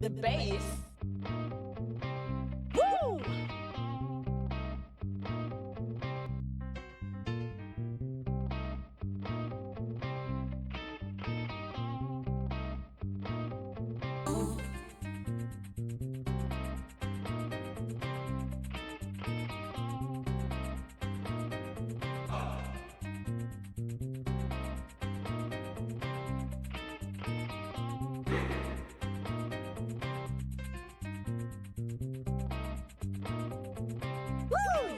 The bass. Woo! Woo!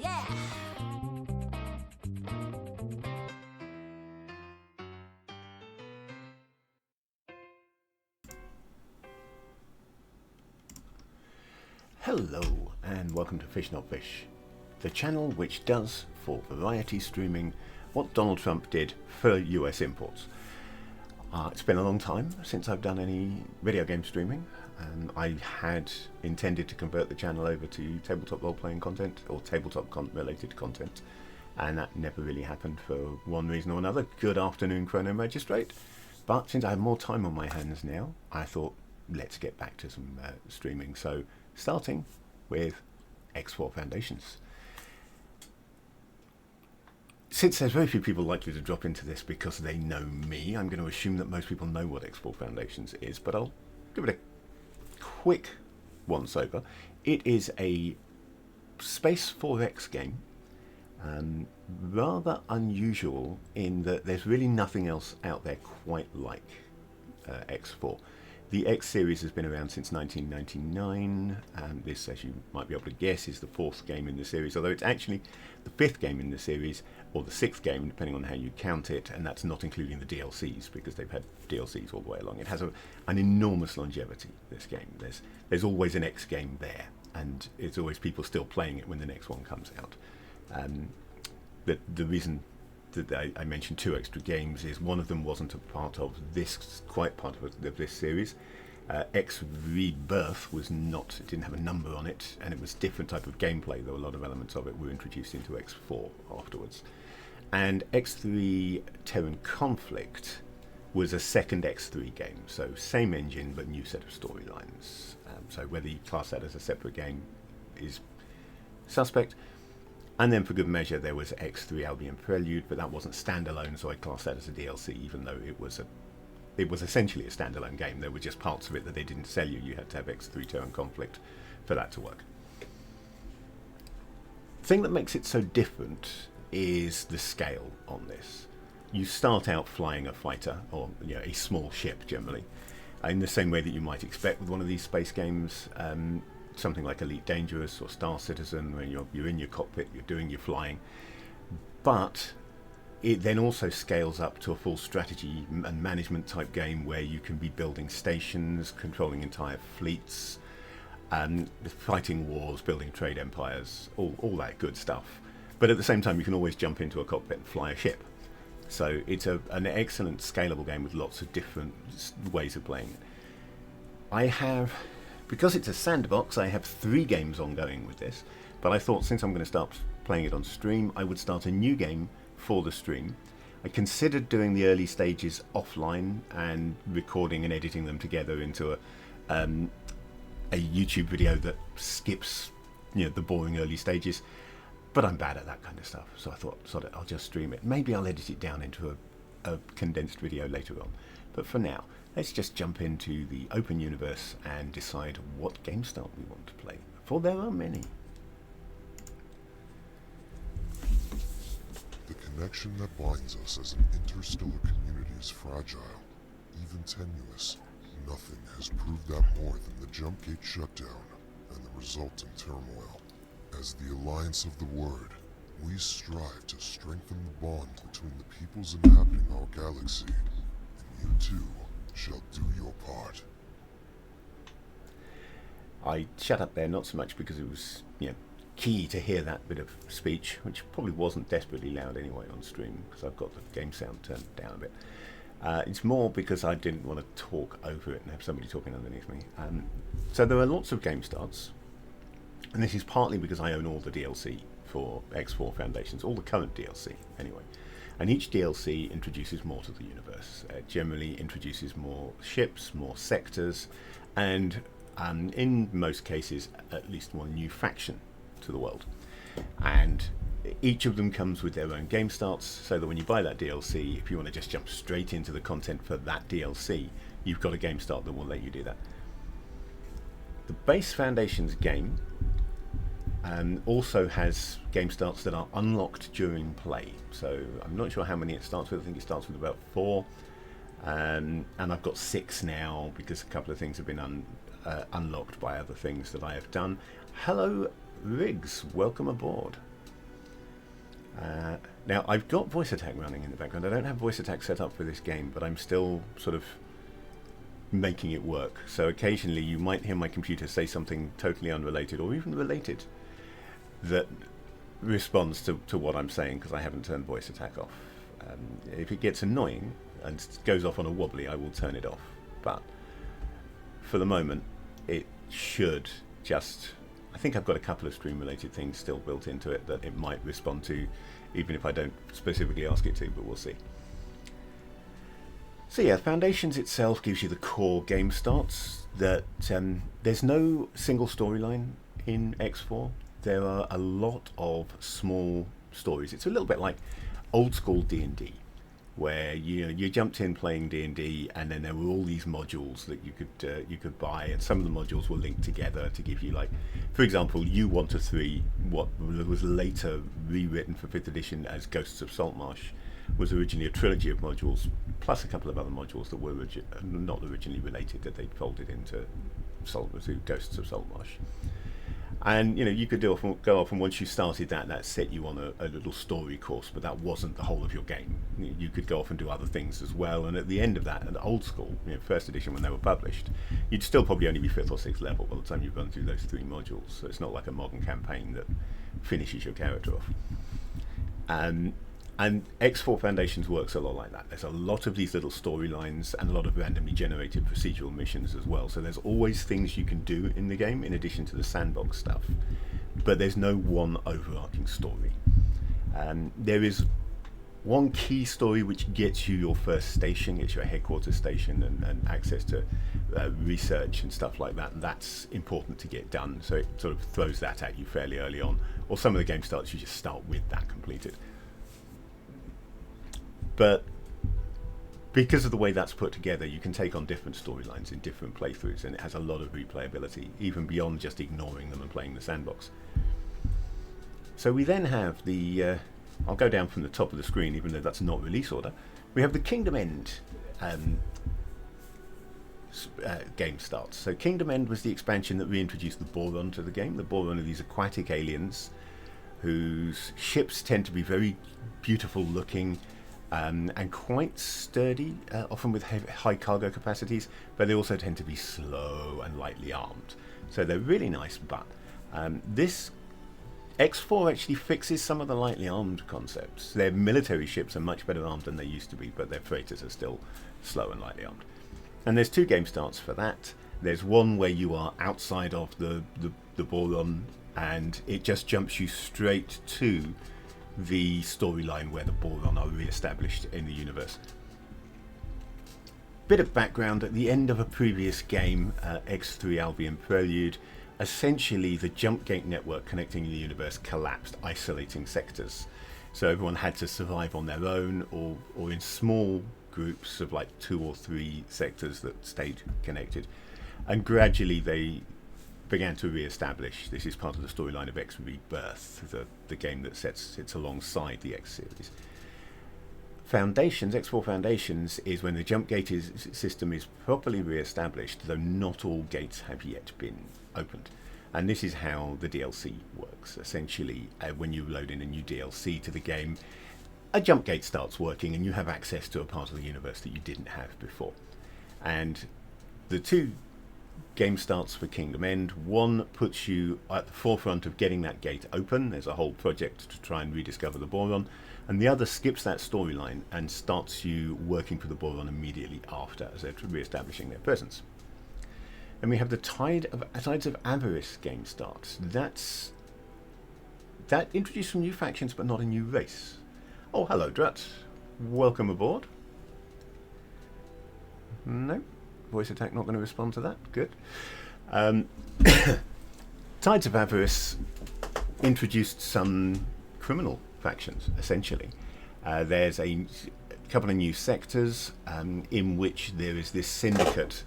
Yeah! Hello and welcome to Fish Not Fish, the channel which does for variety streaming what Donald Trump did for US imports. It's been a long time since I've done any video game streaming. I had intended to convert the channel over to tabletop role-playing content or tabletop related content, and that never really happened for one reason or another. Good afternoon, Chrono Magistrate. But since I have more time on my hands now, I thought let's get back to some streaming. So starting with X4 Foundations. Since there's very few people likely to drop into this because they know me, I'm going to assume that most people know what X4 Foundations is, but I'll give it a quick once over. It is a Space 4X game, rather unusual in that there's really nothing else out there quite like X4. The X series has been around since 1999, and this, as you might be able to guess, is the fourth game in the series, although it's actually the fifth game in the series, or the sixth game, depending on how you count it, and that's not including the DLCs, because they've had DLCs all the way along. It has an enormous longevity, this game. There's always an X game there, and it's always people still playing it when the next one comes out. The reason that I mentioned two extra games is one of them wasn't a part of this, quite part of this series. X Rebirth was not, it didn't have a number on it, and it was a different type of gameplay, though a lot of elements of it were introduced into X4 afterwards. And X3 Terran Conflict was a second X3 game, so same engine but new set of storylines. So whether you class that as a separate game is suspect. And then for good measure there was X3 Albion Prelude, but that wasn't standalone, so I'd class that as a DLC, even though it was essentially a standalone game. There were just parts of it that they didn't sell you. You had to have X3 Terran Conflict for that to work. The thing that makes it so different is the scale on this. You start out flying a fighter, or a small ship generally, in the same way that you might expect with one of these space games. Something like Elite Dangerous or Star Citizen, where you're in your cockpit, you're doing your flying. But it then also scales up to a full strategy and management type game where you can be building stations, controlling entire fleets, fighting wars, building trade empires, all that good stuff. But at the same time, you can always jump into a cockpit and fly a ship. So it's an excellent scalable game with lots of different ways of playing it. Because it's a sandbox, I have 3 games ongoing with this, but I thought since I'm going to start playing it on stream, I would start a new game for the stream. I considered doing the early stages offline and recording and editing them together into a YouTube video that skips the boring early stages, but I'm bad at that kind of stuff, so I thought, sod it, I'll just stream it. Maybe I'll edit it down into a condensed video later on, but for now, let's just jump into the open universe and decide what game style we want to play, for there are many. The connection that binds us as an interstellar community is fragile, even tenuous. Nothing has proved that more than the jump gate shutdown and the resulting turmoil. As the Alliance of the Word, we strive to strengthen the bond between the peoples inhabiting our galaxy, and you too shall do your part. I shut up there, not so much because it was key to hear that bit of speech, which probably wasn't desperately loud anyway on stream, because I've got the game sound turned down a bit. It's more because I didn't want to talk over it and have somebody talking underneath me. So there are lots of game starts, and this is partly because I own all the DLC for X4 Foundations, all the current DLC anyway. And each DLC introduces more to the universe. It generally introduces more ships, more sectors, and and in most cases at least one new faction to the world. And each of them comes with their own game starts, so that when you buy that DLC, if you want to just jump straight into the content for that DLC, you've got a game start that will let you do that. The base Foundations game also has game starts that are unlocked during play. So I'm not sure how many it starts with. I think it starts with about 4. And I've got 6 now because a couple of things have been unlocked by other things that I have done. Hello, Riggs. Welcome aboard. Now, I've got voice attack running in the background. I don't have voice attack set up for this game, but I'm still sort of making it work. So occasionally you might hear my computer say something totally unrelated or even related that responds to what I'm saying because I haven't turned voice attack off. If it gets annoying and goes off on a wobbly, I will turn it off. But for the moment, it should just... I think I've got a couple of stream-related things still built into it that it might respond to, even if I don't specifically ask it to, but we'll see. So yeah, Foundations itself gives you the core game starts. That there's no single storyline in X4. There are a lot of small stories. It's a little bit like old school D&D, where you jumped in playing D&D, and then there were all these modules that you could buy, and some of the modules were linked together to give you, like, for example, U1 to 3, what was later rewritten for 5th edition as Ghosts of Saltmarsh, was originally a trilogy of modules, plus a couple of other modules that were not originally related, that they'd folded into Ghosts of Saltmarsh. And you could go off, and once you started that set you on a little story course, but that wasn't the whole of your game. You could go off and do other things as well, and at the end of that, at old school, 1st edition when they were published, you'd still probably only be 5th or 6th level by the time you've run through those 3 modules, so it's not like a modern campaign that finishes your character off. And X4 Foundations works a lot like that. There's a lot of these little storylines and a lot of randomly generated procedural missions as well. So there's always things you can do in the game in addition to the sandbox stuff. But there's no one overarching story. There is one key story which gets you your first station, gets your headquarters station and access to research and stuff like that. And that's important to get done. So it sort of throws that at you fairly early on. Or some of the game starts, you just start with that completed. But because of the way that's put together, you can take on different storylines in different playthroughs, and it has a lot of replayability, even beyond just ignoring them and playing the sandbox. So we then have the... I'll go down from the top of the screen, even though that's not release order. We have the Kingdom End game starts. So Kingdom End was the expansion that reintroduced the Boron to the game. The Boron are these aquatic aliens whose ships tend to be very beautiful looking, and quite sturdy, often with high cargo capacities, but they also tend to be slow and lightly armed. So they're really nice, but this X4 actually fixes some of the lightly armed concepts. Their military ships are much better armed than they used to be, but their freighters are still slow and lightly armed. And there's 2 game starts for that. There's one where you are outside of the Boron, and it just jumps you straight to the storyline where the Boron are re-established in the universe. Bit of background: at the end of a previous game, X3 Albion Prelude, essentially the jump gate network connecting the universe collapsed, isolating sectors. So everyone had to survive on their own or in small groups of like 2 or 3 sectors that stayed connected. And gradually they began to re-establish. This is part of the storyline of X Rebirth, the game that sits alongside the X series. Foundations, X4 Foundations, is when the jump gate system is properly re-established, though not all gates have yet been opened. And this is how the DLC works. Essentially, when you load in a new DLC to the game, a jump gate starts working and you have access to a part of the universe that you didn't have before. And the 2 game starts for Kingdom End. One puts you at the forefront of getting that gate open. There's a whole project to try and rediscover the Boron. And the other skips that storyline and starts you working for the Boron immediately after, as they're re-establishing their presence. And we have the Tides of Avarice game starts. That introduced some new factions, but not a new race. Oh, hello, Drut. Welcome aboard. No, voice attack not going to respond to that. Good. Tides of Avarice introduced some criminal factions, essentially. There's a couple of new sectors in which there is this syndicate.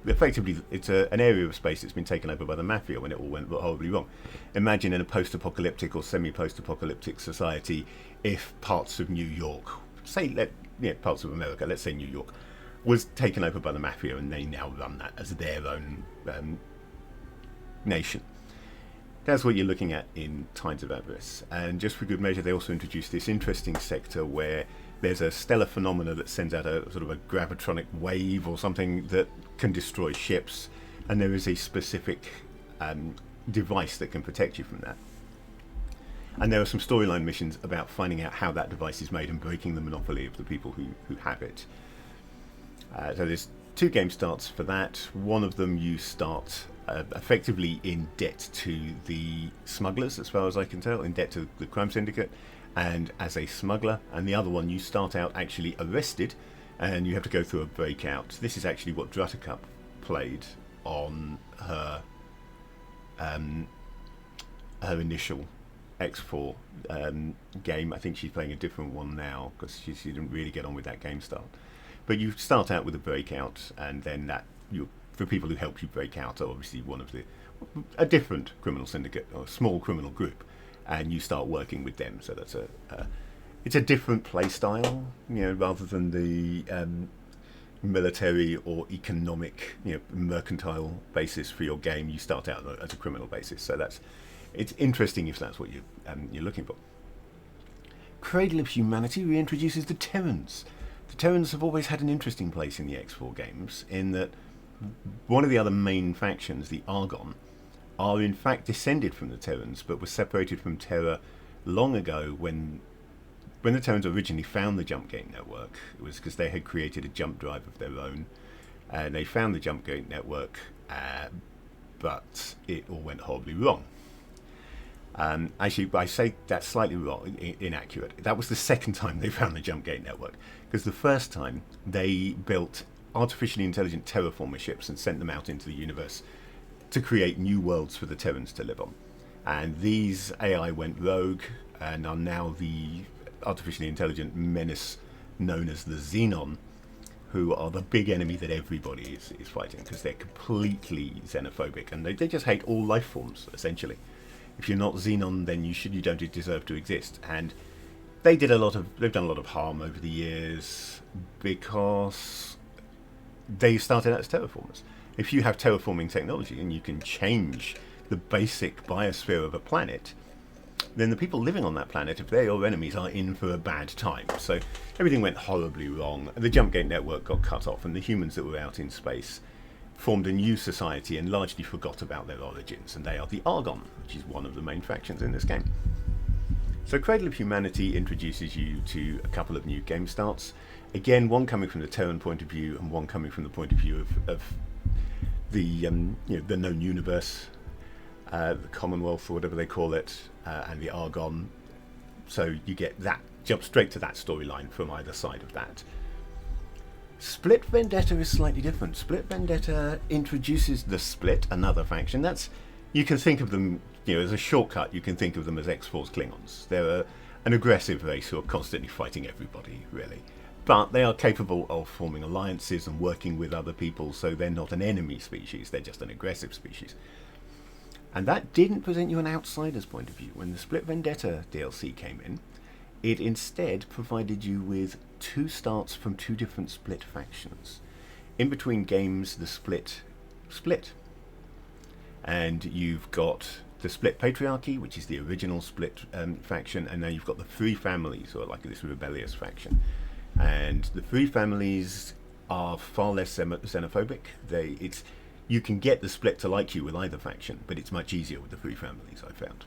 Effectively, it's an area of space that's been taken over by the mafia when it all went horribly wrong. Imagine in a post-apocalyptic or semi-post-apocalyptic society, if parts of New York, parts of America, let's say New York, was taken over by the mafia, and they now run that as their own nation. That's what you're looking at in Tides of Avarice. And just for good measure, they also introduced this interesting sector where there's a stellar phenomena that sends out a sort of a gravitronic wave or something that can destroy ships, and there is a specific device that can protect you from that. And there are some storyline missions about finding out how that device is made and breaking the monopoly of the people who have it. So there's 2 game starts for that. One of them you start effectively in debt to the smugglers, as far as I can tell, in debt to the crime syndicate, and as a smuggler. And the other one you start out actually arrested, and you have to go through a breakout. This is actually what Druttercup played on her initial X4 game. I think she's playing a different one now because she didn't really get on with that game start. But you start out with a breakout, and then the people who help you break out are obviously a different criminal syndicate or small criminal group, and you start working with them. So that's it's a different play style, rather than the military or economic, mercantile basis for your game. You start out as a criminal basis. So it's interesting if that's what you're looking for. Cradle of Humanity reintroduces the Terrans. The Terrans have always had an interesting place in the X4 games, in that one of the other main factions, the Argon, are in fact descended from the Terrans, but were separated from Terra long ago when the Terrans originally found the Jump Gate network. It was because they had created a jump drive of their own, and they found the Jump Gate network, but it all went horribly wrong. Actually, I say that's slightly wrong, inaccurate. That was the second time they found the Jump Gate network, because the first time they built artificially intelligent terraformer ships and sent them out into the universe to create new worlds for the Terrans to live on. And these AI went rogue and are now the artificially intelligent menace known as the Xenon, who are the big enemy that everybody is fighting, because they're completely xenophobic, and they just hate all life forms, essentially. If you're not Xenon, then you don't deserve to exist. And they've done a lot of harm over the years because they started out as terraformers. If you have terraforming technology and you can change the basic biosphere of a planet, then the people living on that planet, if they're your enemies, are in for a bad time. So everything went horribly wrong. The Jump Gate network got cut off, and the humans that were out in space formed a new society and largely forgot about their origins, and they are the Argon, which is one of the main factions in this game. So Cradle of Humanity introduces you to a couple of new game starts. Again, one coming from the Terran point of view, and one coming from the point of view of the the known universe, the Commonwealth or whatever they call it, and the Argon. So you get that, jump straight to that storyline from either side of that. Split Vendetta is slightly different. Split Vendetta introduces the Split, another faction. You can think of them, as a shortcut, you can think of them as X-Force Klingons. They're an aggressive race who are constantly fighting everybody, really. But they are capable of forming alliances and working with other people, so they're not an enemy species, they're just an aggressive species. And that didn't present you an outsider's point of view. When the Split Vendetta DLC came in, it instead provided you with 2 starts from 2 different Split factions. In between games, the Split split. And you've got the Split Patriarchy, which is the original Split faction, and now you've got the Free Families, or like this rebellious faction. And the Free Families are far less xenophobic. You can get the Split to like you with either faction, but it's much easier with the Free Families, I found.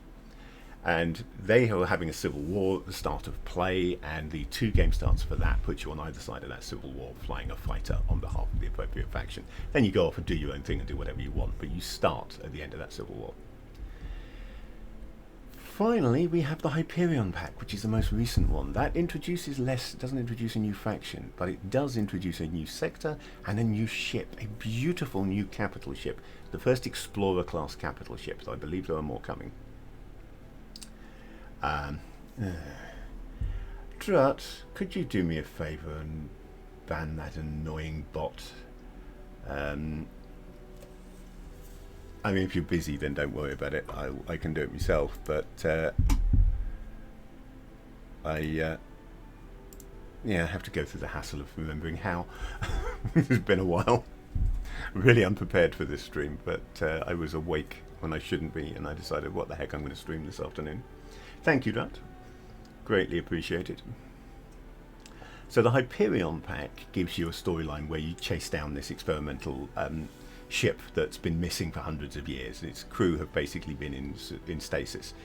And they are having a civil war at the start of play, and the 2 game starts for that put you on either side of that civil war, flying a fighter on behalf of the appropriate faction. Then you go off and do your own thing and do whatever you want, but you start at the end of that civil war. finally, we have the Hyperion pack, which is the most recent one. That introduces less, it doesn't introduce a new faction, but it does introduce a new sector and a new ship, a beautiful new capital ship, the first Explorer class capital ship. So I believe there are more coming. Drut, could you do me a favour and ban that annoying bot? I mean, if you're busy, then don't worry about it. I can do it myself, but I have to go through the hassle of remembering how. It's been a while. Really unprepared for this stream, but I was awake when I shouldn't be, and I decided, what the heck, I'm going to stream this afternoon. Thank you, Drat. Greatly appreciated. So the Hyperion pack gives you a storyline where you chase down this experimental ship that's been missing for hundreds of years. Its crew have basically been in stasis,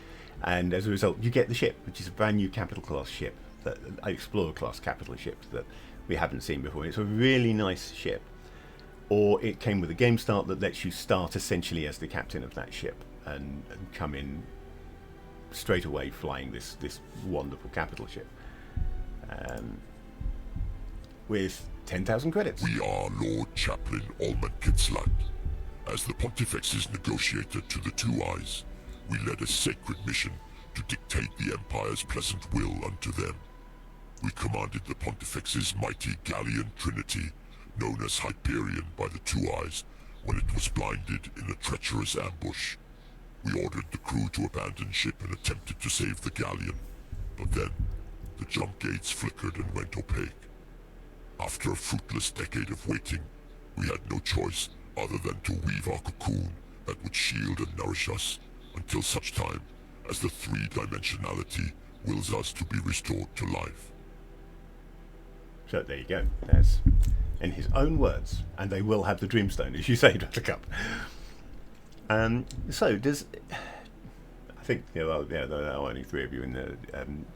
and as a result you get the ship, which is a brand new capital class ship, that Explorer class capital ship that we haven't seen before. It's a really nice ship, or it came with a game start that lets you start essentially as the captain of that ship and come in straight away flying this wonderful capital ship with 10,000 credits. We are Lord Chaplain Alman Kitzlat. As the Pontifex's negotiator to the Two Eyes, we led a sacred mission to dictate the Empire's pleasant will unto them. We commanded the Pontifex's mighty galleon Trinity, known as Hyperion by the Two Eyes, when it was blinded in a treacherous ambush. We ordered the crew to abandon ship and attempted to save the galleon, but then the jump gates flickered and went opaque. After a fruitless decade of waiting, we had no choice other than to weave our cocoon that would shield and nourish us until such time as the three-dimensionality wills us to be restored to life. So there you go. That's in his own words, and they will have the Dreamstone, as you say, Dr. Cup. So does... I think there are only three of you in the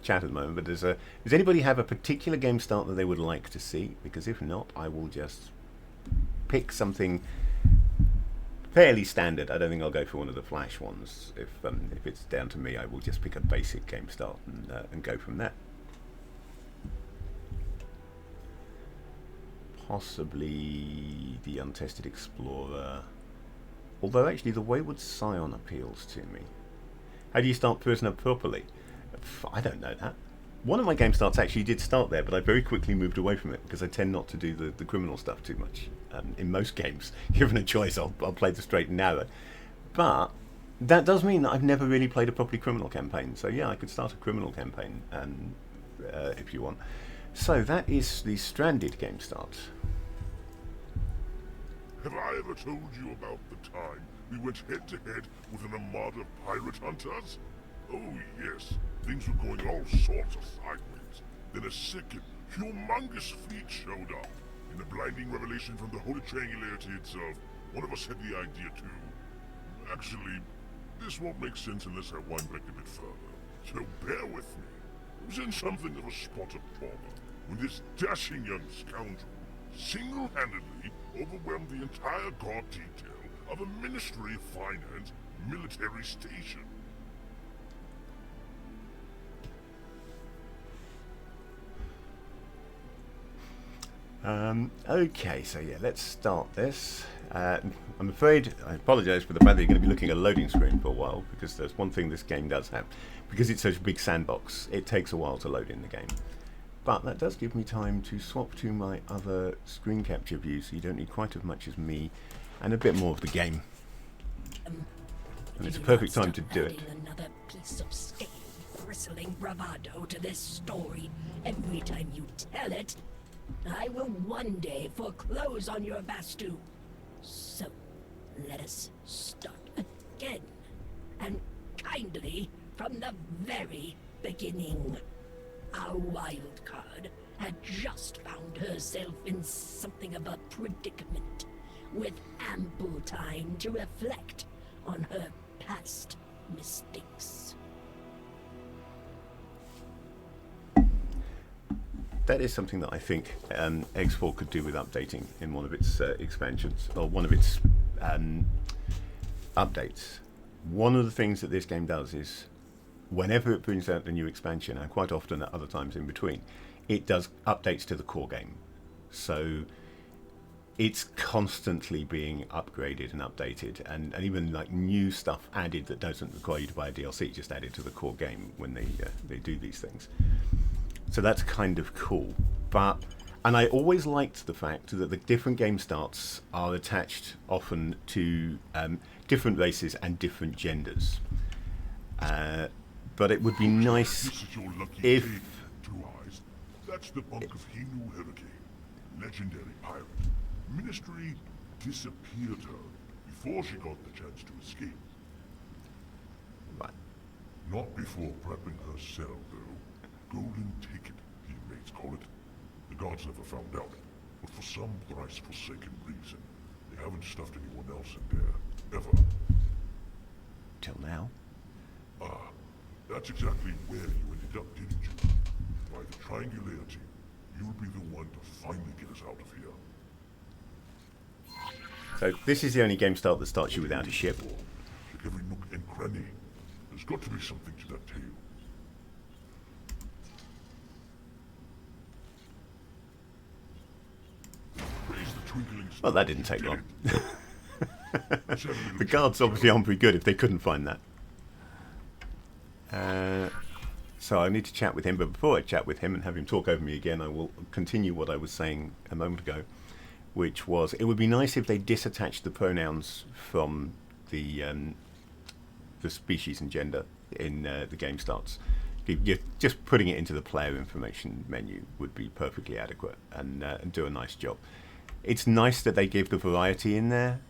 chat at the moment, but does anybody have a particular game start that they would like to see? Because if not, I will just pick something fairly standard. I don't think I'll go for one of the Flash ones. If it's down to me, I will just pick a basic game start and go from there. Possibly the Untested Explorer. Although actually the Wayward Scion appeals to me. How do you start Prisoner properly? I don't know that. One of my game starts actually did start there, but I very quickly moved away from it because I tend not to do the criminal stuff too much. In most games, given a choice, I'll play the straight and narrow. But that does mean that I've never really played a properly criminal campaign. So yeah, I could start a criminal campaign if you want. So that is the Stranded game start. Have I ever told you about the time we went head-to-head with an armada of pirate hunters? Oh yes, things were going all sorts of sideways. Then a second, humongous fleet showed up. In a blinding revelation from the Holy Triangularity itself, one of us had the idea to... Actually, this won't make sense unless I wind back a bit further. So bear with me. I was in something of a spot of bother when this dashing young scoundrel single-handedly overwhelmed the entire guard detail of a Ministry of Finance military station. Okay, so yeah, let's start this. I'm afraid, I apologise for the fact that you're going to be looking at a loading screen for a while, because there's one thing this game does have. Because it's such a big sandbox, it takes a while to load in the game. But that does give me time to swap to my other screen capture view, so you don't need quite as much as me, and a bit more of the game. And it's a perfect time to do it. Another piece of scaly, bristling bravado to this story every time you tell it. I will one day foreclose on your Vastu. So, let us start again. And kindly from the very beginning. Our wild card had just found herself in something of a predicament, with ample time to reflect on her past mistakes. That is something that I think X4 could do with updating in one of its expansions, or one of its updates. One of the things that this game does is whenever it brings out a new expansion, and quite often at other times in between, it does updates to the core game. So it's constantly being upgraded and updated, and even like new stuff added that doesn't require you to buy a DLC, just added to the core game when they do these things. So that's kind of cool. And I always liked the fact that the different game starts are attached often to different races and different genders. But it would be nice This is your lucky if... day, Two Eyes. That's the bunk of Hinu Hurricane, legendary pirate. Ministry disappeared her before she got the chance to escape. Right. Not before prepping her cell, though. Golden ticket, the inmates call it. The guards never found out, but for some thrice-forsaken reason, they haven't stuffed anyone else in there, ever. Till now. That's exactly where you ended up, didn't you? By the triangularity, you'll be the one to finally get us out of here. So this is the only game start that starts you without a ship. Check every nook and cranny. There's got to be something to that tale. Praise the twinkling star. Well, that didn't take You long. did it. Let's have a little The chat, guards shall obviously we? aren't very good if they couldn't find that. So I need to chat with him, but before I chat with him and have him talk over me again, I will continue what I was saying a moment ago, which was it would be nice if they disattached the pronouns from the species and gender in the game starts. Just putting it into the player information menu would be perfectly adequate and do a nice job. It's nice that they give the variety in there,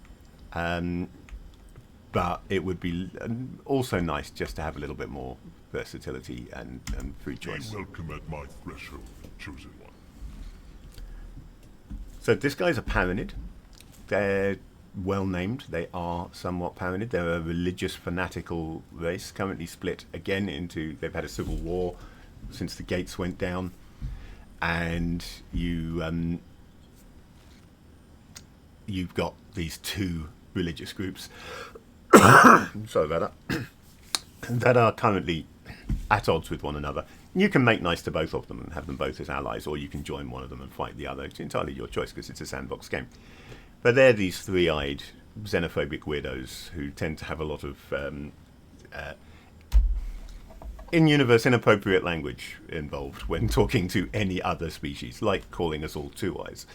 but it would be also nice just to have a little bit more versatility and free choice. Be welcome at my threshold, chosen one. So this guy's a Paranid. They're well named. They are somewhat Paranid. They're a religious fanatical race, currently split again into... They've had a civil war since the gates went down. And you've got these two religious groups sorry about that that are currently at odds with one another. You can make nice to both of them and have them both as allies, or you can join one of them and fight the other. It's entirely your choice because it's a sandbox game. But they're these three-eyed xenophobic weirdos who tend to have a lot of in-universe inappropriate language involved when talking to any other species, like calling us all Two Eyes.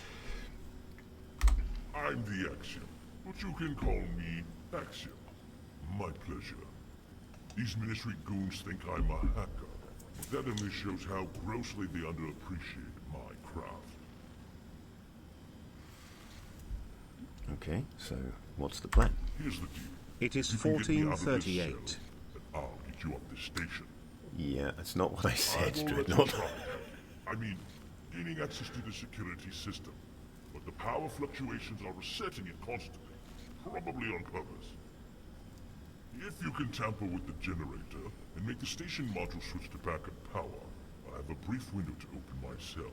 I'm the Axiom, but you can call me Axiom. My pleasure. These Ministry goons think I'm a hacker. That only shows how grossly they underappreciate my craft. Okay, so what's the plan? Here's the deal. It is You can get me out of this 1438. cell, and I'll get you up this station. Yeah, that's not what I said, I will let you Dreadnought. try. I mean, gaining access to the security system. But the power fluctuations are resetting it constantly. Probably on purpose. If you can tamper with the generator and make the station module switch to backup power, I have a brief window to open my cell.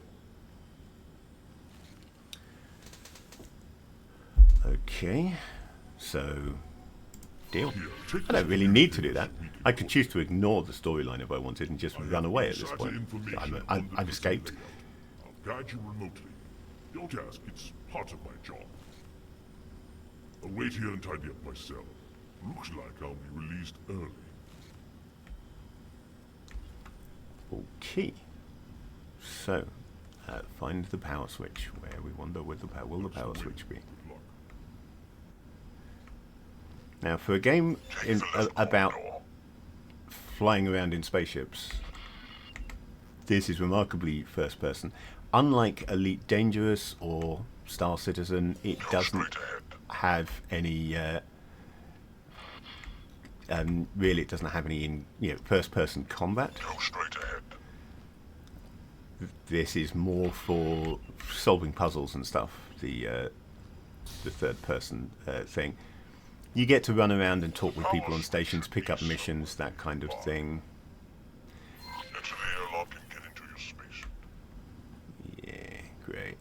Okay, so deal. Here, take I don't this really need to do communicator that. so we can I could talk. choose to ignore the storyline if I wanted and just I run have away at this insider point. information on the I've prison escaped. layout. I'll guide you remotely. Don't ask, it's part of my job. I'll wait here and tidy up my cell. Looks like I'll be released early. Okay. So, find the power switch. Where we wonder where the power will the power switch be? Good luck. Now, for a game about flying around in spaceships, this is remarkably first person. Unlike Elite Dangerous or Star Citizen, it doesn't have any. Really, it doesn't have any first person combat. Go straight ahead. This is more for solving puzzles and stuff. The third person thing. You get to run around and talk with people on stations, pick up missions, that kind of thing. Get to the airlock and get into your space. Yeah, great.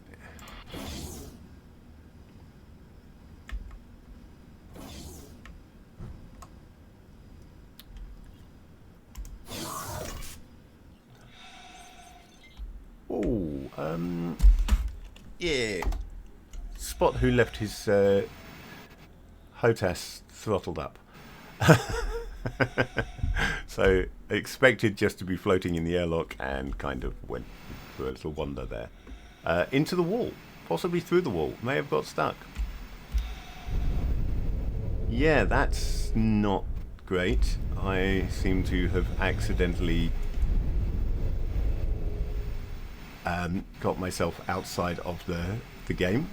Yeah. Spot who left his HOTAS throttled up. So expected just to be floating in the airlock and kind of went through a little wander there. Into the wall. Possibly through the wall. May have got stuck. Yeah, that's not great. I seem to have accidentally got myself outside of the game.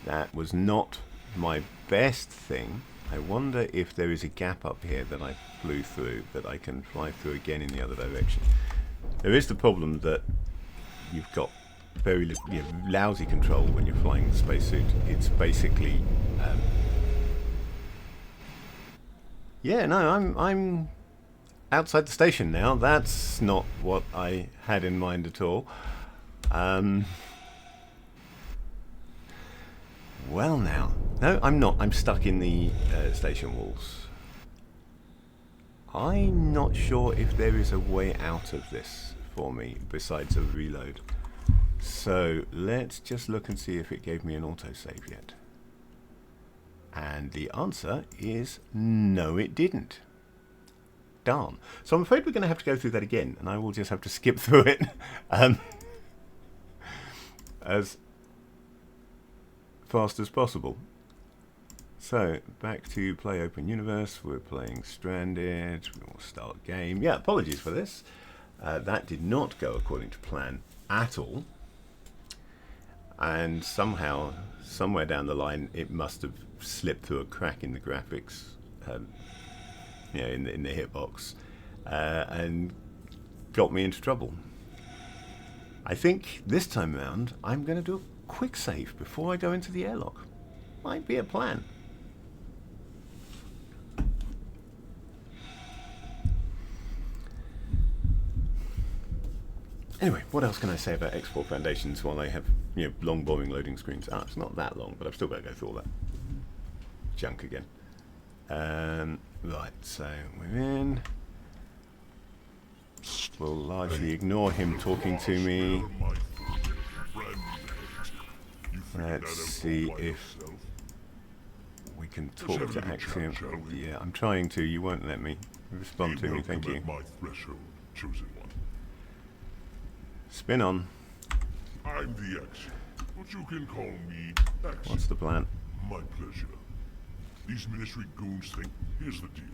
That was not my best thing. I wonder if there is a gap up here that I flew through that I can fly through again in the other direction. There is the problem that you've got very lousy control when you're flying the spacesuit. It's basically yeah, no, I'm outside the station now. That's not what I had in mind at all. Well now, no, I'm not. I'm stuck in the station walls. I'm not sure if there is a way out of this for me besides a reload. So let's just look and see if it gave me an autosave yet. And the answer is no, it didn't. Darn. So I'm afraid we're going to have to go through that again, and I will just have to skip through it as fast as possible. So back to play Open Universe. We're playing Stranded. We'll start game. Yeah, apologies for this. That did not go according to plan at all. And somehow, somewhere down the line, it must have slipped through a crack in the graphics, in the hitbox, and got me into trouble. I think this time round, I'm going to do a quick save before I go into the airlock. Might be a plan. Anyway, what else can I say about Export Foundations while I have, long boring loading screens? It's not that long, but I've still got to go through all that junk again. Right, so we're in. We'll largely ignore him talking to me. Let's see if we can talk to Axiom. Yeah, I'm trying to. You won't let me. Respond to me, thank you. Spin on. I'm the Axiom, but you can call me Axiom. What's the plan? My pleasure. These ministry goons think, here's the deal.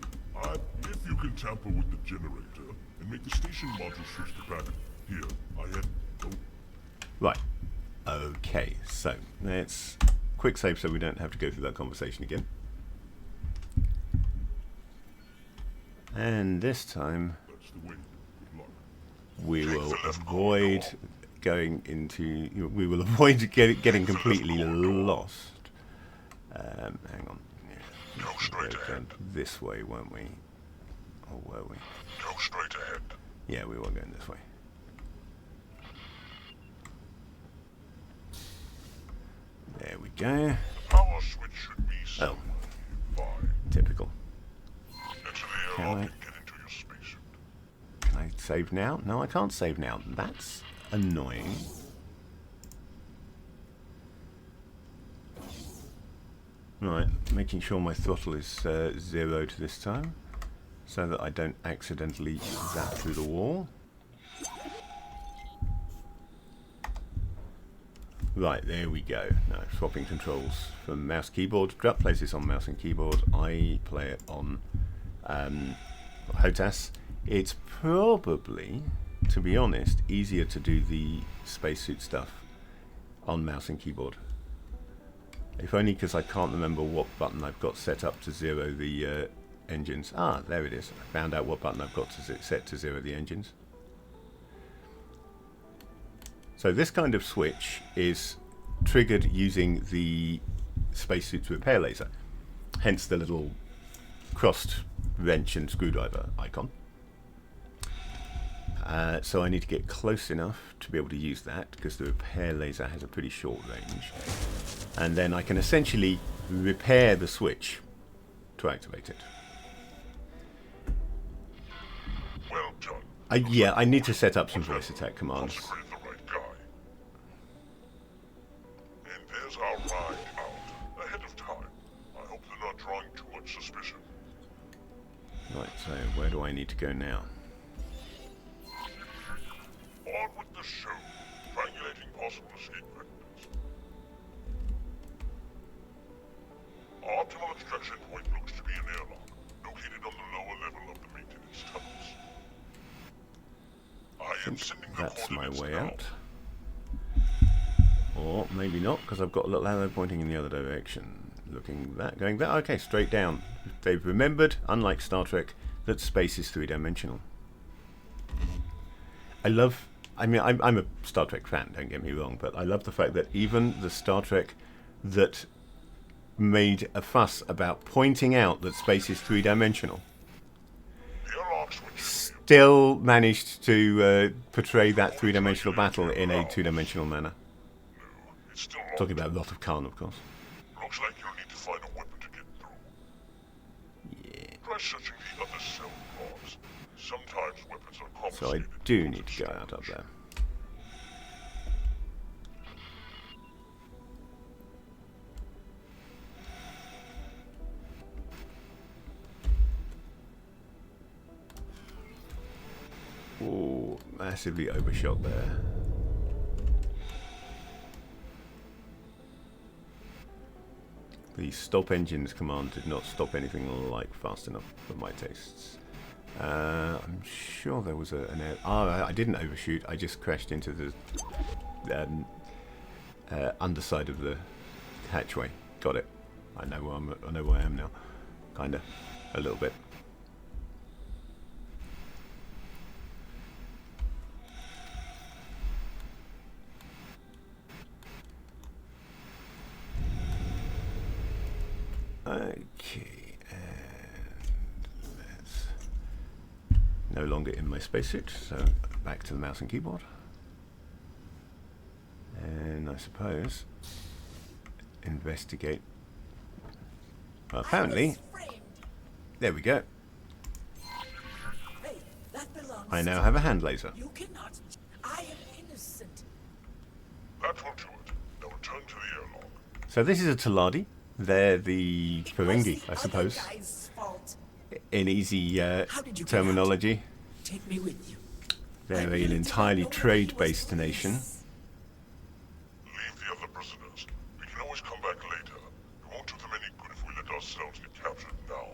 If you can tamper with the generator and make the station module switch to backup, here, I have... Right. Okay, so let's quick save so we don't have to go through that conversation again. And this time, That's the way. Good luck. we will avoid going into... We will avoid getting completely lost. Hang on. Go straight ahead. This way, won't we? Or were we? Go straight ahead. Yeah, we were going this way. There we go. Power switch should be Oh, fine. typical. Enter the airlock and get into your spacesuit. Can I save now? No, I can't save now. That's annoying. Right, making sure my throttle is zeroed this time, so that I don't accidentally zap through the wall. Right, there we go. Now, swapping controls from mouse keyboard. Drup plays this on mouse and keyboard. I play it on HOTAS. It's probably, to be honest, easier to do the spacesuit stuff on mouse and keyboard. If only because I can't remember what button I've got set up to zero the engines. There it is. I found out what button I've got to set to zero the engines. So this kind of switch is triggered using the spacesuit's repair laser. Hence the little crossed wrench and screwdriver icon. So I need to get close enough to be able to use that because the repair laser has a pretty short range. And then I can essentially repair the switch to activate it. Well done. Yeah, I need to set up some voice attack commands. Consecrate the as our ride out ahead of time. I hope they're not drawing too much suspicion. Right, so where do I need to go now? On with the show, triangulating possible escape vectors. Our optimal extraction point looks to be an airlock, located on the lower level of the maintenance tunnels. I am sending the That's my coordinates way now. out. Or maybe not, because I've got a little arrow pointing in the other direction. Looking that, going that. Okay, straight down. They've remembered, unlike Star Trek, that space is three-dimensional. I mean, I'm a Star Trek fan, don't get me wrong, but I love the fact that even the Star Trek that made a fuss about pointing out that space is three-dimensional The airlock switch is still managed to portray that three-dimensional battle in a two-dimensional manner. it's still locked. Talking about Lot of Khan, of course. Looks like you'll need to find a weapon to get through. Yeah. Try searching the other cell pods. Sometimes weapons are So I confiscated. do need to go out up there. Oh, massively overshot there. The stop engines command did not stop anything like fast enough for my tastes. I'm sure there was an air. Oh, I didn't overshoot. I just crashed into the underside of the hatchway. Got it. I know where I am now. Kinda, a little bit. Okay, and let's no longer in my spacesuit, so back to the mouse and keyboard. And I suppose investigate. Well, apparently, there we go. Hey, that belongs I now have a hand laser. You cannot. I am innocent. That will do it. Now return to the airlock. So this is a Taladi. They're the Ferengi, I suppose, Other guy's fault. in easy How did you get terminology. Take me with you. They're I an need to entirely know where he trade-based was nation. placed. Leave the other prisoners. We can always come back later. It won't do them any good if we let ourselves get captured now.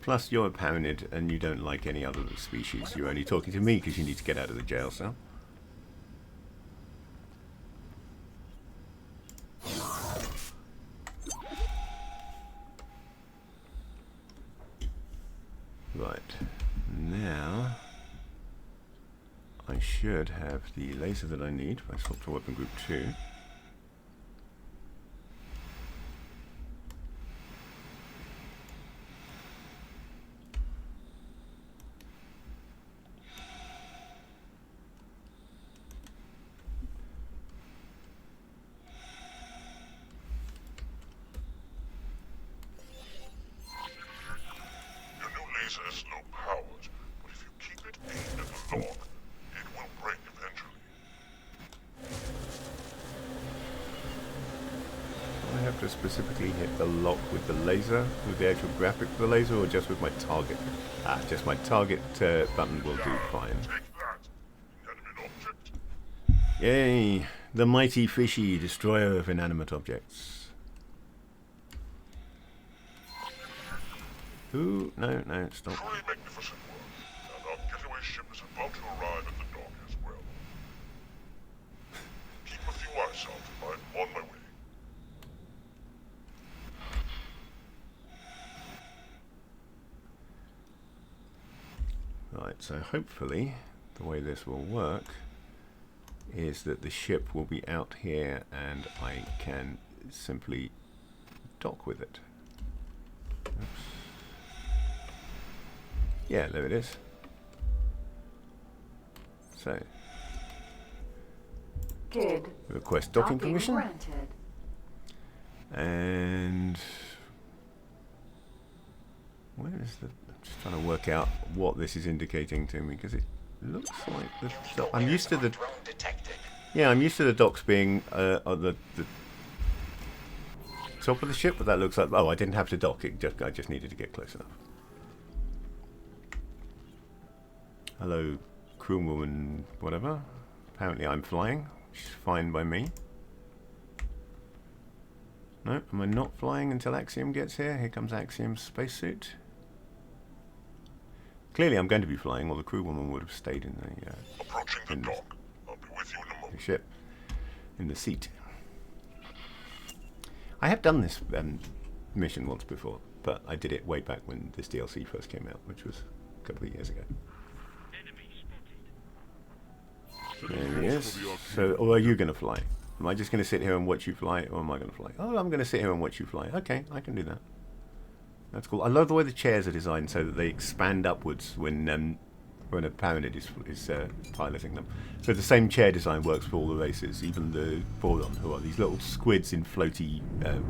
Plus, you're a Paranid and you don't like any other species. You're only talking to me because you need to get out of the jail cell. Right, now I should have the laser that I need if I swap to weapon group 2. Your new laser is low powered, but if you keep it aimed at the lock, it will break eventually. Do I have to specifically hit the lock with the laser, with the actual graphic of the laser, or just with my target? Ah, just my target button will do fine. Take that, inanimate object. Yay! The mighty Fishy, destroyer of inanimate objects. Ooh, no, stop. Truly magnificent work, and our getaway ship is about to arrive at the dock as well. Keep a few eyes out. I'm on my way. Right, so hopefully the way this will work is that the ship will be out here and I can simply dock with it. Oops. Yeah, there it is. So, Good. request docking Docking permission. granted. And where is the? I'm just trying to work out what this is indicating to me because it looks like the. I'm used to the. Drone detected. Yeah, I'm used to the docks being the top of the ship, but that looks like... Oh, I didn't have to dock. I just needed to get close enough. Hello, crewwoman, whatever. Apparently I'm flying, which is fine by me. No, am I not flying until Axiom gets here? Here comes Axiom's spacesuit. Clearly I'm going to be flying, or the crewwoman would have stayed in the... Approaching the dock. I'll be with you in a moment. The ship. In the seat. I have done this mission once before, but I did it way back when this DLC first came out, which was a couple of years ago. There he is. So, or are you going to fly? Am I just going to sit here and watch you fly, or am I going to fly? Oh, I'm going to sit here and watch you fly. Okay, I can do that. That's cool. I love the way the chairs are designed so that they expand upwards when a paladin is piloting them. So the same chair design works for all the races, even the Boron, who are these little squids in floaty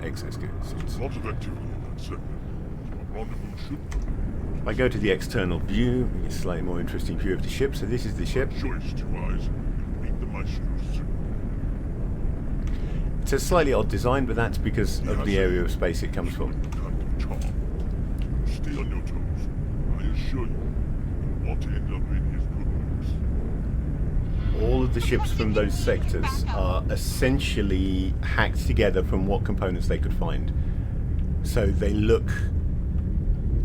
exosuits. Lots of activity in that sector. Our rendezvous should be. If I go to the external view, we get a slightly more interesting view of the ship. So this is the ship. Choice, Two Eyes. Meet the Maestro soon. It's a slightly odd design, but that's because of the area of space it comes from. Kind of charm. Stay on your toes. I assure you, you want to end up in his good books. All of the ships from those sectors are essentially hacked together from what components they could find. So they look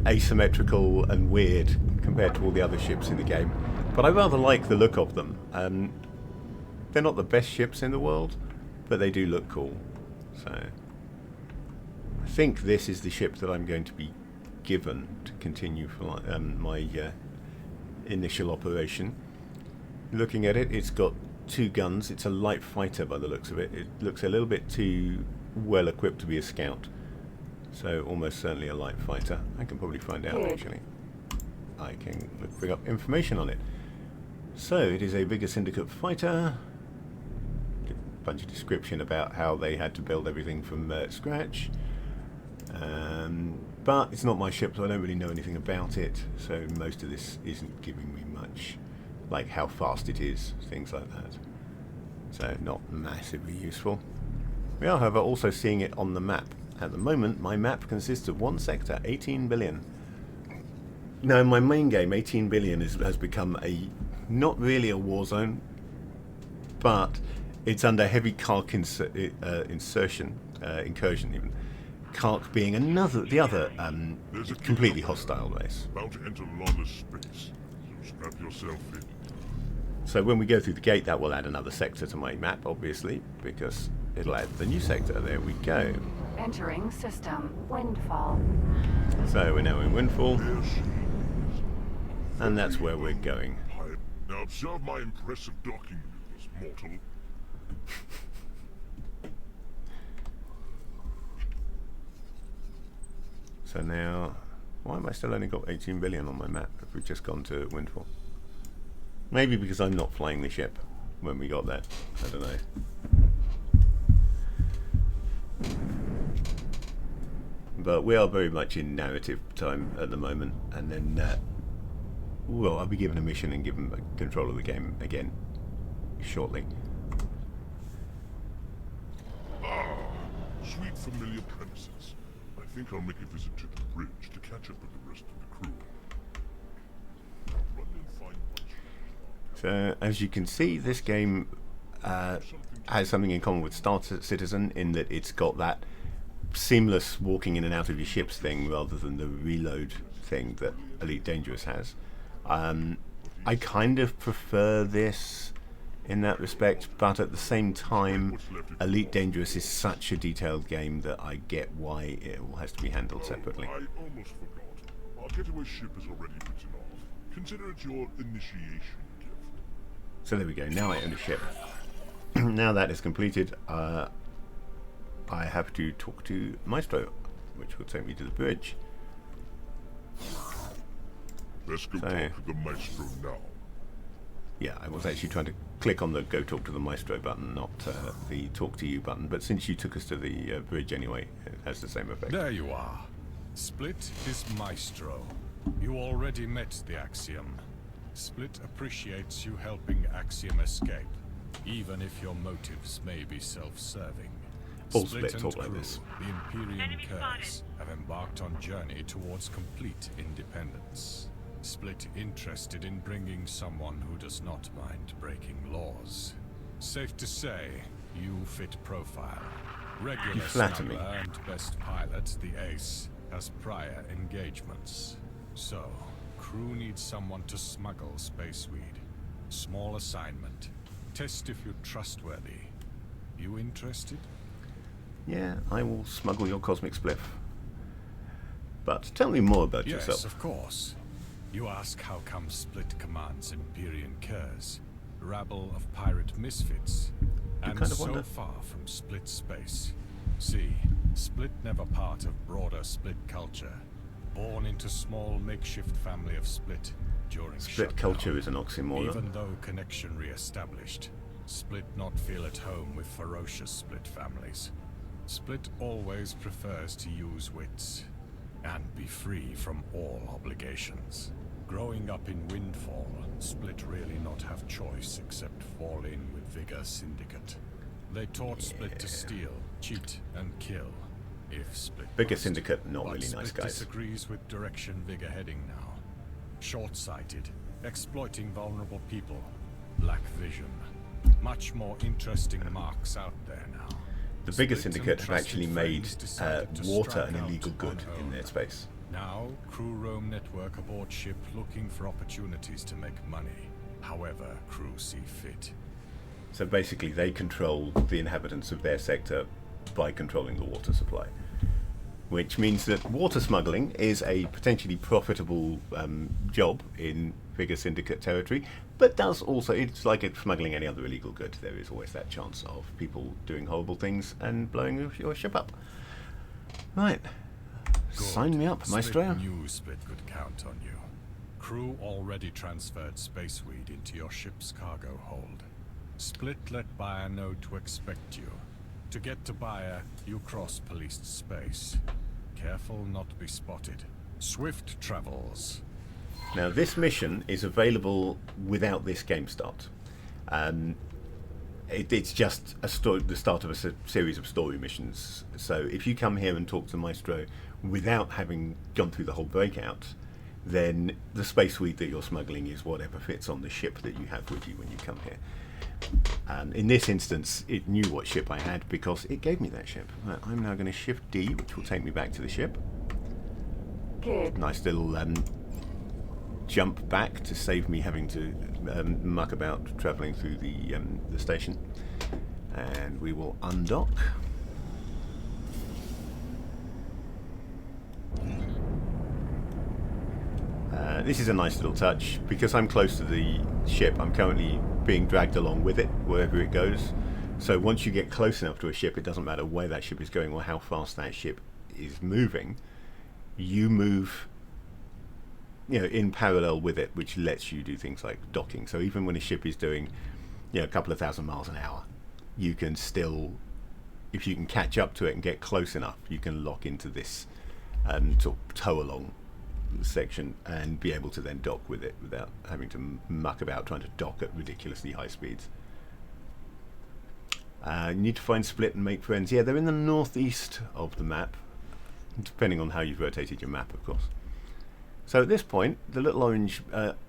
asymmetrical and weird compared to all the other ships in the game. But I rather like the look of them. They're not the best ships in the world, but they do look cool. So I think this is the ship that I'm going to be given to continue for my initial operation. Looking at it, it's got 2 guns. It's a light fighter by the looks of it. It looks a little bit too well equipped to be a scout. So almost certainly a light fighter. I can probably find out actually. I can bring up information on it. So it is a bigger syndicate fighter. A bunch of description about how they had to build everything from scratch. But it's not my ship, so I don't really know anything about it. So most of this isn't giving me much, like how fast it is, things like that. So not massively useful. We are, however, also seeing it on the map. At the moment, my map consists of 1 sector, 18 billion. Now, in my main game, 18 billion has become not really a war zone, but it's under heavy Kark incursion even. Kark being the other completely hostile race. About to enter lawless space, so strap yourself in. So when we go through the gate, that will add another sector to my map, obviously, because it'll add the new sector. There we go. Entering system. Windfall. So we're now in Windfall. And that's where we're going. Now observe my impressive docking maneuvers, mortal. So now, why am I still only got 18 billion on my map if we've just gone to Windfall? Maybe because I'm not flying the ship when we got there. I don't know. But we are very much in narrative time at the moment, and then well, I'll be given a mission and given control of the game again shortly. Ah, sweet familiar premises. I think I'll make a visit to the bridge to catch up with the rest of the crew. Run and find much. So, as you can see, this game has something in common with Star Citizen in that it's got that seamless walking in and out of your ships thing rather than the reload thing that Elite Dangerous has. I kind of prefer this in that respect, but at the same time, Elite Dangerous is such a detailed game that I get why it all has to be handled separately. I almost forgot. Our getaway ship is already written off. Consider it your initiation gift. So there we go, now I own a ship. Now that is completed, I have to talk to Maestro, which will take me to the bridge. Let's go talk to the Maestro now. Yeah, I was actually trying to click on the Go Talk to the Maestro button, not the Talk to You button, but since you took us to the bridge anyway, it has the same effect. There you are. Split is Maestro. You already met the Axiom. Split appreciates you helping Axiom escape, even if your motives may be self-serving. All Split Split and talk like crew, this. the Imperium Curse, have embarked on journey towards complete independence. Split interested in bringing someone who does not mind breaking laws. Safe to say, you fit profile. Regular flatter me. smuggler and best pilot, the Ace, has prior engagements. So, crew needs someone to smuggle space weed. Small assignment. Test if you're trustworthy. You interested? Yeah, I will smuggle your cosmic spliff. But tell me more about Yes, yourself. of course. You ask how come Split commands Empyrean Curs, rabble of pirate misfits, and kind of so wonder. far from Split space. See, Split never part of broader Split culture, born into small makeshift family of Split during Split shutdown. culture is an oxymoron. Even though connection re-established, Split not feel at home with ferocious Split families. Split always prefers to use wits and be free from all obligations. Growing up in Windfall, Split really not have choice except fall in with Vigor Syndicate. They taught Split to steal, cheat, and kill. If Split Vigor must. Syndicate, not But really nice Split guys. disagrees with direction Vigor heading now. Short-sighted, exploiting vulnerable people, lack vision. Much more interesting marks out there now. The Vigor Split and Syndicate have trusted actually made friends decided to water strike an out illegal good on in own. their space. Now, crew roam network aboard ship looking for opportunities to make money. However, crew see fit. So basically, they control the inhabitants of their sector by controlling the water supply. Which means that water smuggling is a potentially profitable job in Vigor Syndicate territory, but does also, it's like smuggling any other illegal good. There is always that chance of people doing horrible things and blowing your ship up. Right. Good. Sign me up, Maestro. Split knew Split could count on you. Crew already transferred space weed into your ship's cargo hold. Split let Buyer know to expect you. To get to Buyer, you cross policed space. Careful not to be spotted. Swift travels. Now, this mission is available without this game start. It's just the start of a series of story missions. So if you come here and talk to Maestro without having gone through the whole breakout, then the space weed that you're smuggling is whatever fits on the ship that you have with you when you come here. In this instance, it knew what ship I had because it gave me that ship. Right, I'm now going to shift D, which will take me back to the ship. Good. Nice little jump back to save me having to muck about travelling through the station. And we will undock. This is a nice little touch. Because I'm close to the ship, I'm currently being dragged along with it wherever it goes. So once you get close enough to a ship, it doesn't matter where that ship is going or how fast that ship is moving. You move, in parallel with it, which lets you do things like docking. So even when a ship is doing, a couple of thousand miles an hour, you can still, if you can catch up to it and get close enough, you can lock into this sort of tow along section and be able to then dock with it without having to muck about trying to dock at ridiculously high speeds. You need to find Split and make friends. Yeah, they're in the northeast of the map, depending on how you've rotated your map, of course. So at this point, the little orange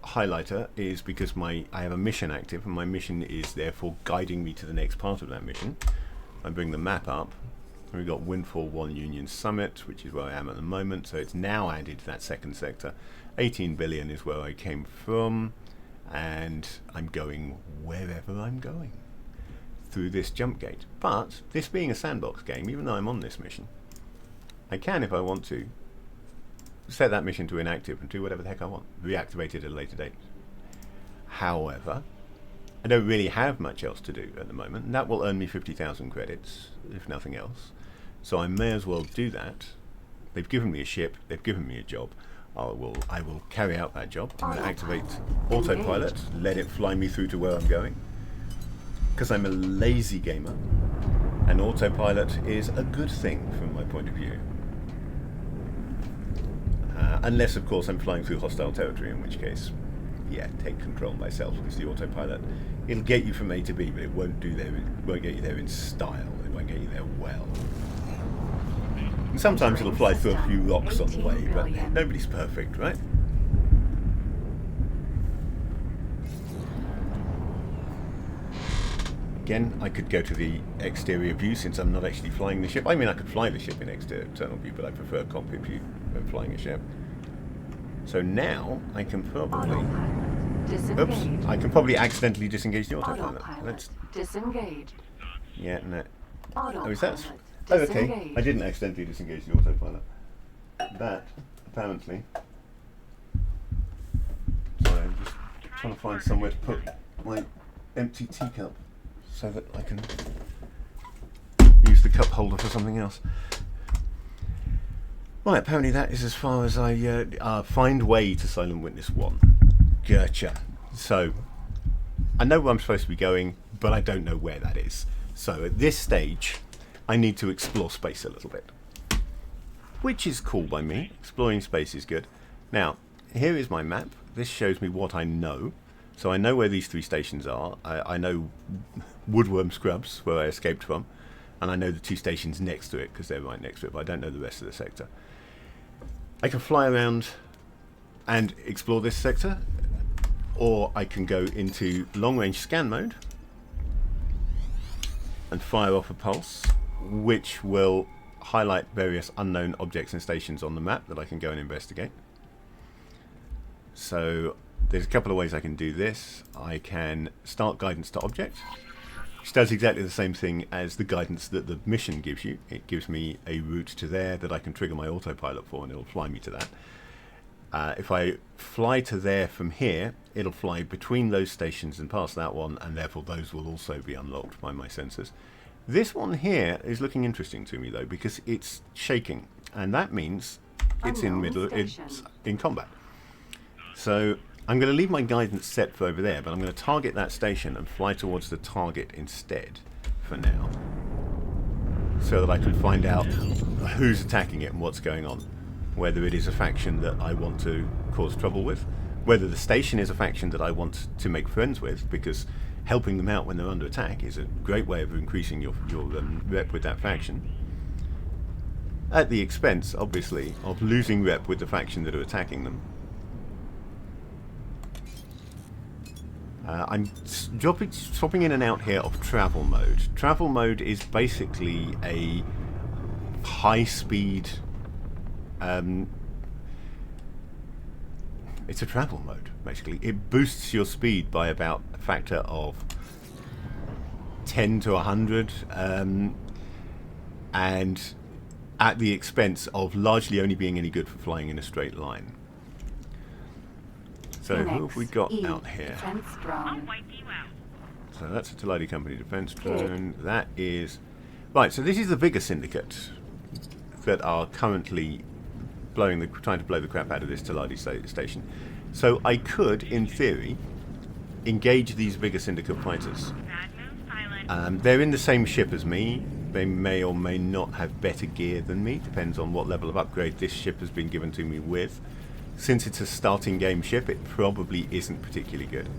highlighter is because I have a mission active, and my mission is therefore guiding me to the next part of that mission. I bring the map up. We've got Windfall 1 Union Summit, which is where I am at the moment, so it's now added to that second sector. 18 billion is where I came from, and I'm going wherever I'm going through this jump gate. But this being a sandbox game, even though I'm on this mission, I can, if I want to, set that mission to inactive and do whatever the heck I want, reactivate it at a later date. However, I don't really have much else to do at the moment, and that will earn me 50,000 credits, if nothing else. So I may as well do that. They've given me a ship, they've given me a job. I will carry out that job. I'm going to activate autopilot, let it fly me through to where I'm going. Because I'm a lazy gamer, and autopilot is a good thing from my point of view. Unless, of course, I'm flying through hostile territory, in which case, yeah, take control myself, because the autopilot, it'll get you from A to B, but it won't get you there in style. It won't get you there well. And sometimes it'll fly through a few rocks on the way, but nobody's perfect, right? Again, I could go to the exterior view since I'm not actually flying the ship. I mean, I could fly the ship in external view, but I prefer cockpit view when flying a ship. So now I can probably... Oops, I can probably accidentally disengage the autopilot. Let's... Disengage. Yeah, no. Autopilot. Oh, is that... Oh, okay. I didn't accidentally disengage the autopilot. That, apparently... Sorry, I'm just trying to find somewhere to put my empty teacup so that I can use the cup holder for something else. Right, apparently that is as far as I find way to Silent Witness 1. Gotcha. So, I know where I'm supposed to be going, but I don't know where that is. So at this stage, I need to explore space a little bit. Which is cool by me. Exploring space is good. Now, here is my map. This shows me what I know. So I know where these 3 stations are. I know Woodworm Scrubs, where I escaped from. And I know the 2 stations next to it, because they're right next to it, but I don't know the rest of the sector. I can fly around and explore this sector, or I can go into long-range scan mode and fire off a pulse, which will highlight various unknown objects and stations on the map that I can go and investigate. So there's a couple of ways I can do this. I can start guidance to object, which does exactly the same thing as the guidance that the mission gives you. It gives me a route to there that I can trigger my autopilot for, and it'll fly me to that. If I fly to there from here, it'll fly between those stations and past that one, and therefore those will also be unlocked by my sensors. This one here is looking interesting to me though, because it's shaking, and that means it's it's in combat. So I'm going to leave my guidance set for over there, but I'm going to target that station and fly towards the target instead for now, so that I can find out who's attacking it and what's going on. Whether it is a faction that I want to cause trouble with, whether the station is a faction that I want to make friends with, because helping them out when they're under attack is a great way of increasing your rep with that faction. At the expense, obviously, of losing rep with the faction that are attacking them. I'm swapping in and out here of travel mode. Travel mode is basically a high-speed... it's a travel mode, basically. It boosts your speed by about a factor of 10 to 100, and at the expense of largely only being any good for flying in a straight line. So who have we got out here? So that's a Taladi Company defense drone. That is... Right, so this is the bigger syndicate that are currently trying to blow the crap out of this Taladi station. So I could, in theory, engage these bigger syndicate fighters. They're in the same ship as me. They may or may not have better gear than me, depends on what level of upgrade this ship has been given to me with. Since it's a starting game ship, it probably isn't particularly good.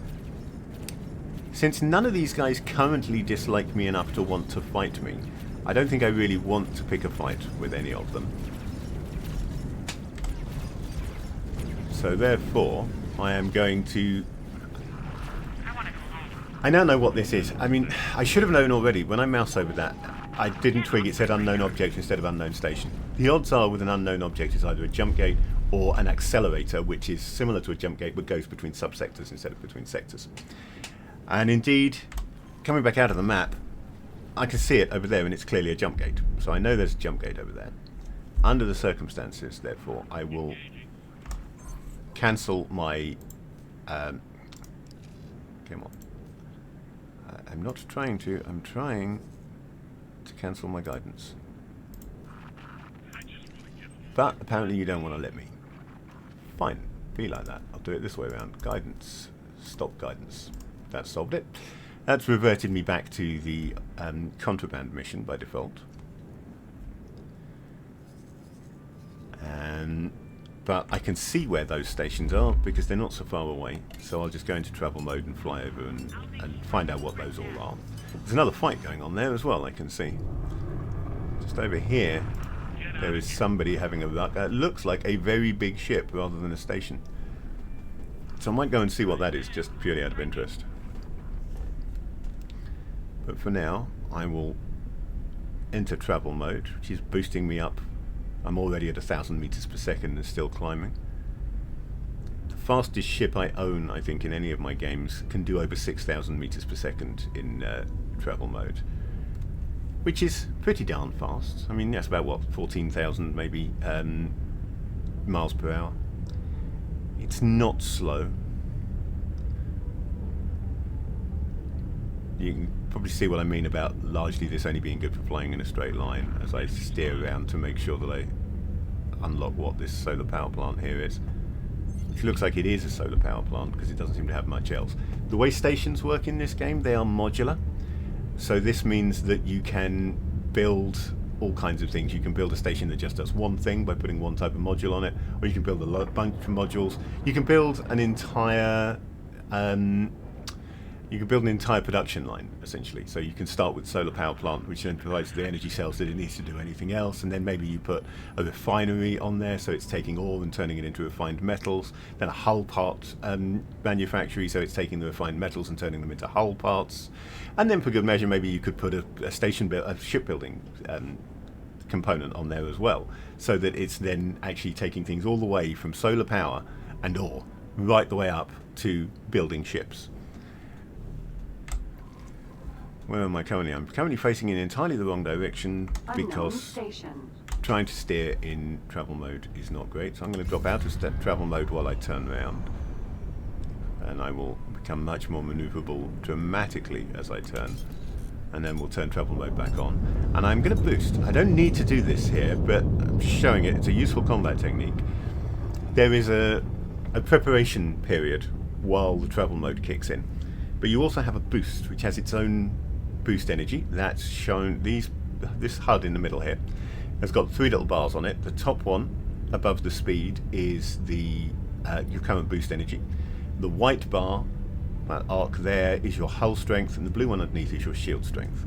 Since none of these guys currently dislike me enough to want to fight me, I don't think I really want to pick a fight with any of them. So therefore, I am going to... I now know what this is. I mean, I should have known already. When I mouse over that, I didn't twig it said unknown object instead of unknown station. The odds are with an unknown object is either a jump gate or an accelerator, which is similar to a jump gate but goes between subsectors instead of between sectors. And indeed, coming back out of the map, I can see it over there and it's clearly a jump gate. So I know there's a jump gate over there. Under the circumstances, therefore, I will cancel my... come on. I'm not trying to. I'm trying to cancel my guidance. But apparently you don't want to let me. Fine. Be like that. I'll do it this way around. Guidance. Stop guidance. That solved it. That's reverted me back to the contraband mission by default. But I can see where those stations are because they're not so far away. So I'll just go into travel mode and fly over and find out what those all are. There's another fight going on there as well, I can see. Just over here, there is somebody having a look. It looks like a very big ship rather than a station. So I might go and see what that is, just purely out of interest. But for now, I will enter travel mode, which is boosting me up. I'm already at 1,000 meters per second and still climbing. The fastest ship I own, I think, in any of my games can do over 6,000 meters per second in travel mode, which is pretty darn fast. I mean, that's about, what, 14,000 maybe miles per hour. It's not slow. You can probably see what I mean about largely this only being good for flying in a straight line as I steer around to make sure that I unlock what this solar power plant here is. It looks like it is a solar power plant because it doesn't seem to have much else. The way stations work in this game, they are modular. So this means that you can build all kinds of things. You can build a station that just does one thing by putting one type of module on it, or you can build a bunch of modules. You can build an entire production line, essentially. So you can start with solar power plant, which then provides the energy cells that it needs to do anything else, and then maybe you put a refinery on there, so it's taking ore and turning it into refined metals. Then a hull part manufactory, so it's taking the refined metals and turning them into hull parts. And then for good measure, maybe you could put a shipbuilding component on there as well, so that it's then actually taking things all the way from solar power and ore right the way up to building ships. Where am I currently? I'm currently facing in entirely the wrong direction because trying to steer in travel mode is not great. So I'm going to drop out of travel mode while I turn around. And I will become much more maneuverable dramatically as I turn. And then we'll turn travel mode back on. And I'm going to boost. I don't need to do this here, but I'm showing it. It's a useful combat technique. There is a preparation period while the travel mode kicks in. But you also have a boost, which has its own boost energy. That's shown. This HUD in the middle here has got 3 little bars on it. The top one above the speed is the your current boost energy. The white bar, that arc there, is your hull strength, and the blue one underneath is your shield strength.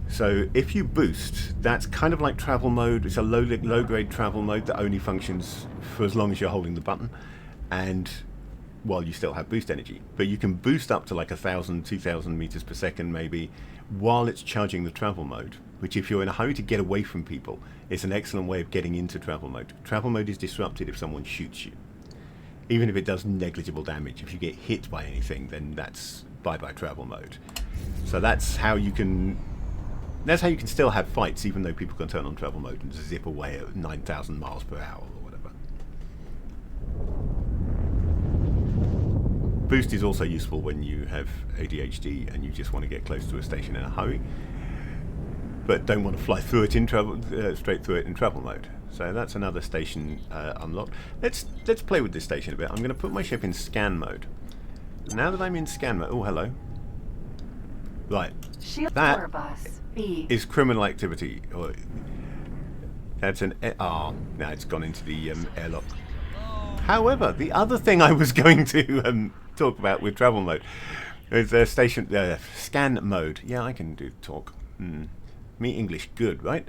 So if you boost, that's kind of like travel mode. It's a low grade travel mode that only functions for as long as you're holding the button, and while you still have boost energy. But you can boost up to like 1,000, 2,000 meters per second maybe while it's charging the travel mode, which if you're in a hurry to get away from people, it's an excellent way of getting into travel mode. Travel mode is disrupted if someone shoots you. Even if it does negligible damage. If you get hit by anything, then that's bye-bye travel mode. So that's how you can still have fights even though people can turn on travel mode and zip away at 9,000 miles per hour or whatever. Boost is also useful when you have ADHD and you just want to get close to a station in a hurry, but don't want to fly through it in straight through it in travel mode. So that's another station unlocked. Let's play with this station a bit. I'm going to put my ship in scan mode. Now that I'm in scan mode, oh hello. Right, that is criminal activity. That's an now it's gone into the airlock. However, the other thing I was going to talk about with travel mode is scan mode. Yeah, I can do talk. Me English good, right?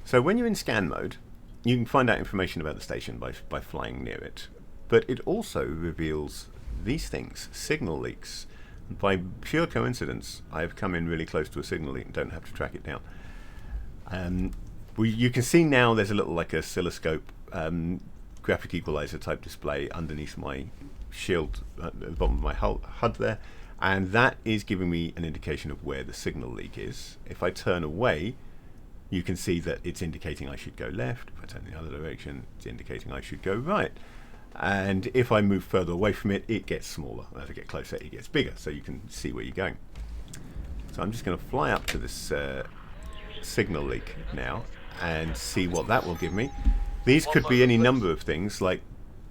So when you're in scan mode, you can find out information about the station by flying near it. But it also reveals these things, signal leaks. And by pure coincidence, I have come in really close to a signal leak and don't have to track it down. You can see now there's a little like oscilloscope graphic equalizer type display underneath my shield at the bottom of my HUD there, and that is giving me an indication of where the signal leak is. If I turn away, you can see that it's indicating I should go left. If I turn the other direction, it's indicating I should go right. And if I move further away from it, it gets smaller. As I get closer, it gets bigger, so you can see where you're going. So I'm just going to fly up to this signal leak now and see what that will give me. These could be any number of things, like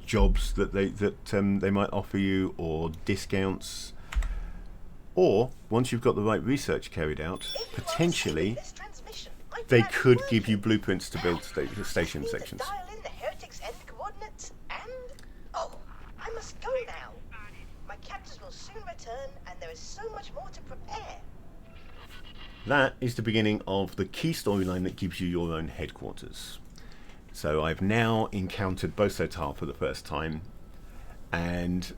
jobs that they might offer you, or discounts, or once you've got the right research carried out, potentially they could give you blueprints to build station sections. I must go now. My captors will soon return, and there is so much more to prepare. that is the beginning of the key storyline that gives you your own headquarters. So I've now encountered Bosotar for the first time, and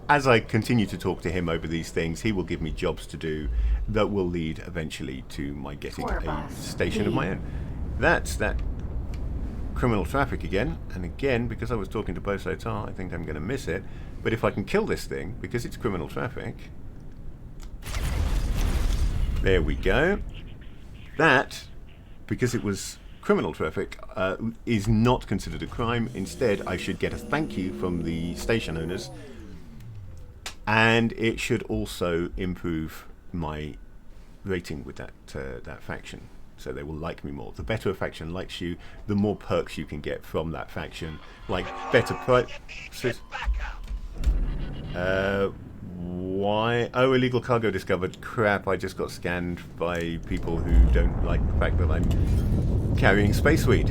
as I continue to talk to him over these things, he will give me jobs to do that will lead eventually to my getting a station of my own. That's that criminal traffic again, and again, because I was talking to Bosotar, I think I'm going to miss it. But if I can kill this thing, because it's criminal traffic... There we go. That, because it was criminal traffic, is not considered a crime. Instead, I should get a thank you from the station owners, and it should also improve my rating with that faction. So they will like me more. The better a faction likes you, the more perks you can get from that faction, like better prices. Why? Oh, illegal cargo discovered. Crap, I just got scanned by people who don't like the fact that I'm carrying space weed.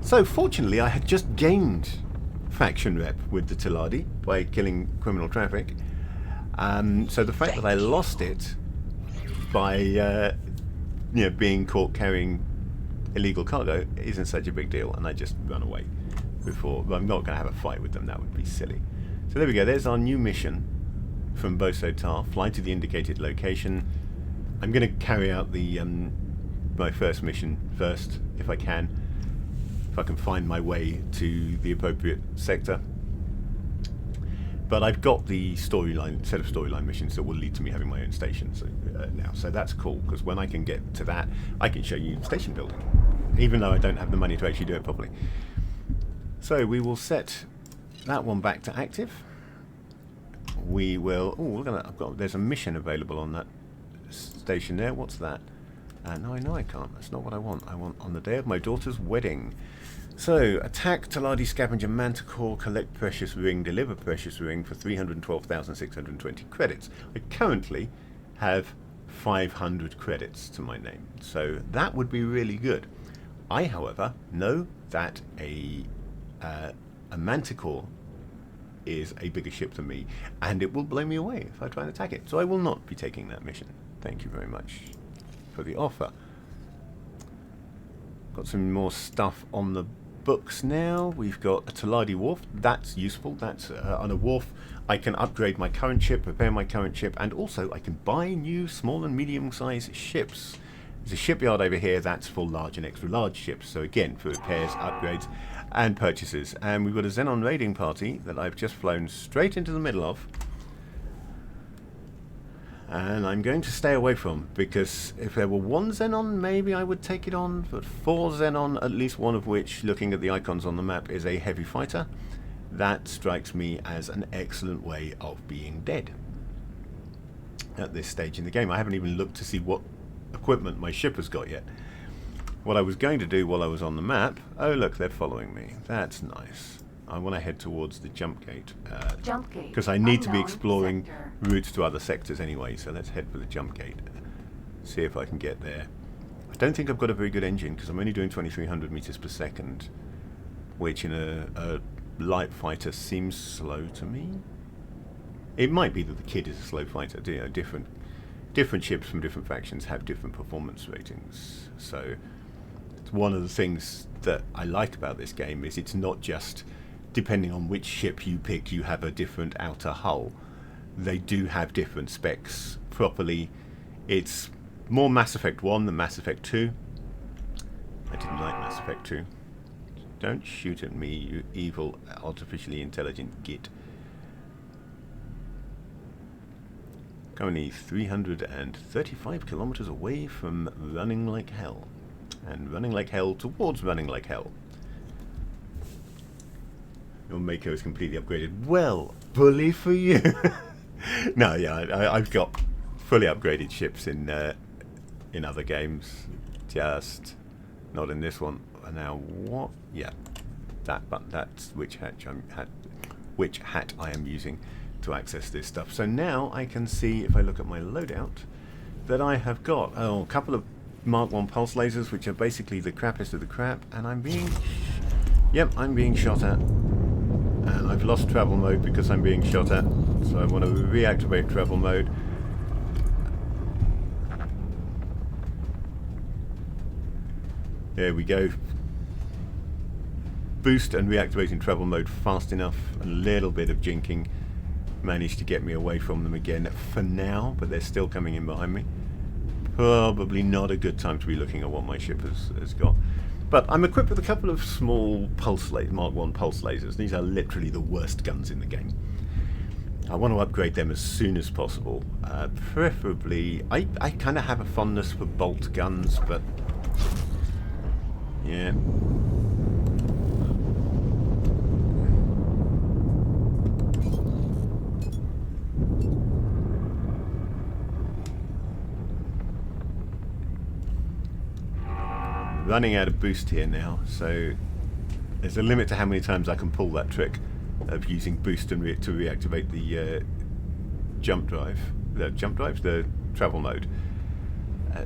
So, fortunately, I had just gained faction rep with the Tiladi by killing criminal traffic. So the fact that I lost it by being caught carrying illegal cargo isn't such a big deal, and I just run away before. I'm not going to have a fight with them, that would be silly. So there we go, there's our new mission from Bosotar. Fly to the indicated location. I'm going to carry out the my first mission first, if I can find my way to the appropriate sector. But I've got the set of storyline missions that will lead to me having my own station now. So that's cool, because when I can get to that, I can show you station building, even though I don't have the money to actually do it properly. So we will set that one back to active. We will... Oh, look at that. There's a mission available on that station there. What's that? No, I can't. That's not what I want. I want on the day of my daughter's wedding. So, attack Tiladi Scavenger Manticore, collect Precious Ring, deliver Precious Ring for 312,620 credits. I currently have 500 credits to my name, so that would be really good. I, however, know that a Manticore is a bigger ship than me, and it will blow me away if I try and attack it. So I will not be taking that mission. Thank you very much for the offer. Got some more stuff on the books now. We've got a Tiladi Wharf. That's useful. That's on a wharf. I can upgrade my current ship, repair my current ship, and also I can buy new small and medium-sized ships. There's a shipyard over here that's for large and extra large ships. So again, for repairs, upgrades, and purchases. And we've got a Xenon raiding party that I've just flown straight into the middle of. And I'm going to stay away from, because if there were one Xenon, maybe I would take it on. But 4 Xenon, at least one of which, looking at the icons on the map, is a heavy fighter. That strikes me as an excellent way of being dead at this stage in the game. I haven't even looked to see what equipment my ship has got yet. What I was going to do while I was on the map... Oh, look, they're following me. That's nice. I want to head towards the jump gate. Because I need to be exploring routes to other sectors anyway, so let's head for the jump gate. See if I can get there. I don't think I've got a very good engine, because I'm only doing 2300 meters per second, which in a light fighter seems slow to me. It might be that the Kid is a slow fighter. You know, different ships from different factions have different performance ratings. So it's one of the things that I like about this game, is it's not just depending on which ship you pick, you have a different outer hull. They do have different specs properly. It's more Mass Effect 1 than Mass Effect 2. I didn't like Mass Effect 2. Don't shoot at me, you evil, artificially intelligent git. Currently 335 kilometers away from running like hell. And running like hell towards running like hell. Your Mako is completely upgraded. Well, bully for you. No, yeah, I've got fully upgraded ships in other games. Just not in this one. And now what? Yeah, that's which hat I am using to access this stuff. So now I can see, if I look at my loadout, that I have got a couple of Mark 1 pulse lasers, which are basically the crappiest of the crap, and I'm being shot at And I've lost travel mode because I'm being shot at. So I want to reactivate travel mode. There we go. Boost and reactivating travel mode fast enough. A little bit of jinking managed to get me away from them again for now, but they're still coming in behind me. Probably not a good time to be looking at what my ship has got. But I'm equipped with a couple of small pulse Mark 1 pulse lasers. These are literally the worst guns in the game. I want to upgrade them as soon as possible. Preferably, I kind of have a fondness for bolt guns, but yeah. Running out of boost here now, so there's a limit to how many times I can pull that trick of using boost and to reactivate the the travel mode.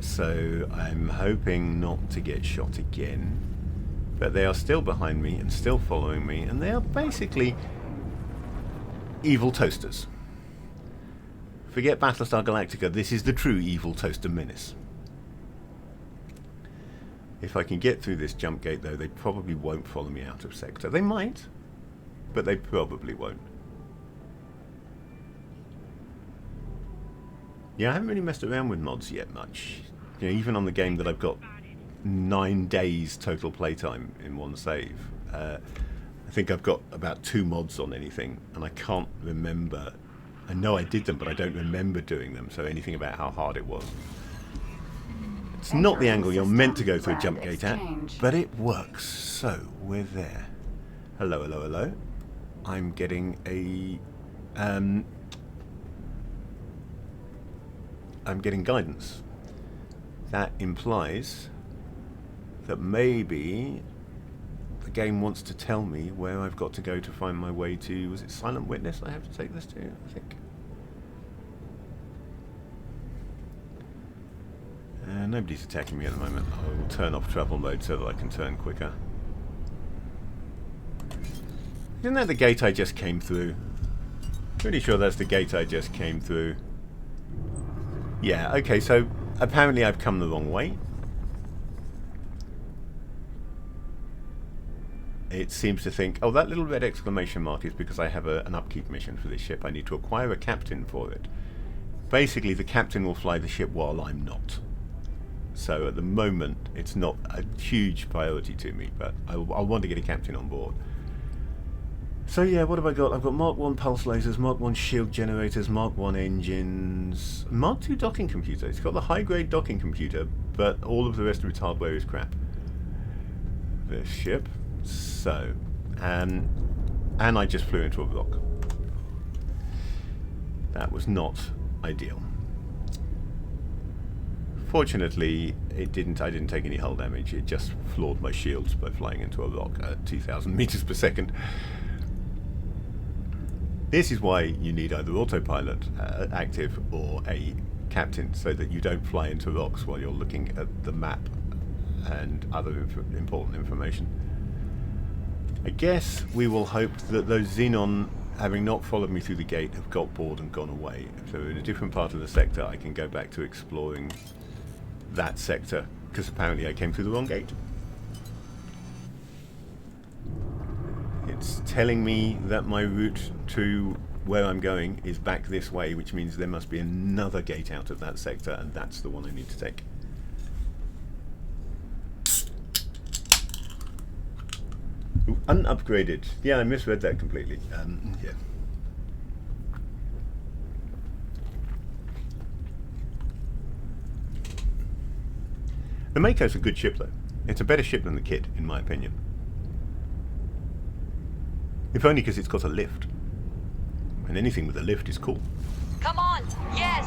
So I'm hoping not to get shot again, but they are still behind me and still following me, and they are basically evil toasters. Forget Battlestar Galactica, this is the true evil toaster menace. If I can get through this jump gate, though, they probably won't follow me out of sector. They might, but they probably won't. Yeah, I haven't really messed around with mods yet much. You know, even on the game that I've got 9 days total playtime in one save. I think I've got about 2 mods on anything, and I can't remember. I know I did them, but I don't remember doing them, so anything about how hard it was. It's not the angle you're meant to go through a jump gate at, but it works, so we're there. Hello, hello, hello. I'm getting a... I'm getting guidance. That implies that maybe the game wants to tell me where I've got to go to find my way to... Was it Silent Witness I have to take this to, I think? Nobody's attacking me at the moment. I will turn off travel mode so that I can turn quicker. Isn't that the gate I just came through? Pretty sure that's the gate I just came through. Yeah, okay, so apparently I've come the wrong way. It seems to think, oh, that little red exclamation mark is because I have an upkeep mission for this ship. I need to acquire a captain for it. Basically, the captain will fly the ship while I'm not. So at the moment, it's not a huge priority to me, but I want to get a captain on board. So yeah, what have I got? I've got Mark 1 pulse lasers, Mark 1 shield generators, Mark 1 engines, Mark 2 docking computer. It's got the high-grade docking computer, but all of the rest of its hardware is crap. This ship. So, and I just flew into a rock. That was not ideal. Fortunately, I didn't take any hull damage. It just floored my shields by flying into a rock at 2,000 meters per second. This is why you need either autopilot active or a captain, so that you don't fly into rocks while you're looking at the map and other important information. I guess we will hope that those Xenon, having not followed me through the gate, have got bored and gone away. So in a different part of the sector, I can go back to exploring that sector, because apparently I came through the wrong gate. It's telling me that my route to where I'm going is back this way, which means there must be another gate out of that sector, and that's the one I need to take. Ooh, unupgraded. Yeah, I misread that completely. Yeah. The Mako's a good ship, though. It's a better ship than the Kid, in my opinion. If only because it's got a lift. And anything with a lift is cool. Come on! Yes!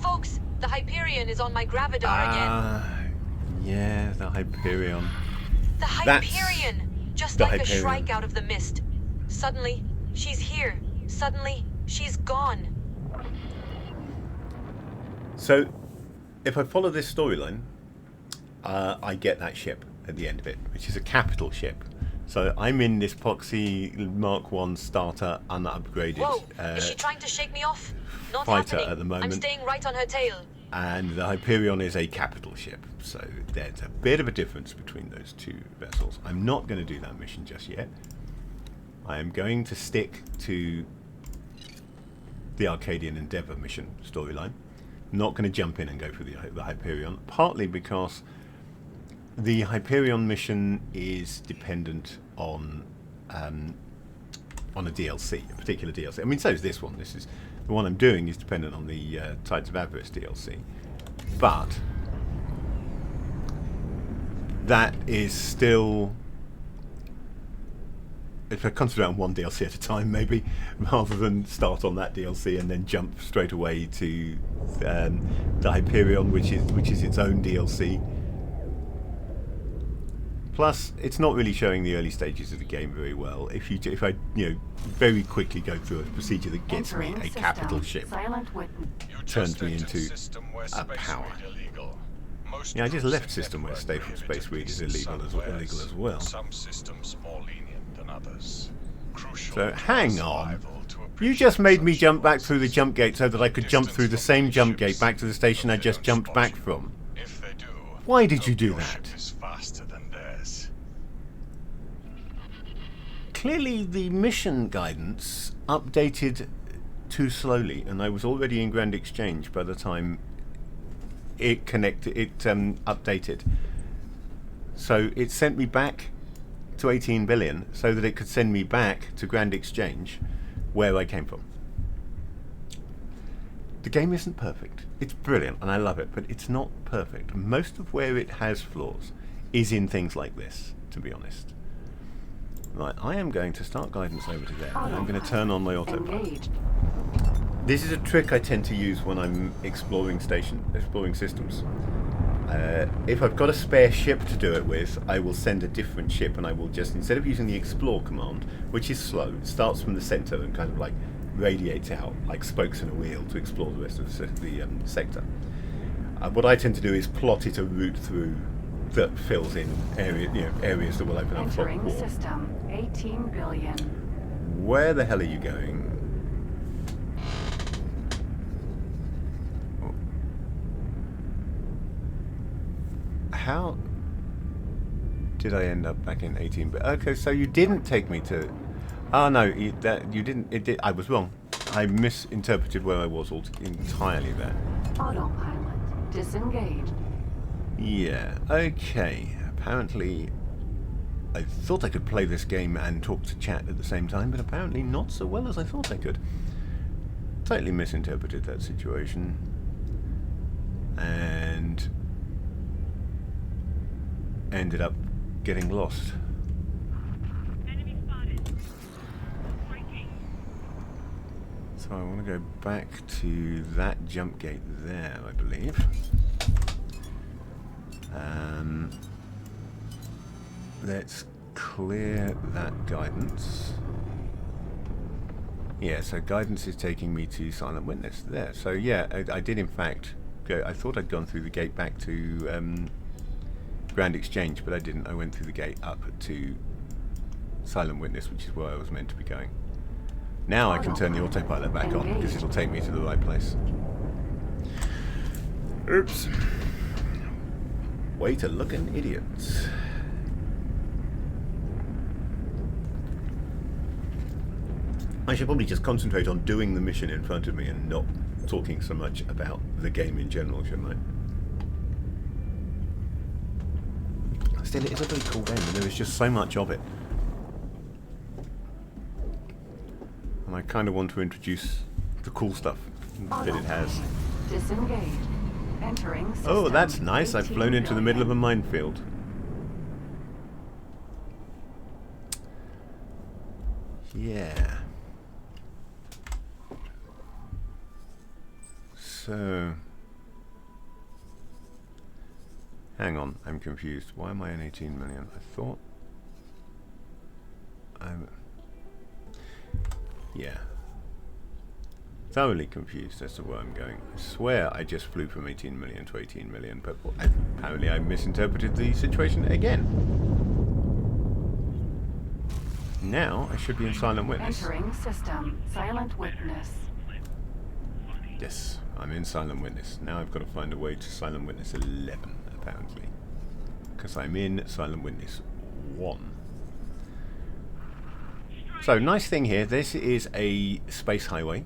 Folks, the Hyperion is on my Gravidar again. Yeah, the Hyperion. The Hyperion! Just the like Hyperion. a shrike out of the mist. Suddenly, she's here. Suddenly, she's gone. So, if I follow this storyline, I get that ship at the end of it, which is a capital ship. So I'm in this Poxy Mark 1 starter unupgraded Whoa! Is she trying to shake me off? Not fighter happening. at the moment. I'm staying right on her tail. And the Hyperion is a capital ship, so there's a bit of a difference between those two vessels. I'm not going to do that mission just yet. I am going to stick to the Arcadian Endeavour mission storyline. Not going to jump in and go for the Hyperion, partly because the Hyperion mission is dependent on a DLC, a particular DLC. I mean, so is this one. This is the one I'm doing is dependent on the Tides of Avarice DLC, but that is still, if I concentrate on one DLC at a time, maybe, rather than start on that DLC and then jump straight away to the Hyperion, which is its own DLC. Plus, it's not really showing the early stages of the game very well. If I very quickly go through a procedure that gets me a capital ship, turns me into a power. Yeah, I just left system where stay from space read is illegal as well. Some systems more lenient than others. Crucial So to hang on. survival to You appreciate just made me such jump back nuances. through the jump gate so that I could jump through the same jump gate back to the station I If they just don't jumped spot back you, from. If they do, Why did you do your that? ship is faster than theirs. Clearly the mission guidance updated too slowly, and I was already in Grand Exchange by the time it updated. So it sent me back to 18 billion so that it could send me back to Grand Exchange where I came from. The game isn't perfect. It's brilliant and I love it, but it's not perfect. Most of where it has flaws is in things like this, to be honest. Right, I am going to start guidance over to there, and I'm going to turn on my autopilot. This is a trick I tend to use when I'm exploring systems. If I've got a spare ship to do it with, I will send a different ship, and I will just, instead of using the explore command, which is slow, it starts from the center and kind of like radiates out like spokes in a wheel to explore the rest of the sector. What I tend to do is plot it a route through that fills in areas that will open up for Entering war. system 18 billion. Where the hell are you going? How did I end up back in 18? But okay, so you didn't take me to. Oh no, you didn't. It did. I was wrong. I misinterpreted where I was entirely there. Autopilot disengaged. Yeah. Okay. Apparently, I thought I could play this game and talk to chat at the same time, but apparently not so well as I thought I could. Totally misinterpreted that situation. And ended up getting lost. Enemy spotted. Striking. So I want to go back to that jump gate there, I believe. Let's clear that guidance. Yeah, so guidance is taking me to Silent Witness there. So yeah, I did in fact go. I thought I'd gone through the gate back to Grand Exchange, but I didn't. I went through the gate up to Silent Witness, which is where I was meant to be going. Now I can turn the autopilot back on because it'll take me to the right place. Oops. Way to looking idiots. I should probably just concentrate on doing the mission in front of me and not talking so much about the game in general, shouldn't I? Still, it is a very cool game, and there is just so much of it. And I kind of want to introduce the cool stuff that it has. Disengaged. Entering system. Oh, that's nice. I've 18 flown into the middle of a billion. minefield. Yeah. So, hang on, I'm confused. Why am I in 18 million? I thought yeah. Thoroughly confused as to where I'm going. I swear I just flew from 18 million to 18 million, but apparently I misinterpreted the situation again. now I should be in Silent Witness. Entering system. Silent Witness. Yes, I'm in Silent Witness. Now I've got to find a way to Silent Witness 11, apparently. Because I'm in Silent Witness 1. So, nice thing here, this is a space highway.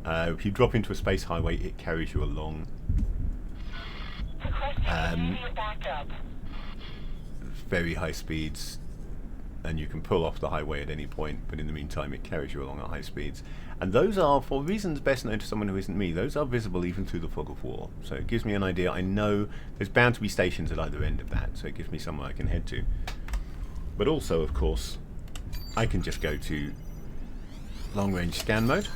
If you drop into a space highway, it carries you along. Very high speeds, and you can pull off the highway at any point, but in the meantime it carries you along at high speeds. And those are, for reasons best known to someone who isn't me, those are visible even through the fog of war. So it gives me an idea. I know there's bound to be stations at either end of that, so it gives me somewhere I can head to. But also, of course, I can just go to long-range scan mode.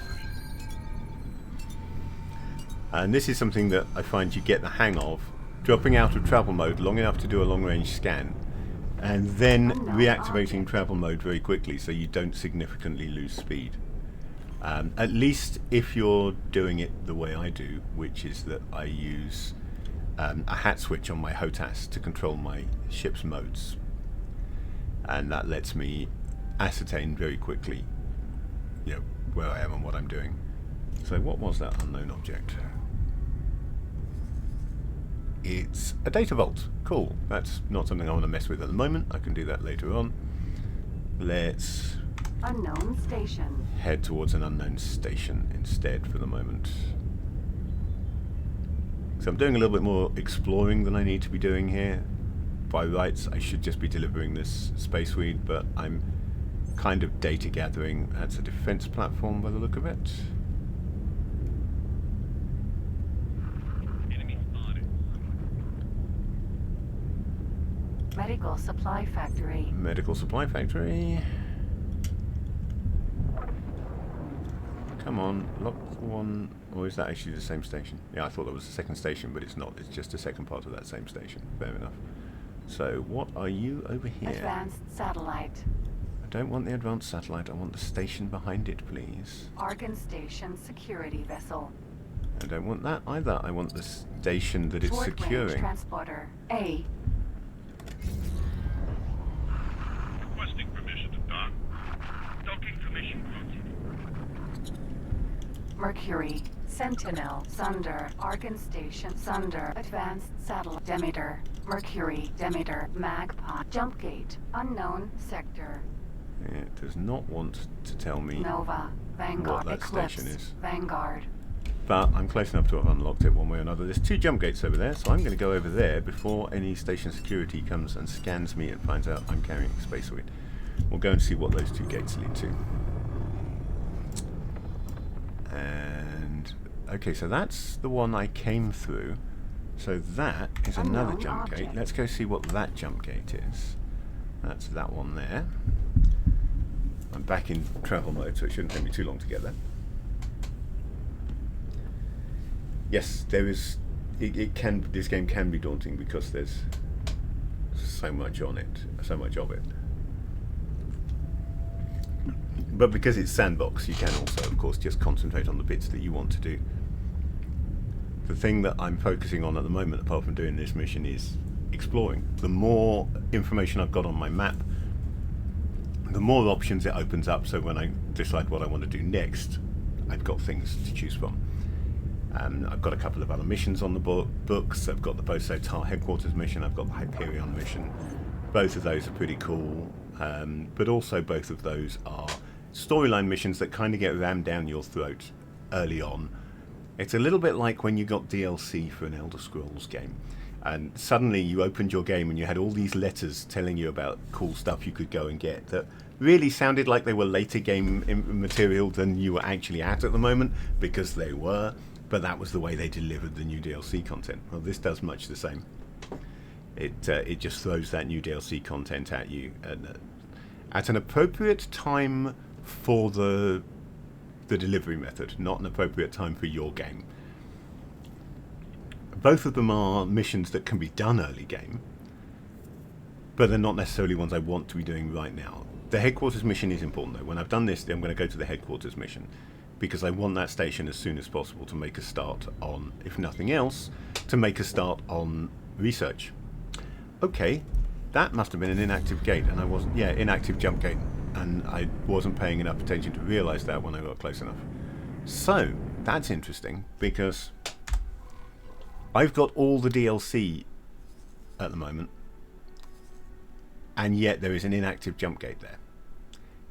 And this is something that I find you get the hang of, dropping out of travel mode long enough to do a long-range scan, and then reactivating travel mode very quickly so you don't significantly lose speed. At least if you're doing it the way I do, which is that I use a hat switch on my HOTAS to control my ship's modes. And that lets me ascertain very quickly, you know, where I am and what I'm doing. So what was that unknown object? It's a data vault. Cool. That's not something I want to mess with at the moment. I can do that later on. Let's Unknown station. head towards an unknown station instead for the moment. So I'm doing a little bit more exploring than I need to be doing here. By rights, I should just be delivering this space weed, but I'm kind of data gathering. That's a defense platform by the look of it. Medical supply factory. Medical supply factory. Come on, lock one. Or is that actually the same station? Yeah, I thought that was the second station, but it's not. It's just the second part of that same station. Fair enough. So, what are you over here? Advanced satellite. I don't want the advanced satellite. I want the station behind it, please. Argon station security vessel. I don't want that either. I want the station that it's Short range securing. transporter. A. Requesting permission to dock. Docking permission granted. Mercury. Sentinel. Sunder. Argon station. Sunder. Advanced satellite. Demeter. Mercury. Demeter. Magpie. Jump gate. Unknown sector. It does not want to tell me Nova. Vanguard. what that Eclipse. station is. Vanguard. But I'm close enough to have unlocked it one way or another. There's 2 jump gates over there, so I'm going to go over there before any station security comes and scans me and finds out I'm carrying space weed. We'll go and see what those 2 gates lead to. And okay, so that's the one I came through. So that is another Unknown jump gate. object. Let's go see what that jump gate is. That's that one there. I'm back in travel mode, so it shouldn't take me too long to get there. Yes, there is. This game can be daunting because there's so much on it, so much of it. But because it's sandbox, you can also, of course, just concentrate on the bits that you want to do. The thing that I'm focusing on at the moment, apart from doing this mission, is exploring. The more information I've got on my map, the more options it opens up. So when I decide what I want to do next, I've got things to choose from. I've got a couple of other missions on the books. I've got the Boso Tar headquarters mission. I've got the Hyperion mission. Both of those are pretty cool, but also both of those are storyline missions that kind of get rammed down your throat early on. It's a little bit like when you got DLC for an Elder Scrolls game, and suddenly you opened your game and you had all these letters telling you about cool stuff you could go and get that really sounded like they were later game material than you were actually at the moment, because they were. But that was the way they delivered the new DLC content. Well, this does much the same. It just throws that new DLC content at you at an appropriate time for the delivery method, not an appropriate time for your game. Both of them are missions that can be done early game, but they're not necessarily ones I want to be doing right now. The headquarters mission is important though. When I've done this, I'm going to go to the headquarters mission, because I want that station as soon as possible to make a start on, if nothing else, to make a start on research. Okay, that must have been an inactive gate, and I wasn't. Yeah, inactive jump gate. and I wasn't paying enough attention to realise that when I got close enough. So that's interesting, because I've got all the DLC at the moment, and yet there is an inactive jump gate there,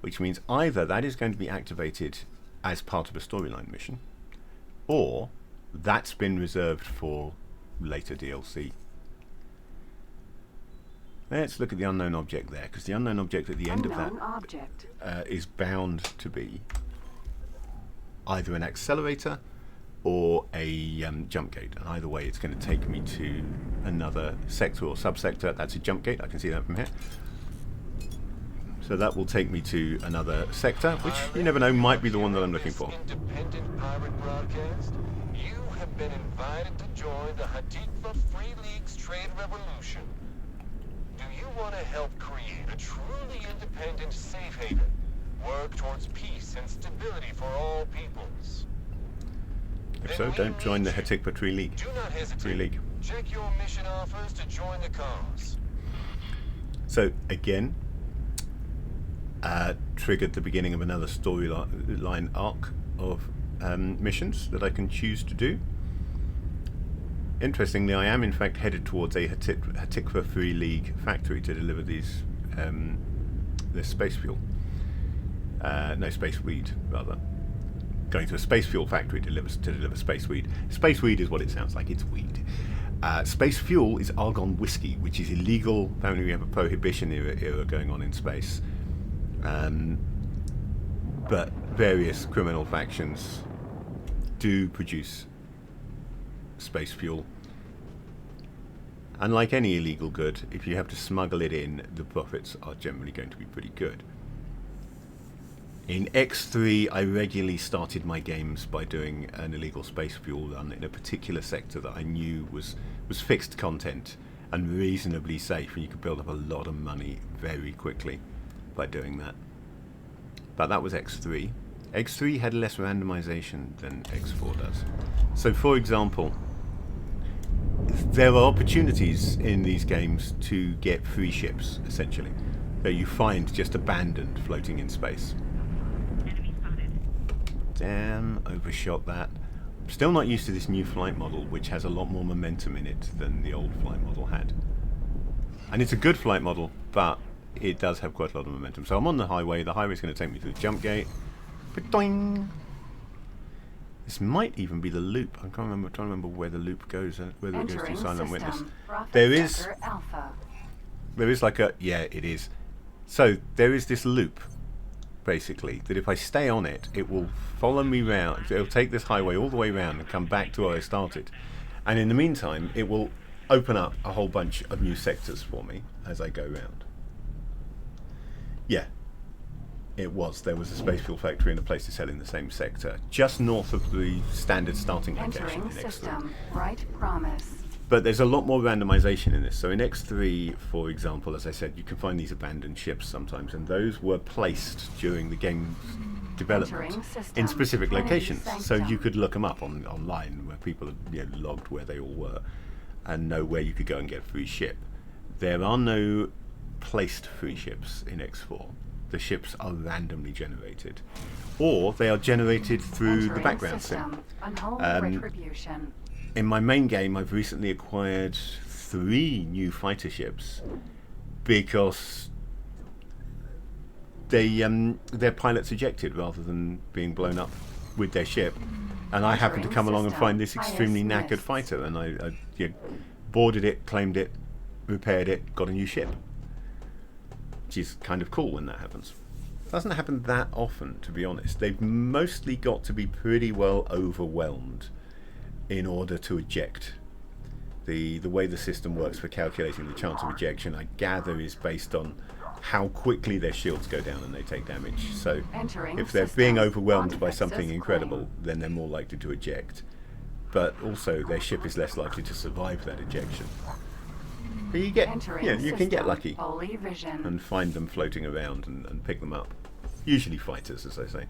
which means either that is going to be activated as part of a storyline mission, or that's been reserved for later DLC. Let's look at the unknown object there, because the unknown object at the end of that is bound to be either an accelerator or a jump gate, and either way it's going to take me to another sector or subsector. That's a jump gate, I can see that from here. So that will take me to another sector, which you never know, might be the one that I'm looking for. Independent pirate broadcast. You have been invited to join the Hatikva Free League's trade revolution. Do you want to help create a truly independent safe haven? Work towards peace and stability for all peoples? If so, don't join the Hatikva Free League. Do not hesitate. Check your mission offers to join the cause. So again, triggered the beginning of another storyline arc of missions that I can choose to do. Interestingly, I am in fact headed towards a Hatikva Free League factory to deliver these this space fuel. No, space weed, rather. Going to a space fuel factory to deliver space weed. Space weed is what it sounds like, it's weed. Space fuel is argon whiskey, which is illegal. Apparently we have a prohibition era going on in space. But various criminal factions do produce space fuel. And like any illegal good, if you have to smuggle it in, the profits are generally going to be pretty good. In X3, I regularly started my games by doing an illegal space fuel run in a particular sector that I knew was fixed content and reasonably safe, and you could build up a lot of money very quickly by doing that. But that was X3. X3 had less randomization than X4 does. So for example, there are opportunities in these games to get free ships, essentially, that you find just abandoned floating in space. Damn, overshot that. I'm still not used to this new flight model, which has a lot more momentum in it than the old flight model had. And it's a good flight model, but it does have quite a lot of momentum. So I'm on the highway. The highway's going to take me to the jump gate. Ba-doing! This might even be the loop. I'm trying to remember where the loop goes, whether it goes to Silent Witness. There is like a... Yeah, it is. So there is this loop, basically, that if I stay on it, it will follow me round. It'll take this highway all the way round and come back to where I started. And in the meantime, it will open up a whole bunch of new sectors for me as I go round. Yeah, it was. There was a space fuel factory and a place to sell in the same sector, just north of the standard starting location in X3. Right promise. But there's a lot more randomization in this. So in X3, for example, as I said, you can find these abandoned ships sometimes, and those were placed during the game's development in specific locations. So you could look them up online, where people had logged where they all were, and know where you could go and get a free ship. There are no placed free ships in X4. The ships are randomly generated, or they are generated through the background sim. In my main game, I've recently acquired 3 new fighter ships because their pilots ejected rather than being blown up with their ship, and I happened to come along and find this extremely knackered fighter, and I boarded it, claimed it, repaired it, got a new ship, which is kind of cool when that happens. Doesn't happen that often, to be honest. They've mostly got to be pretty well overwhelmed in order to eject. The way the system works for calculating the chance of ejection, I gather, is based on how quickly their shields go down and they take damage. So if they're being overwhelmed by something incredible, then they're more likely to eject. But also their ship is less likely to survive that ejection. But you can get lucky and find them floating around and pick them up. Usually fighters, as I say.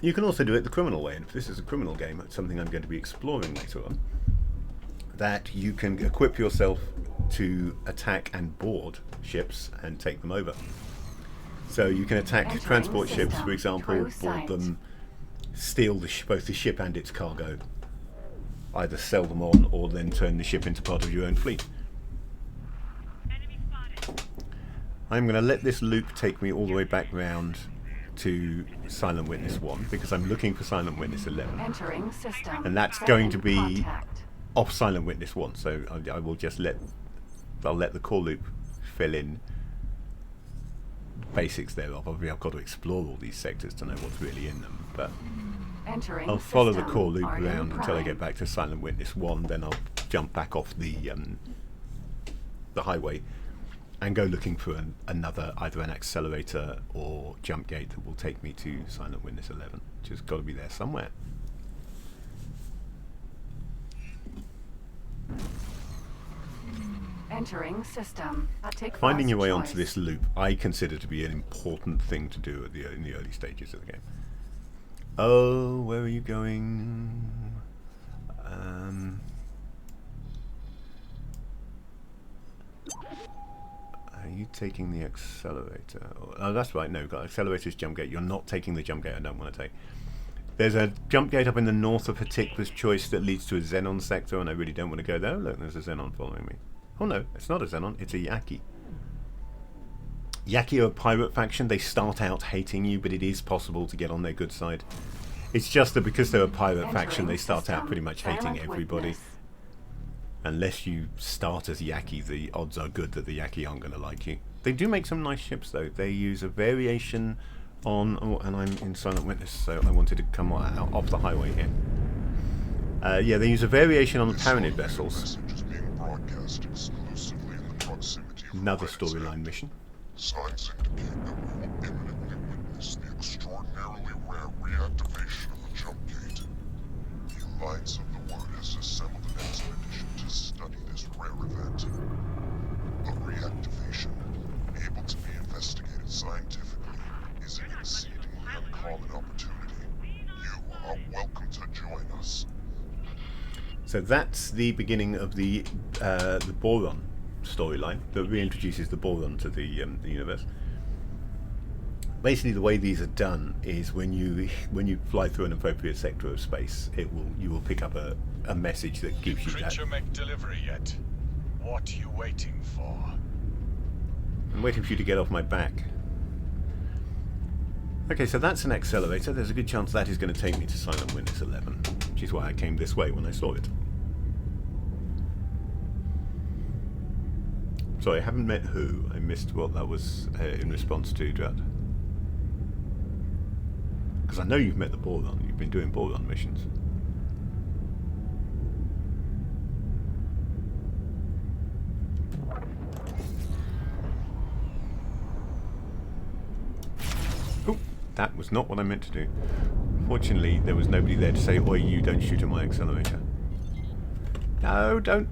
You can also do it the criminal way, and if this is a criminal game, it's something I'm going to be exploring later on, that you can equip yourself to attack and board ships and take them over. So you can attack Entering transport ships, system. for example, True board sight. them, steal both the ship and its cargo, either sell them on or then turn the ship into part of your own fleet. I'm going to let this loop take me all the way back round to Silent Witness 1 because I'm looking for Silent Witness 11. Entering system. And that's going to be Contact. off Silent Witness 1, so I will just I'll let the core loop fill in basics thereof. Obviously I've got to explore all these sectors to know what's really in them, but Entering I'll follow the system. core loop Are you around until I prime? get back to Silent Witness 1, then I'll jump back off the highway and go looking for either an accelerator or jump gate that will take me to Silent Witness 11, which has got to be there somewhere. Entering system. Take Finding your first way choice. onto this loop, I consider to be an important thing to do in the early stages of the game. Oh, where are you going? Are you taking the accelerator? Oh, that's right. No, got accelerator's jump gate. You're not taking the jump gate. I don't want to take. There's a jump gate up in the north of Hatikva's Choice that leads to a Xenon sector, and I really don't want to go there. Look, there's a Xenon following me. Oh no, it's not a Xenon. It's a Yaki. Yaki are a pirate faction. They start out hating you, but it is possible to get on their good side. It's just that because they're a pirate faction, they start out pretty much hating everybody. Witness. Unless you start as Yaki, the odds are good that the Yaki aren't going to like you. They do make some nice ships, though. They use a variation on... Oh, and I'm in Silent Witness, so I wanted to come out off the highway here. Yeah, they use a variation on the Paranid vessels. Message is being broadcast exclusively in the proximity of Another Red's storyline end. mission. Signs indicate that we will imminently witness the extraordinarily rare reactivation of the jump gate. The Alliance of the Word has assembled an expedition to study this rare event. A reactivation, able to be investigated scientifically, is an exceedingly uncommon opportunity. You are welcome to join us. So that's the beginning of the Boron storyline that reintroduces the Boron to the universe. Basically, the way these are done is when you fly through an appropriate sector of space, you will pick up a message that gives you that. Creature make delivery yet? What are you waiting for? I'm waiting for you to get off my back. Okay, so that's an accelerator. There's a good chance that is going to take me to Silent Witness 11, which is why I came this way when I saw it. Sorry, I haven't met who. I missed what that was in response to, Drat. Because I know you've met the Boron. You've been doing Boron missions. Oh, that was not what I meant to do. Fortunately, there was nobody there to say, "Oi, you don't shoot at my accelerator." No, don't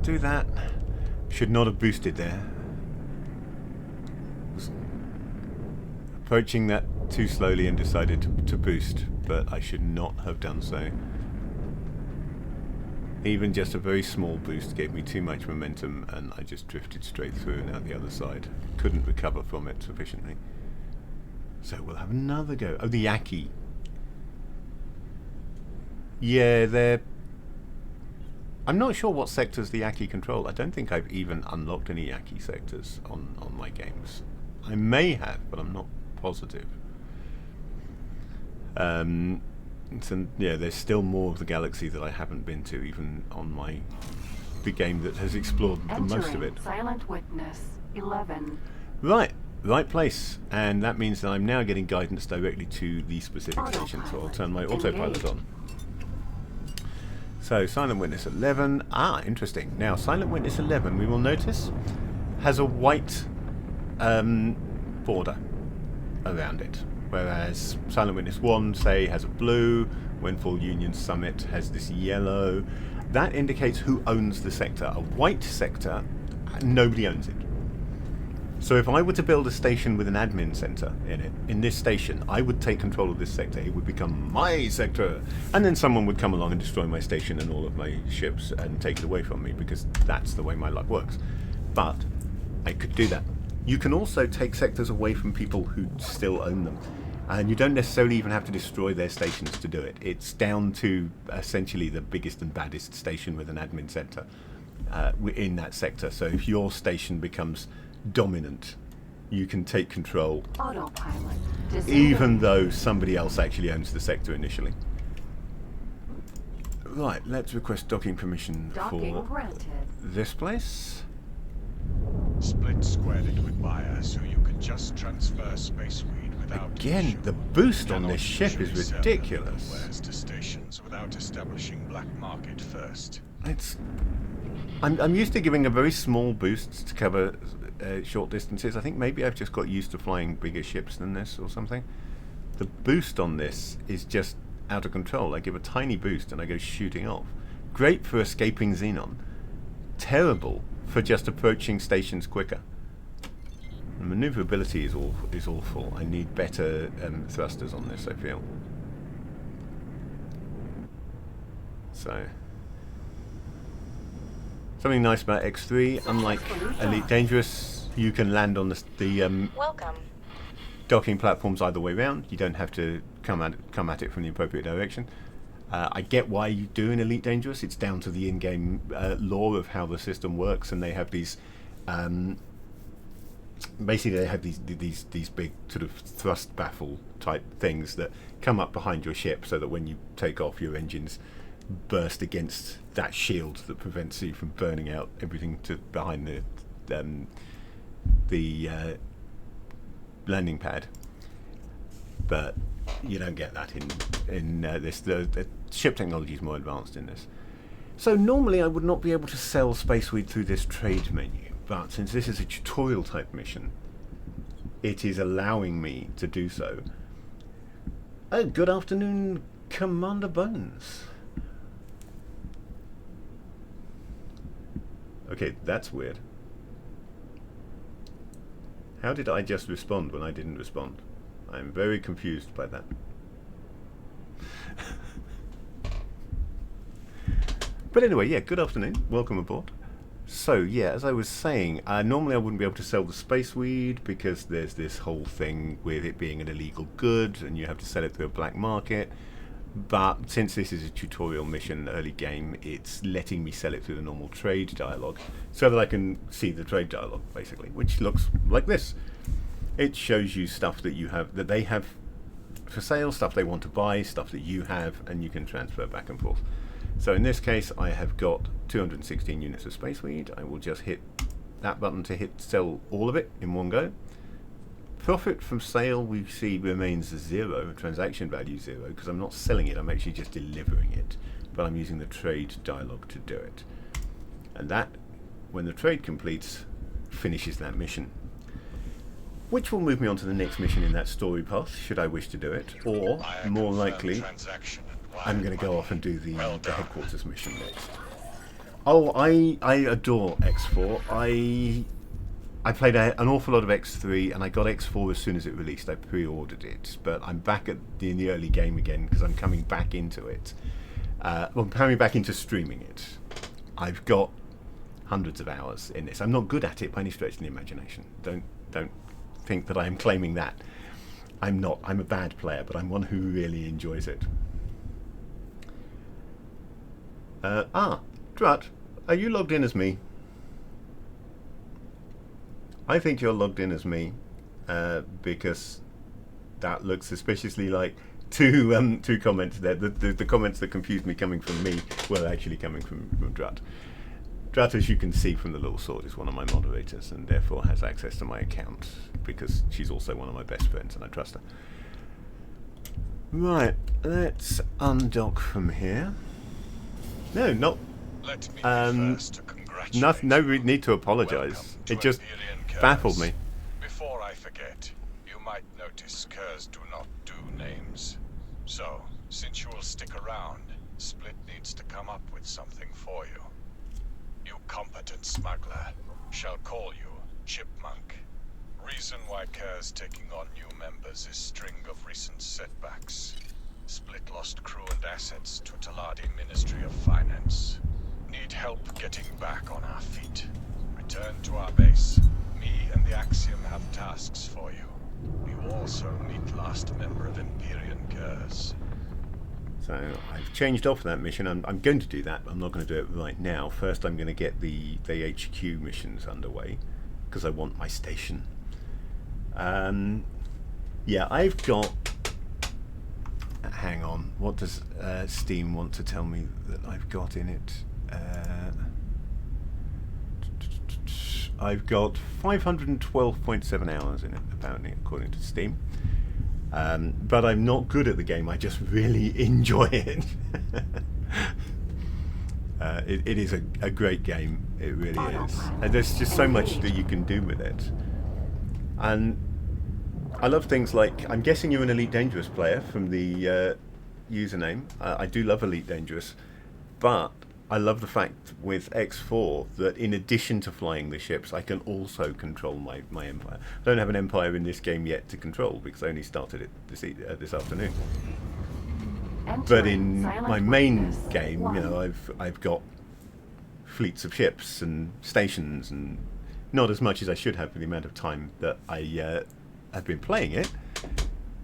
do that. Should not have boosted there. Was approaching that too slowly and decided to boost, but I should not have done so. Even just a very small boost gave me too much momentum and I just drifted straight through and out the other side. Couldn't recover from it sufficiently. So we'll have another go. Oh, the Yaki. Yeah, they're... I'm not sure what sectors the Yaki control. I don't think I've even unlocked any Yaki sectors on my games. I may have, but I'm not positive. So, yeah, there's still more of the galaxy that I haven't been to, even on the game that has explored the most of it. Silent Witness 11. Right place. And that means that I'm now getting guidance directly to the specific station, so I'll turn my autopilot on. So, Silent Witness 11. Ah, interesting. Now, Silent Witness 11, we will notice, has a white border around it. Whereas Silent Witness 1, say, has a blue. Windfall Union Summit has this yellow. That indicates who owns the sector. A white sector, nobody owns it. So if I were to build a station with an admin center in it, in this station, I would take control of this sector. It would become my sector. And then someone would come along and destroy my station and all of my ships and take it away from me, because that's the way my luck works. But I could do that. You can also take sectors away from people who still own them. And you don't necessarily even have to destroy their stations to do it. It's down to essentially the biggest and baddest station with an admin center in that sector. So if your station becomes dominant, you can take control, Autopilot. even though somebody else actually owns the sector initially. Right, let's request docking permission Docking for granted. this place. Split squared it with Bayer so you can just transfer space weed without Again, issue. the boost on Cannot this ship is usually sell ridiculous. wares to stations without establishing black market first. I'm used to giving a very small boost to cover short distances. I think maybe I've just got used to flying bigger ships than this or something. The boost on this is just out of control. I give a tiny boost and I go shooting off. Great for escaping Xenon. Terrible for just approaching stations quicker. The maneuverability is awful. I need better thrusters on this, I feel. So, something nice about X3, unlike Elite Dangerous, you can land on the Welcome. docking platforms either way round. You don't have to come at it from the appropriate direction. I get why you do in Elite Dangerous. It's down to the in-game lore of how the system works, and they have these. Basically, they have these big sort of thrust baffle type things that come up behind your ship, so that when you take off, your engines burst against that shield that prevents you from burning out everything behind the landing pad. But you don't get that in this. The ship technology is more advanced in this. So normally I would not be able to sell Space Weed through this trade menu, but since this is a tutorial type mission, it is allowing me to do so. Good afternoon, Commander Bones. Okay, that's weird. How did I just respond when I didn't respond? I'm very confused by that. But anyway, yeah, good afternoon. Welcome aboard. So, yeah, as I was saying, normally I wouldn't be able to sell the space weed because there's this whole thing with it being an illegal good and you have to sell it through a black market. But since this is a tutorial mission, early game, it's letting me sell it through the normal trade dialogue so that I can see the trade dialogue, basically, which looks like this. It shows you stuff that you have, that they have for sale, stuff they want to buy, stuff that you have, and you can transfer back and forth. So in this case, I have got 216 units of space weed. I will just hit that button to hit sell all of it in one go. Profit from sale we see remains 0, transaction value 0, because I'm not selling it, I'm actually just delivering it, but I'm using the trade dialogue to do it. And that, when the trade completes, finishes that mission. Which will move me on to the next mission in that story path, should I wish to do it, or, more likely, I'm going to go off and do the headquarters mission next. Oh, I adore X4. I played an awful lot of X3, and I got X4 as soon as it released. I pre-ordered it, but I'm back in the early game again because I'm coming back into it. I'm coming back into streaming it. I've got hundreds of hours in this. I'm not good at it by any stretch of the imagination. Don't think that I am claiming that. I'm not. I'm a bad player, but I'm one who really enjoys it. Drut, are you logged in as me? I think you're logged in as me, because that looks suspiciously like two comments there. The comments that confused me coming from me were actually coming from Drut. Drut, as you can see from the little sword, is one of my moderators and therefore has access to my account because she's also one of my best friends and I trust her. Right, let's undock from here. No, not. Let me first to congratulate no need to apologise. It just baffled me. Before I forget, you might notice curs do not do names. So, since you will stick around, Split needs to come up with something for you. You competent smuggler shall call you Chipmunk. Reason why Care's taking on new members is string of recent setbacks. Split lost crew and assets to Taladi Ministry of Finance. Need help getting back on our feet. Return to our base. Me and the Axiom have tasks for you. You also meet last member of Empyrean Cares. So I've changed off that mission. I'm going to do that, but I'm not going to do it right now. First I'm going to get the HQ missions underway, because I want my station. Yeah, I've got... Hang on. What does Steam want to tell me that I've got in it? I've got 512.7 hours in it, apparently, according to Steam. But I'm not good at the game. I just really enjoy it. It is a great game. It really is. And there's just so much that you can do with it. And I love things like, I'm guessing you're an Elite Dangerous player from the username. I do love Elite Dangerous, but I love the fact with X4 that in addition to flying the ships, I can also control my empire. I don't have an empire in this game yet to control because I only started it this afternoon. But in my main game, you know, I've got fleets of ships and stations, and not as much as I should have for the amount of time that I have been playing it.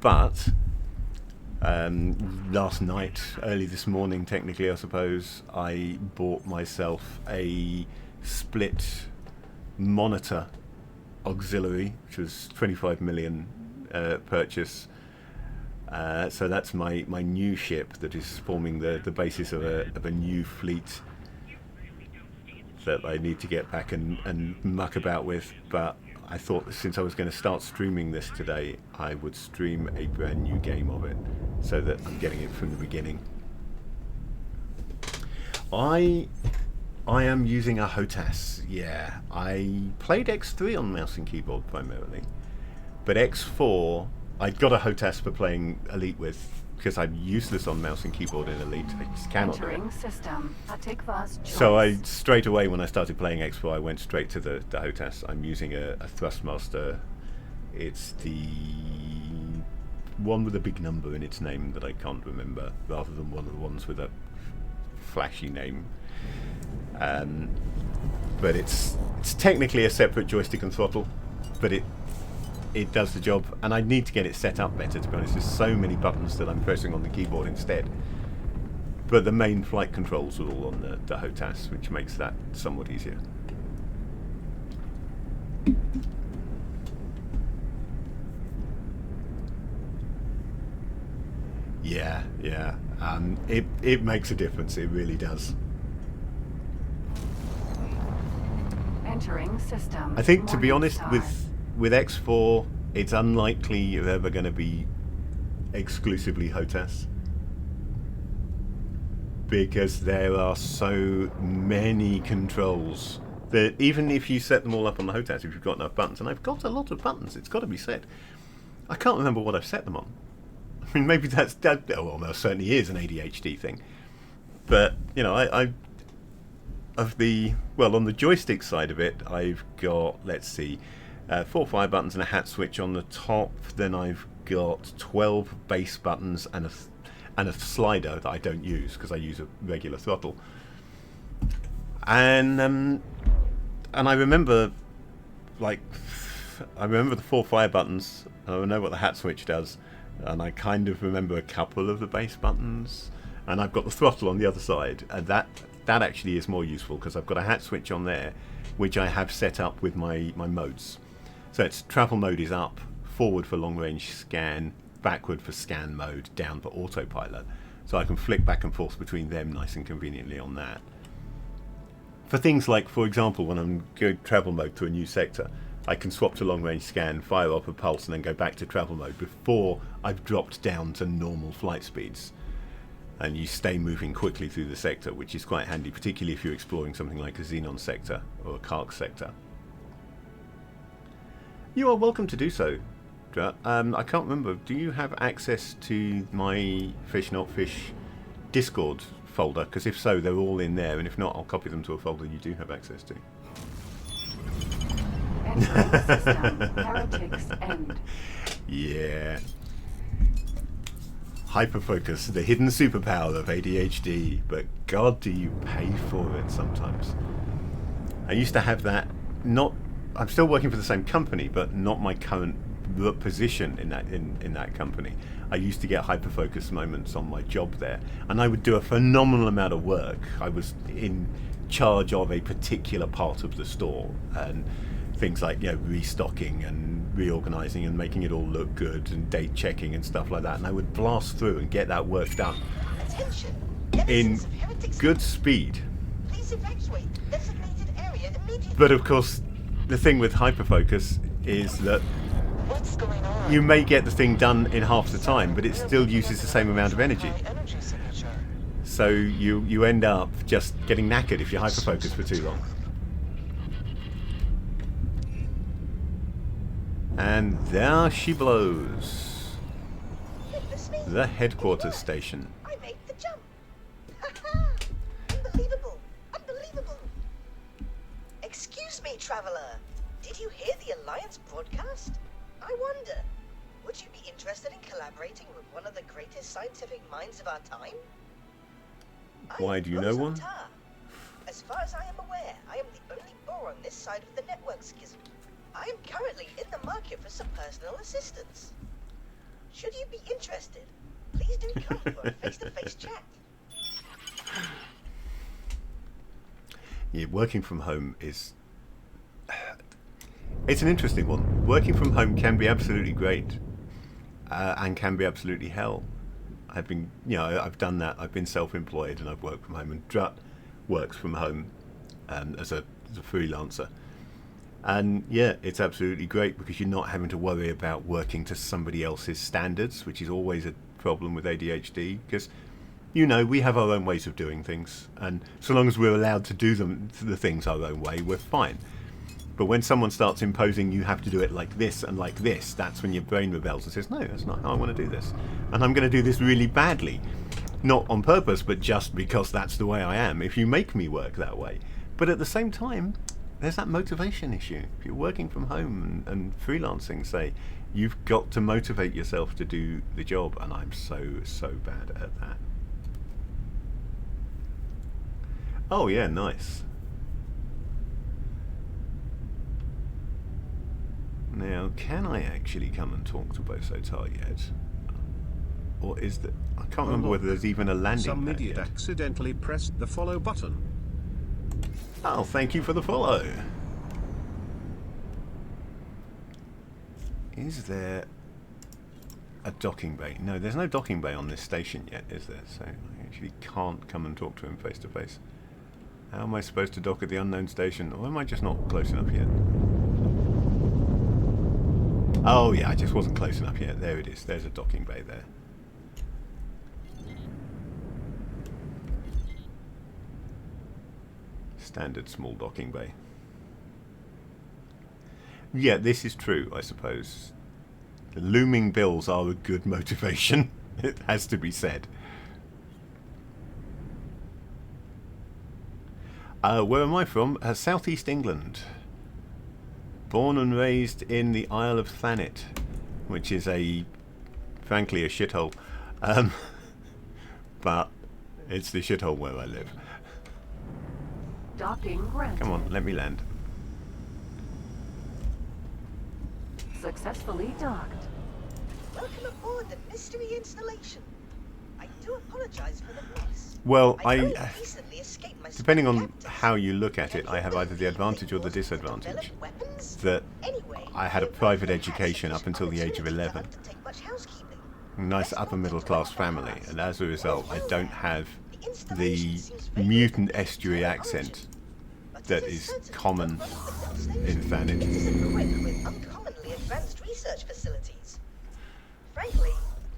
But last night, early this morning, technically, I suppose, I bought myself a split monitor auxiliary, which was 25 million purchase. So that's my new ship that is forming the basis of a new fleet that I need to get back and muck about with. But I thought since I was going to start streaming this today, I would stream a brand new game of it, so that I'm getting it from the beginning. I am using a HOTAS. Yeah, I played X3 on mouse and keyboard primarily, but X4 I got a HOTAS for playing Elite with, because I'm useless on mouse and keyboard in Elite. I just cannot do it. System. So I straight away, when I started playing X4, I went straight to the HOTAS. I'm using a Thrustmaster. It's the one with a big number in its name that I can't remember, rather than one of the ones with a flashy name. But it's technically a separate joystick and throttle, but it does the job, and I need to get it set up better, to be honest. There's so many buttons that I'm pressing on the keyboard instead. But the main flight controls are all on the HOTAS, which makes that somewhat easier. Yeah. It makes a difference, it really does. Entering system. I think, to be honest, with X4, it's unlikely you're ever going to be exclusively HOTAS, because there are so many controls that even if you set them all up on the HOTAS, if you've got enough buttons, and I've got a lot of buttons, it's got to be said, I can't remember what I've set them on. I mean, maybe that well, there certainly is an ADHD thing, but you know, on the joystick side of it, I've got, let's see, 4 fire buttons and a hat switch on the top. Then I've got 12 base buttons and a slider that I don't use because I use a regular throttle. And I remember, the 4 fire buttons. I know what the hat switch does, and I kind of remember a couple of the base buttons. And I've got the throttle on the other side, and that actually is more useful because I've got a hat switch on there, which I have set up with my modes. So it's travel mode is up, forward for long range scan, backward for scan mode, down for autopilot. So I can flick back and forth between them nice and conveniently on that. For things like, for example, when I'm going travel mode to a new sector, I can swap to long range scan, fire up a pulse, and then go back to travel mode before I've dropped down to normal flight speeds. And you stay moving quickly through the sector, which is quite handy, particularly if you're exploring something like a Xenon sector or a Kark sector. You are welcome to do so. I can't remember, do you have access to my Fish Not Fish Discord folder? Because if so, they're all in there, and if not, I'll copy them to a folder you do have access to. Entering system. Heretics end. Yeah. Hyperfocus, the hidden superpower of ADHD, but God, do you pay for it sometimes. I used to have that, I'm still working for the same company, but not my current position in that company. I used to get hyperfocus moments on my job there, and I would do a phenomenal amount of work. I was in charge of a particular part of the store, and things like, you know, restocking and reorganizing and making it all look good and date checking and stuff like that, and I would blast through and get that work done Attention. in Evidence of heretics. good speed. Please evacuate the designated area immediately. But of course, the thing with hyperfocus is that What's going on? you may get the thing done in half the time, but it still uses the same amount of energy. High energy signature. So you end up just getting knackered if you hyperfocus for too long. And there she blows. Goodness me. The headquarters It worked. station. I made the jump. Ha-ha. Unbelievable. Unbelievable. Excuse me, traveler. Did you hear the Alliance broadcast? I wonder, would you be interested in collaborating with one of the greatest scientific minds of our time? I Why, am do you know one? Tar. As far as I am aware, I am the only Boar on this side of the network schism. I am currently in the market for some personal assistance. Should you be interested, please do come for a face-to-face chat. Yeah, working from home is... It's an interesting one. Working from home can be absolutely great, and can be absolutely hell. I've done that. I've been self-employed and I've worked from home, and Drut works from home as a freelancer. And yeah, it's absolutely great because you're not having to worry about working to somebody else's standards, which is always a problem with ADHD, because we have our own ways of doing things, and so long as we're allowed to do the things our own way, we're fine. But when someone starts imposing you have to do it like this and like this, that's when your brain rebels and says, no, that's not how I want to do this. And I'm going to do this really badly. Not on purpose, but just because that's the way I am, if you make me work that way. But at the same time, there's that motivation issue. If you're working from home and freelancing, say, you've got to motivate yourself to do the job, and I'm so bad at that. Oh yeah, nice. Now, can I actually come and talk to Bosotar yet? Or is that... I can't remember whether there's even a landing Some pad idiot yet. accidentally pressed the follow button. Oh, thank you for the follow. Is there a docking bay? No, there's no docking bay on this station yet, is there? So I actually can't come and talk to him face to face. How am I supposed to dock at the unknown station? Or am I just not close enough yet? Oh yeah, I just wasn't close enough yet. There it is. There's a docking bay there. Standard small docking bay. Yeah, this is true, I suppose. The looming bills are a good motivation. It has to be said. Where am I from? Southeast England. Born and raised in the Isle of Thanet, which is frankly a shithole. But it's the shithole where I live. Docking granted. Come on, let me land. Successfully docked. Welcome aboard the mystery installation. I do apologize for the mess. Well, only recently escaped my depending on captors. how you look at it, I have either the advantage or the disadvantage. That I had a private education up until the age of 11. A nice upper middle class family, and as a result I don't have the mutant estuary accent that is common in Thanet. It is equipped with uncommonly advanced research facilities. Frankly,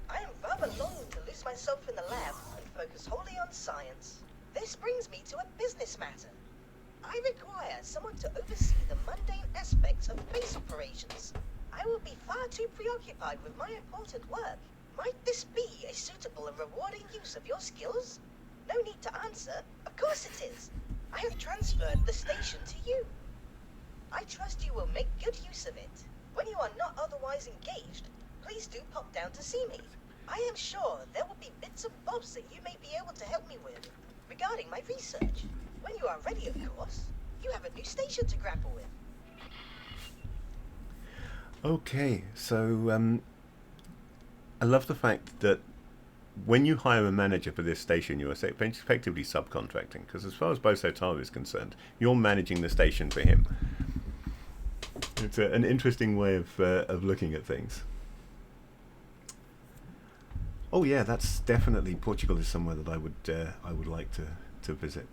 I am rather longing to lose myself in the lab and focus wholly on science. This brings me to a business matter. I require someone to oversee the mundane aspects of base operations. I will be far too preoccupied with my important work. Might this be a suitable and rewarding use of your skills? No need to answer. Of course it is. I have transferred the station to you. I trust you will make good use of it. When you are not otherwise engaged, please do pop down to see me. I am sure there will be bits and bobs that you may be able to help me with regarding my research. When you are ready, of course. You have a new station to grapple with. Okay, so I love the fact that when you hire a manager for this station, you are effectively subcontracting, because as far as Boso Tar is concerned, you're managing the station for him. It's an interesting way of looking at things. Oh yeah, that's definitely, Portugal is somewhere that I would like to visit.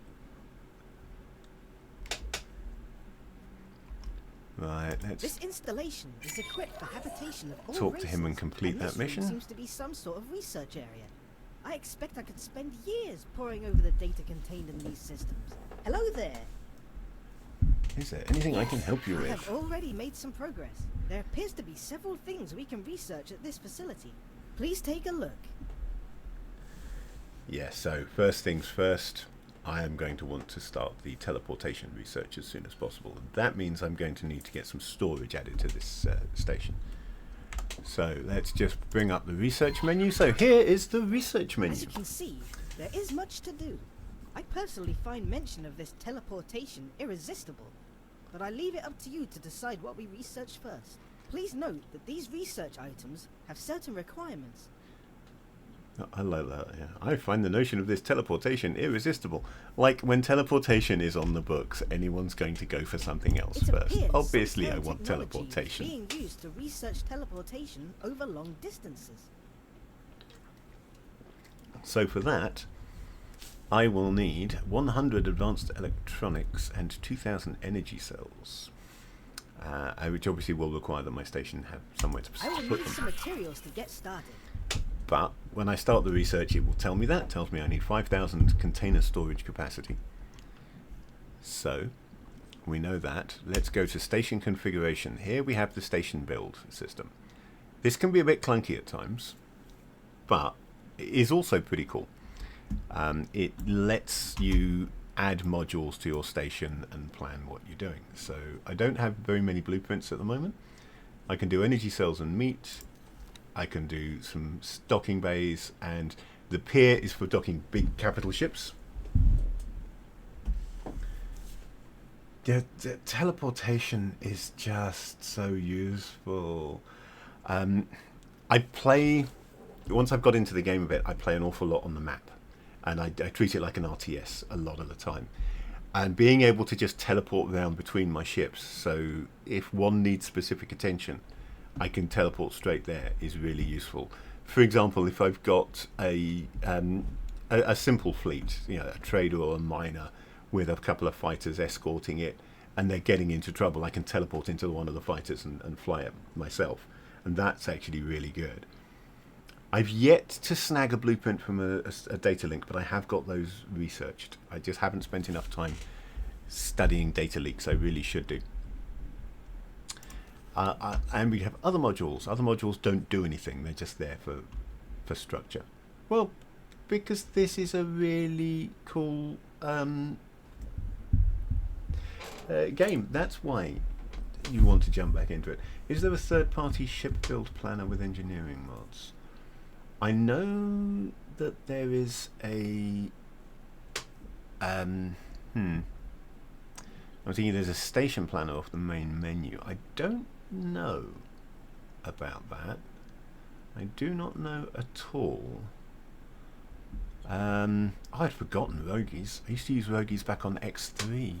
Right, let's This installation is equipped for habitation of all talk to him and races, complete and that this room mission. seems to be some sort of research area. I expect I could spend years poring over the data contained in these systems. Hello there. Is there anything I can help you I with? have already made some progress. There appears to be several things we can research at this facility. Please take a look. Yeah, so first things first, I am going to want to start the teleportation research as soon as possible. That means I'm going to need to get some storage added to this station. So let's just bring up the research menu. So here is the research menu. As you can see, there is much to do. I personally find mention of this teleportation irresistible, but I leave it up to you to decide what we research first. Please note that these research items have certain requirements. I like that, yeah. I find the notion of this teleportation irresistible. Like, when teleportation is on the books, anyone's going to go for something else first. Obviously, I want teleportation. Being used to research teleportation over long distances. So for that, I will need 100 advanced electronics and 2,000 energy cells. Which obviously will require that my station have somewhere to I will put need them. some materials to get started. But when I start the research, it will tell me that. It tells me I need 5,000 container storage capacity. So, we know that. Let's go to station configuration. Here we have the station build system. This can be a bit clunky at times, but it is also pretty cool. It lets you add modules to your station and plan what you're doing. So I don't have very many blueprints at the moment. I can do energy cells and meat. I can do some docking bays, and the pier is for docking big capital ships. The teleportation is just so useful. I play, once I've got into the game a bit, I play an awful lot on the map, and I treat it like an RTS a lot of the time. And being able to just teleport around between my ships, so if one needs specific attention, I can teleport straight there, is really useful. For example, if I've got a simple fleet, you know, a trader or a miner with a couple of fighters escorting it, and they're getting into trouble, I can teleport into one of the fighters and fly it myself. And that's actually really good. I've yet to snag a blueprint from a data link, but I have got those researched. I just haven't spent enough time studying data leaks. I really should do. And we have other modules. Other modules don't do anything. They're just there for structure. Well, because this is a really cool game. That's why you want to jump back into it. Is there a third-party ship build planner with engineering mods? I know that there is a... I'm thinking there's a station planner off the main menu. I don't know about that. I do not know at all. I'd forgotten Rogies. I used to use Rogies back on X3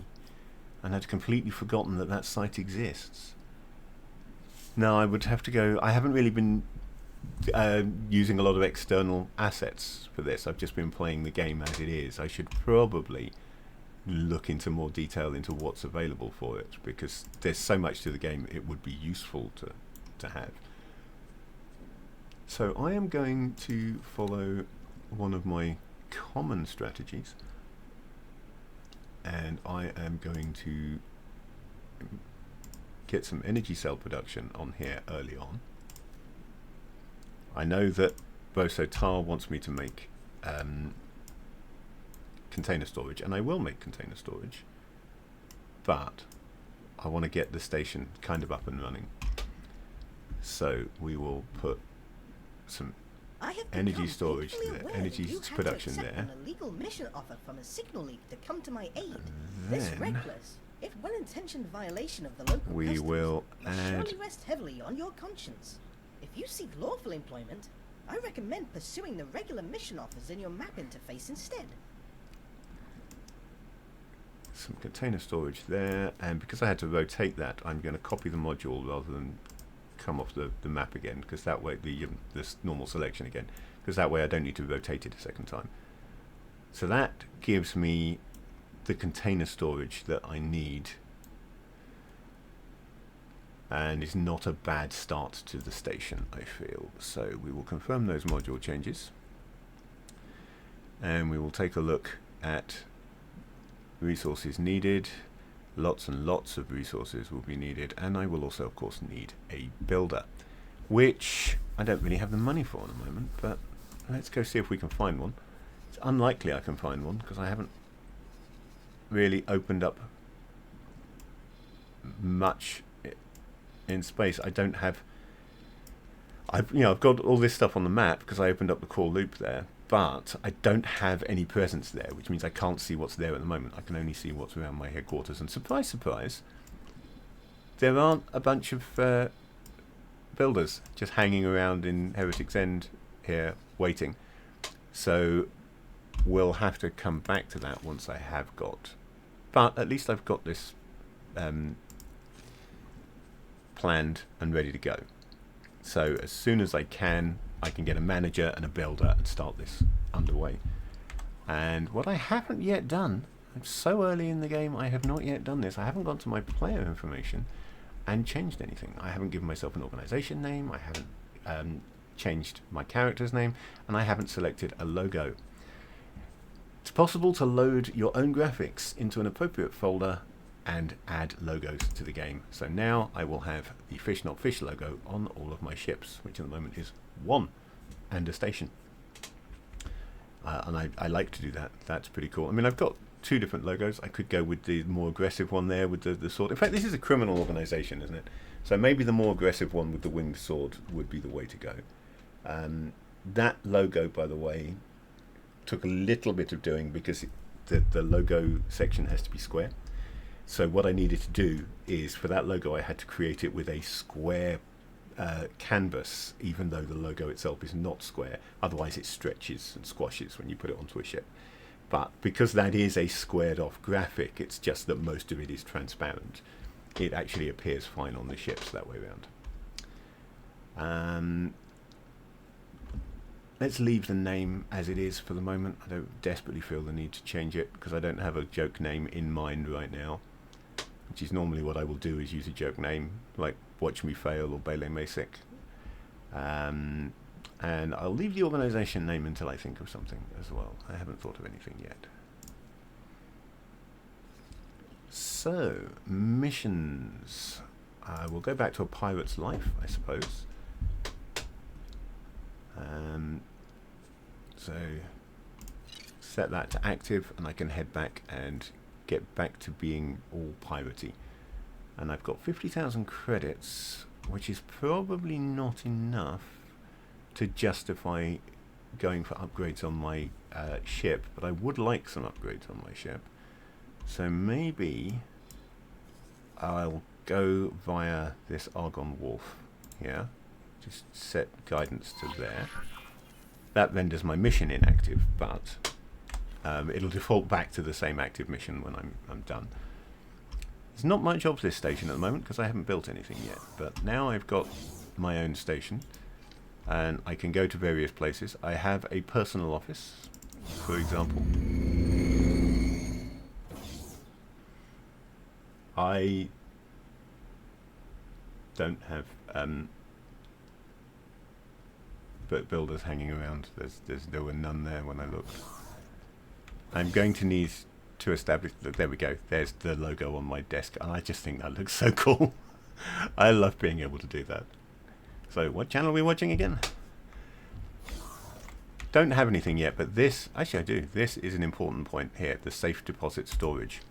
and had completely forgotten that that site exists. Now I would have to go... I haven't really been using a lot of external assets for this. I've just been playing the game as it is. I should probably look into more detail into what's available for it, because there's so much to the game it would be useful to have. So I am going to follow one of my common strategies, and I am going to get some energy cell production on here early on. I know that Boso Tar wants me to make container storage, and I will make container storage, but I want to get the station kind of up and running. So we will put some energy storage there, energy production there. An illegal mission offer from a signal leak to come to my aid. This reckless, if well-intentioned violation of the local customs will surely rest heavily on your conscience. If you seek lawful employment, I recommend pursuing the regular mission offers in your map interface instead. Some container storage there, and because I had to rotate that, I'm going to copy the module rather than come off the map again, because that way this normal selection again, because that way I don't need to rotate it a second time. So that gives me the container storage that I need, and is not a bad start to the station, I feel. So we will confirm those module changes, and we will take a look at resources needed. Lots and lots of resources will be needed, and I will also of course need a builder, which I don't really have the money for at the moment, but let's go see if we can find one. It's unlikely I can find one because I haven't really opened up much in space. I don't have, I've got all this stuff on the map because I opened up the core loop there, but I don't have any presence there, which means I can't see what's there at the moment. I can only see what's around my headquarters, and surprise, surprise, there aren't a bunch of builders just hanging around in Heretic's End here waiting. So we'll have to come back to that once I have got, but at least I've got this planned and ready to go. So as soon as I can get a manager and a builder and start this underway. And what I haven't yet done, I'm so early in the game, I have not yet done this. I haven't gone to my player information and changed anything. I haven't given myself an organization name, I haven't changed my character's name, and I haven't selected a logo. It's possible to load your own graphics into an appropriate folder and add logos to the game. So now I will have the Fish Not Fish logo on all of my ships, which at the moment is one and a station. And I like to do that. That's pretty cool. I mean, I've got two different logos. I could go with the more aggressive one there with the sword. In fact, this is a criminal organization, isn't it? So maybe the more aggressive one with the winged sword would be the way to go. That logo, by the way, took a little bit of doing because the logo section has to be square. So what I needed to do is, for that logo, I had to create it with a square canvas, even though the logo itself is not square. Otherwise it stretches and squashes when you put it onto a ship. But because that is a squared off graphic, it's just that most of it is transparent. It actually appears fine on the ships that way around. Let's leave the name as it is for the moment. I don't desperately feel the need to change it because I don't have a joke name in mind right now, which is normally what I will do, is use a joke name like Watch Me Fail or Bele Masic. And I'll leave the organization name until I think of something as well. I haven't thought of anything yet. So, missions. We'll go back to a pirate's life, I suppose. So set that to active, and I can head back and get back to being all piratey. And I've got 50,000 credits, which is probably not enough to justify going for upgrades on my ship, but I would like some upgrades on my ship. So maybe I'll go via this Argon Wharf here. Just set guidance to there. That renders my mission inactive, but it'll default back to the same active mission when I'm done. There's not much of this station at the moment because I haven't built anything yet, but now I've got my own station and I can go to various places. I have a personal office, for example. I don't have builders hanging around. There were none there when I looked. I'm going to need to establish. Look, there we go. There's the logo on my desk, and I just think that looks so cool. I love being able to do that. So, what channel are we watching again? Don't have anything yet, but this, actually I do. This is an important point here, the safe deposit storage.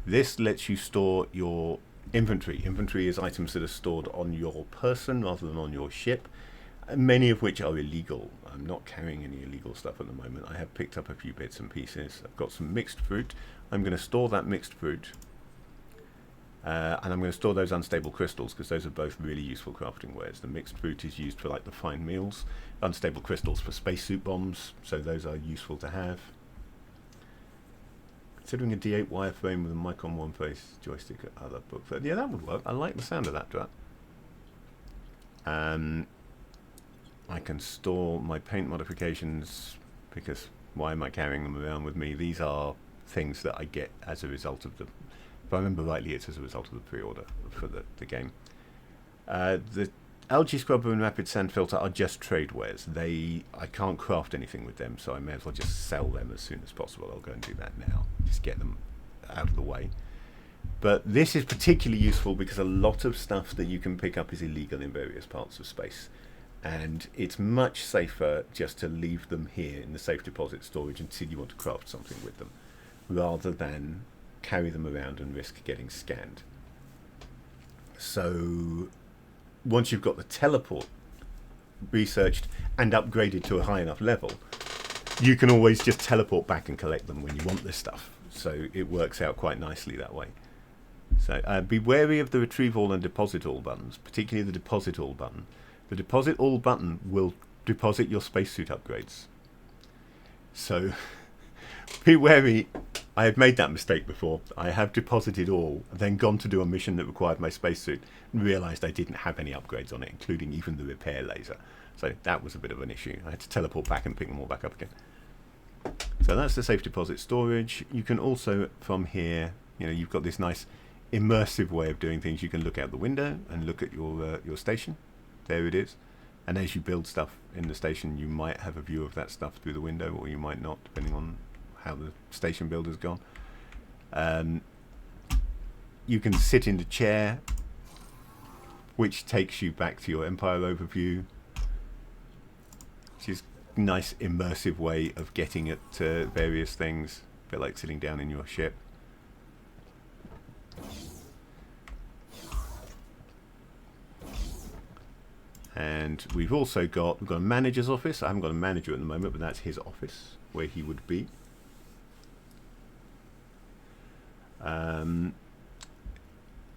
This lets you store your Inventory. Inventory is items that are stored on your person rather than on your ship, many of which are illegal. I'm not carrying any illegal stuff at the moment. I have picked up a few bits and pieces. I've got some mixed fruit. I'm going to store that mixed fruit. And I'm going to store those unstable crystals because those are both really useful crafting wares. The mixed fruit is used for like the fine meals. Unstable crystals for spacesuit bombs, so those are useful to have. Considering a D8 wireframe with a mic on one face, joystick at other book. Yeah, that would work. I like the sound of that. I can store my paint modifications because why am I carrying them around with me? These are things that I get as a result of the... If I remember rightly, it's as a result of the pre-order for the game. The algae scrubber and rapid sand filter are just trade wares. I can't craft anything with them, so I may as well just sell them as soon as possible. I'll go and do that now. Just get them out of the way. But this is particularly useful because a lot of stuff that you can pick up is illegal in various parts of space. And it's much safer just to leave them here in the safe deposit storage until you want to craft something with them, rather than carry them around and risk getting scanned. So once you've got the teleport researched and upgraded to a high enough level, you can always just teleport back and collect them when you want this stuff. So it works out quite nicely that way. So be wary of the retrieve all and deposit all buttons, particularly the deposit all button. The deposit all button will deposit your spacesuit upgrades. So be wary. I have made that mistake before. I have deposited all, then gone to do a mission that required my spacesuit and realised I didn't have any upgrades on it, including even the repair laser. So that was a bit of an issue. I had to teleport back and pick them all back up again. So that's the safe deposit storage. You can also, from here, you've got this nice immersive way of doing things. You can look out the window and look at your station. There it is. And as you build stuff in the station, you might have a view of that stuff through the window, or you might not, depending on how the station build has gone. You can sit in the chair, which takes you back to your Empire overview, which is a nice immersive way of getting at various things, a bit like sitting down in your ship. And we've got a manager's office. I haven't got a manager at the moment, but that's his office where he would be.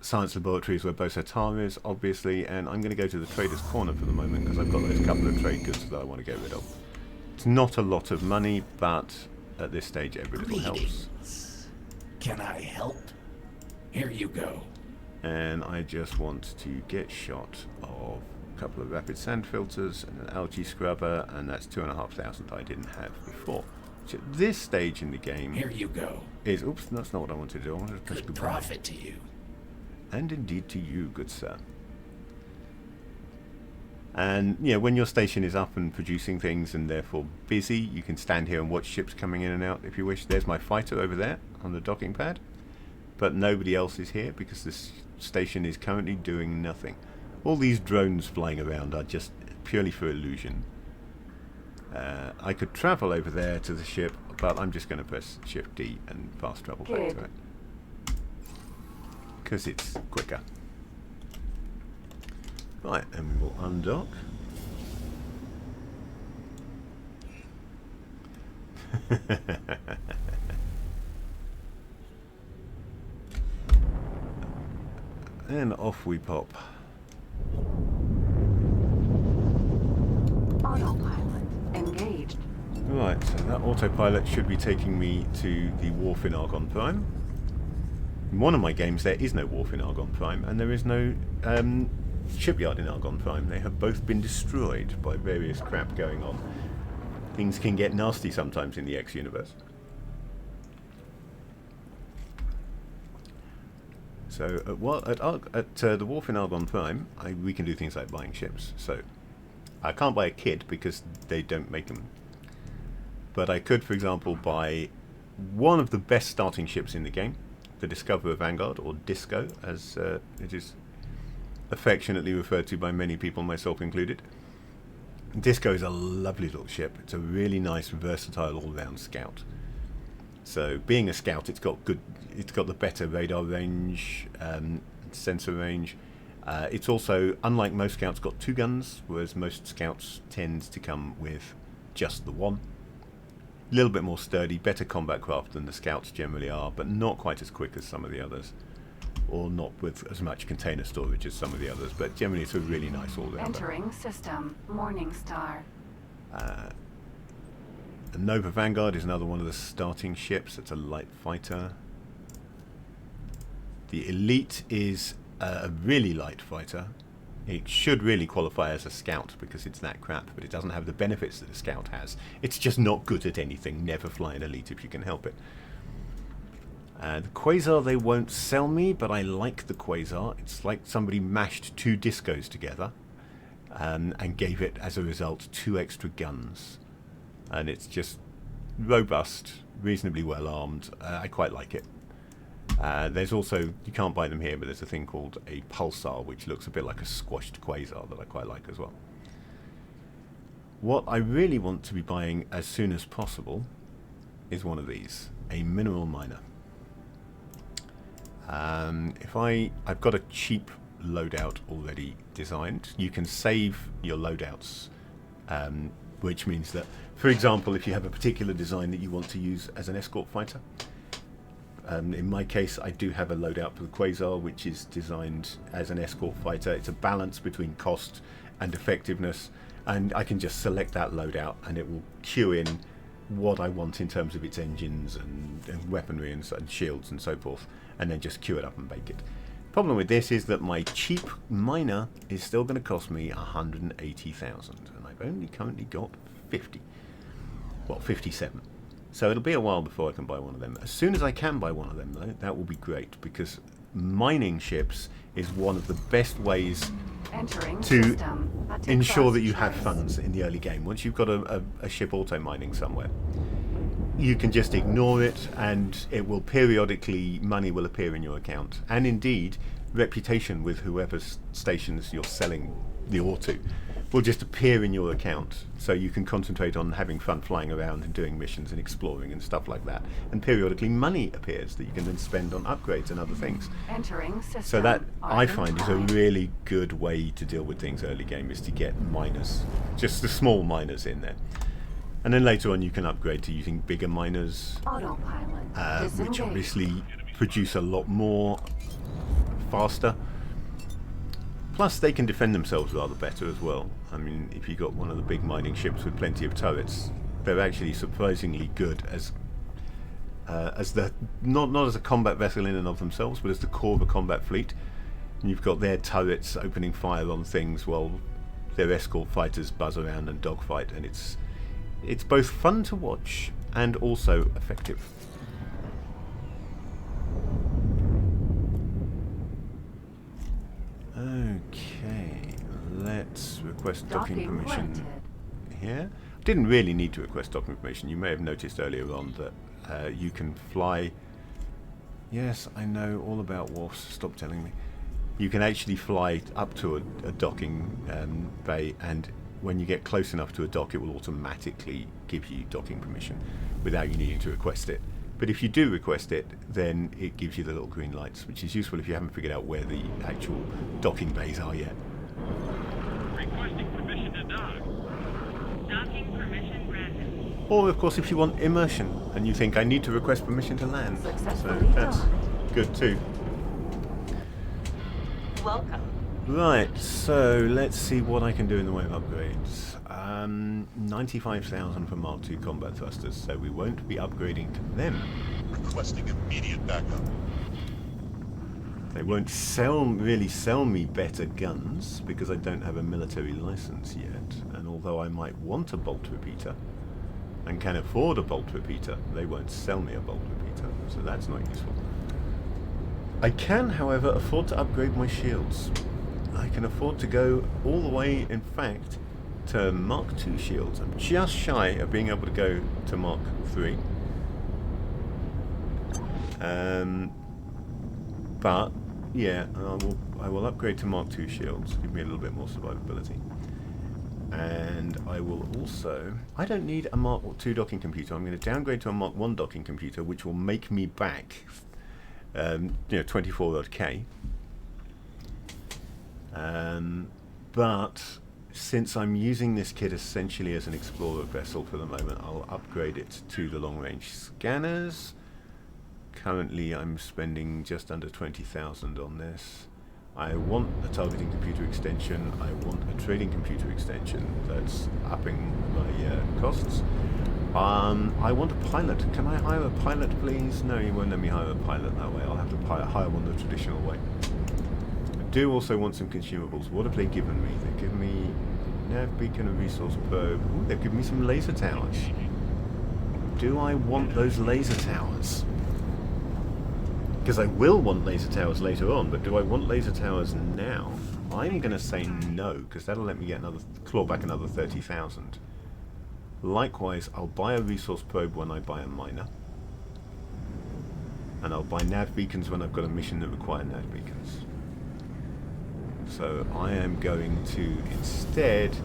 Science laboratories where Bosatara is, obviously, and I'm going to go to the trader's corner for the moment because I've got those couple of trade goods that I want to get rid of. It's not a lot of money, but at this stage every little helps. Can I help? Here you go. And I just want to get shot of a couple of rapid sand filters and an algae scrubber, and that's 2,500 I didn't have before. Which at this stage in the game, here you go, is oops, that's not what I wanted to do. I wanted to push good profit to you, and indeed to you, good sir. And when your station is up and producing things and therefore busy, you can stand here and watch ships coming in and out if you wish. There's my fighter over there on the docking pad, but nobody else is here because this station is currently doing nothing. All these drones flying around are just purely for illusion. I could travel over there to the ship, but I'm just going to press Shift D and fast travel back to it because it's quicker. Right, and we will undock. And off we pop. Autopilot engaged. Right, so that autopilot should be taking me to the wharf in Argon Prime. In one of my games there is no wharf in Argon Prime, and there is no shipyard in Argon Prime. They have both been destroyed by various crap going on. Things can get nasty sometimes in the X universe. So at the wharf in Argon Prime, we can do things like buying ships. So I can't buy a kit because they don't make them. But I could, for example, buy one of the best starting ships in the game, the Discoverer Vanguard, or Disco, as it is affectionately referred to by many people, myself included. Disco is a lovely little ship. It's a really nice, versatile, all-round scout. So, being a scout, it's got the better radar range, sensor range. It's also, unlike most scouts, got 2 guns, whereas most scouts tend to come with just the 1. A little bit more sturdy, better combat craft than the scouts generally are, but not quite as quick as some of the others, or not with as much container storage as some of the others, but generally it's a really nice all-rounder. Entering system, Morningstar. The Nova Vanguard is another one of the starting ships. It's a light fighter. The Elite is a really light fighter. It should really qualify as a scout because it's that crap, but it doesn't have the benefits that a scout has. It's just not good at anything. Never fly an Elite if you can help it. The Quasar they won't sell me, but I like the Quasar. It's like somebody mashed 2 discos together and gave it, as a result, 2 extra guns. And it's just robust, reasonably well armed. I quite like it. There's also, you can't buy them here, but there's a thing called a Pulsar, which looks a bit like a squashed Quasar that I quite like as well. What I really want to be buying as soon as possible is one of these, a mineral miner. I've got a cheap loadout already designed. You can save your loadouts, which means that, for example, if you have a particular design that you want to use as an escort fighter, in my case, I do have a loadout for the Quasar, which is designed as an escort fighter. It's a balance between cost and effectiveness, and I can just select that loadout and it will queue in what I want in terms of its engines and weaponry and shields and so forth, and then just queue it up and bake it. Problem with this is that my cheap miner is still going to cost me 180,000, and I've only currently got 50. Well, 57. So it'll be a while before I can buy one of them. As soon as I can buy one of them, though, that will be great, because mining ships is one of the best ways to ensure that you have funds in the early game. Once you've got a ship auto-mining somewhere, you can just ignore it, and it will periodically, money will appear in your account. And indeed, reputation with whoever stations you're selling the ore to will just appear in your account, so you can concentrate on having fun flying around and doing missions and exploring and stuff like that. And periodically money appears that you can then spend on upgrades and other things. Entering system. So that, I find, is a really good way to deal with things early game, is to get miners, just the small miners in there. And then later on you can upgrade to using bigger miners, which obviously produce a lot more faster. Plus they can defend themselves rather better as well. I mean, if you've got one of the big mining ships with plenty of turrets, they're actually surprisingly good as the not as a combat vessel in and of themselves, but as the core of a combat fleet. And you've got their turrets opening fire on things while their escort fighters buzz around and dogfight, and it's both fun to watch and also effective. Okay, let's request docking permission here. Didn't really need to request docking permission. You may have noticed earlier on that you can fly. Yes, I know all about wharfs. Stop telling me. You can actually fly up to a docking bay, and when you get close enough to a dock, it will automatically give you docking permission without you needing to request it. But if you do request it, then it gives you the little green lights, which is useful if you haven't figured out where the actual docking bays are yet. Requesting permission to dock. Docking permission granted. Or, of course, if you want immersion and you think I need to request permission to land. So that's good too. Welcome. Right, so let's see what I can do in the way of upgrades. 95,000 for Mark II combat thrusters, so we won't be upgrading to them. Requesting immediate backup. They won't really sell me better guns because I don't have a military license yet, and although I might want a bolt repeater and can afford a bolt repeater, they won't sell me a bolt repeater, so that's not useful. I can, however, afford to upgrade my shields. I can afford to go all the way, in fact, to Mark II shields. I'm just shy of being able to go to Mark III. But yeah, I will upgrade to Mark II shields, give me a little bit more survivability. And I will also, I don't need a Mark II docking computer. I'm going to downgrade to a Mark I docking computer, which will make me back 24 odd K. But since I'm using this kit essentially as an explorer vessel for the moment, I'll upgrade it to the long-range scanners. Currently I'm spending just under 20,000 on this. I want a targeting computer extension, I want a trading computer extension, that's upping my costs. I want a pilot. Can I hire a pilot, please? No, you won't let me hire a pilot that way. I'll have to hire one the traditional way. I do also want some consumables. What have they given me? They've given me nav beacon and resource probe. Ooh, they've given me some laser towers. Do I want those laser towers? Because I will want laser towers later on, but do I want laser towers now? I'm going to say no, because that'll let me get claw back another 30,000. Likewise, I'll buy a resource probe when I buy a miner. And I'll buy nav beacons when I've got a mission that requires nav beacons. So I am going to instead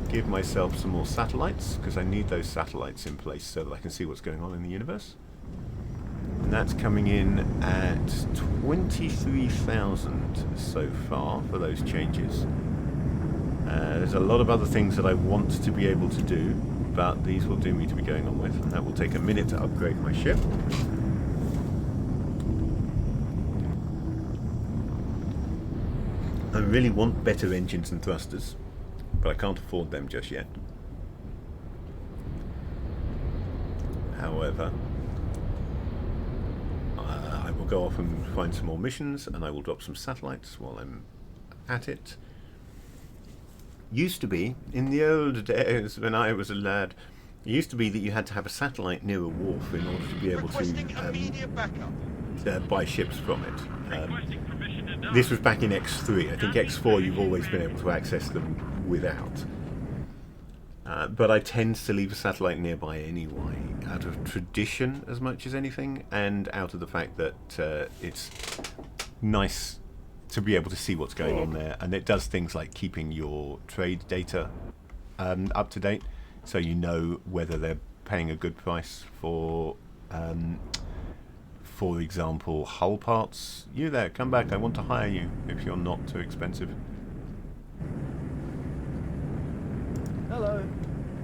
give myself some more satellites, because I need those satellites in place so that I can see what's going on in the universe. And that's coming in at 23,000 so far for those changes. There's a lot of other things that I want to be able to do, but these will do me to be going on with, and that will take a minute to upgrade my ship. I really want better engines and thrusters, but I can't afford them just yet. However, I will go off and find some more missions, and I will drop some satellites while I'm at it. Used to be, in the old days when I was a lad, it used to be that you had to have a satellite near a wharf in order to be able to buy ships from it. This was back in X3. I think X4 you've always been able to access them without. But I tend to leave a satellite nearby anyway, out of tradition as much as anything, and out of the fact that it's nice to be able to see what's going on there, and it does things like keeping your trade data up to date, so you know whether they're paying a good price for example, hull parts. You there, come back, I want to hire you if you're not too expensive. Hello.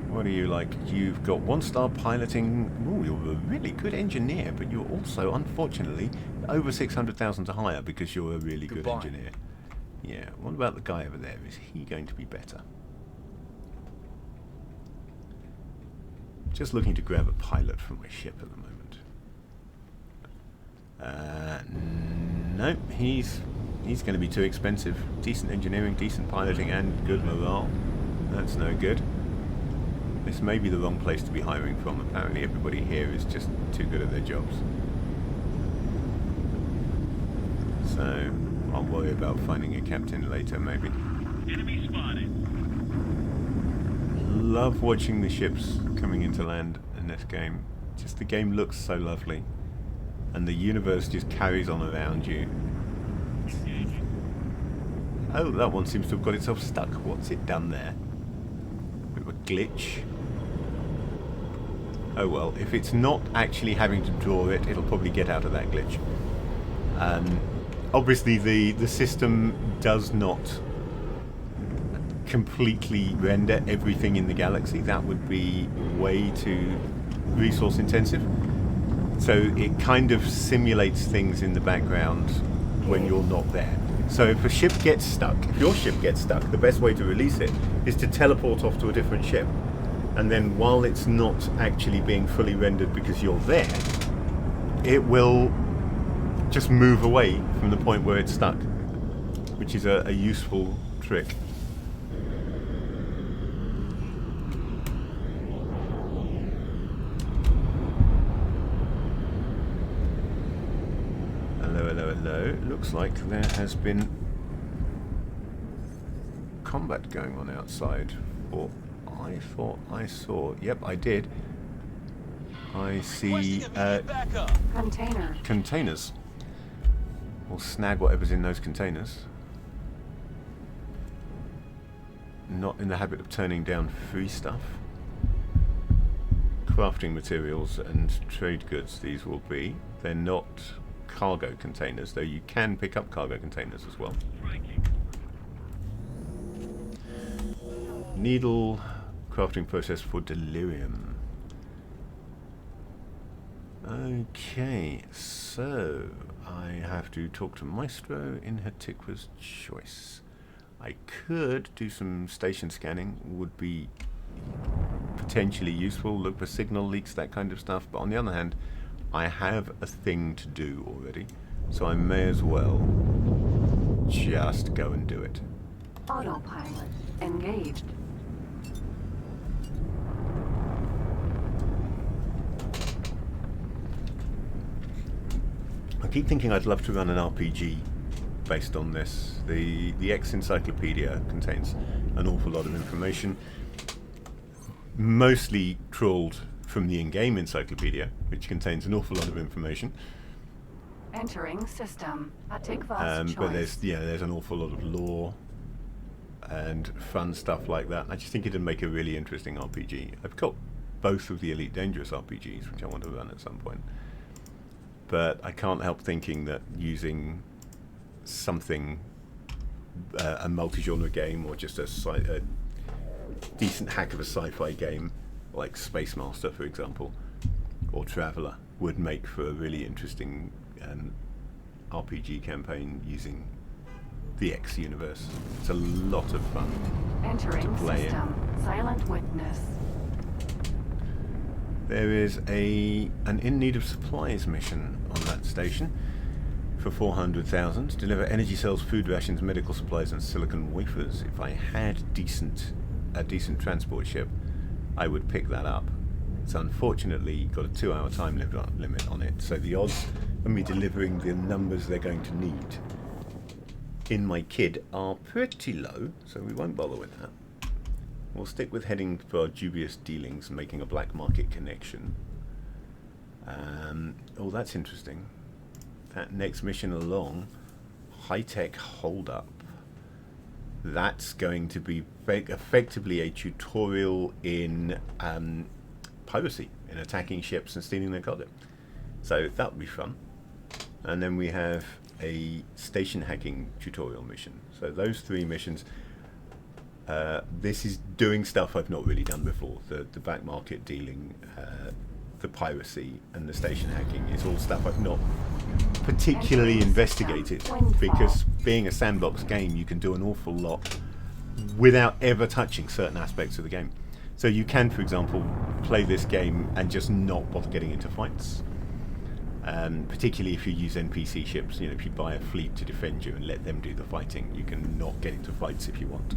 What are you like? You've got 1-star piloting. Ooh, you're a really good engineer, but you're also, unfortunately, over 600,000 to hire because you're a really good engineer. Yeah, what about the guy over there? Is he going to be better? Just looking to grab a pilot for my ship at the moment. No, he's going to be too expensive. Decent engineering, decent piloting, and good morale. That's no good. This may be the wrong place to be hiring from. Apparently everybody here is just too good at their jobs. So I'll worry about finding a captain later, maybe. Enemy spotted. Love watching the ships coming into land in this game. Just the game looks so lovely. And the universe just carries on around you. Oh, that one seems to have got itself stuck. What's it done there? Bit of a glitch. Oh well, if it's not actually having to draw it, it'll probably get out of that glitch. Obviously the system does not completely render everything in the galaxy. That would be way too resource intensive. So it kind of simulates things in the background when you're not there. So if a ship gets stuck, if your ship gets stuck, the best way to release it is to teleport off to a different ship. And then while it's not actually being fully rendered because you're there, it will just move away from the point where it's stuck, which is a useful trick. Hello, hello, hello. Looks like there has been combat going on outside. Or I thought I saw. Yep, I did. I see containers. We'll snag whatever's in those containers. Not in the habit of turning down free stuff. Crafting materials and trade goods, these will be. They're not cargo containers, though you can pick up cargo containers as well. Needle crafting process for delirium. Okay, so I have to talk to Maestro in Hatiqua's choice. I could do some station scanning, would be potentially useful, look for signal leaks, that kind of stuff, but on the other hand, I have a thing to do already, so I may as well just go and do it. Autopilot engaged. I keep thinking I'd love to run an RPG based on this. The X Encyclopedia contains an awful lot of information, mostly trawled from the in-game encyclopedia, which contains an awful lot of information. Entering system. Hatiqua's choice. But there's an awful lot of lore and fun stuff like that. I just think it'd make a really interesting RPG. I've got both of the Elite Dangerous RPGs, which I want to run at some point. But I can't help thinking that using something, a multi-genre game, or just a decent hack of a sci-fi game, like Space Master, for example, or Traveller, would make for a really interesting RPG campaign using the X universe. It's a lot of fun Entering to play system. Silent witness. There is an in need of supplies mission on that station for 400,000. Deliver energy cells, food rations, medical supplies, and silicon wafers. If I had a decent transport ship, I would pick that up. It's unfortunately got a 2-hour time limit on it, so the odds of me delivering the numbers they're going to need in my kid are pretty low, so we won't bother with that. We'll stick with heading for our dubious dealings and making a black market connection. Oh, that's interesting. That next mission along, high-tech hold-up. That's going to be effectively a tutorial in piracy, in attacking ships and stealing their cargo. So that would be fun. And then we have a station hacking tutorial mission. So those 3 missions. This is doing stuff I've not really done before. The back market dealing, the piracy, and the station hacking is all stuff I've not particularly investigated, because being a sandbox game, you can do an awful lot without ever touching certain aspects of the game. So you can, for example, play this game and just not bother getting into fights. Particularly if you use NPC ships, you know, if you buy a fleet to defend you and let them do the fighting, you can not get into fights if you want.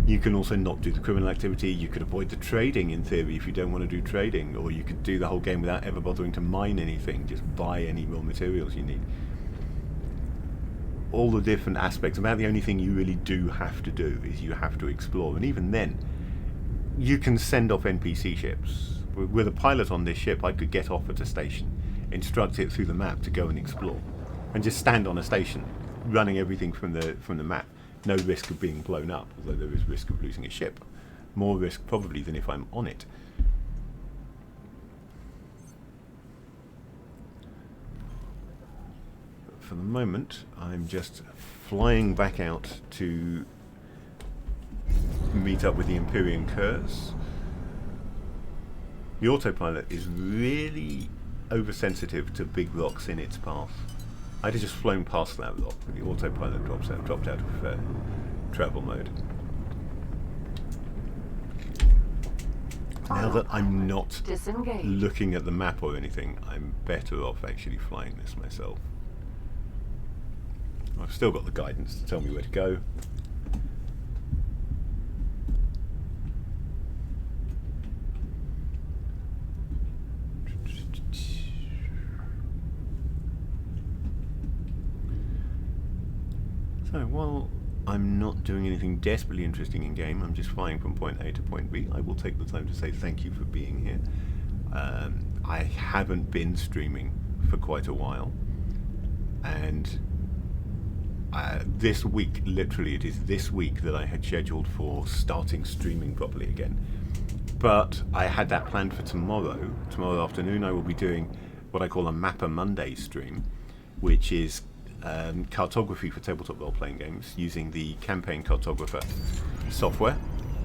You can also not do the criminal activity. You could avoid the trading in theory if you don't want to do trading, or you could do the whole game without ever bothering to mine anything, just buy any raw materials you need. All the different aspects. About the only thing you really do have to do is you have to explore, and even then you can send off NPC ships. With a pilot on this ship, I could get off at a station, instruct it through the map to go and explore, and just stand on a station running everything from the map. No risk of being blown up, although there is risk of losing a ship. More risk probably than if I'm on it. But for the moment, I'm just flying back out to meet up with the Empyrean Curs. The autopilot is really oversensitive to big rocks in its path. I'd have just flown past that rock, but the autopilot dropped out of travel mode. Now that I'm not looking at the map or anything, I'm better off actually flying this myself. I've still got the guidance to tell me where to go. So while I'm not doing anything desperately interesting in game, I'm just flying from point A to point B, I will take the time to say thank you for being here. I haven't been streaming for quite a while, and this week, literally it is this week that I had scheduled for starting streaming properly again. But I had that planned for tomorrow. Tomorrow afternoon I will be doing what I call a Mapper Monday stream, which is cartography for tabletop role-playing games using the Campaign Cartographer software.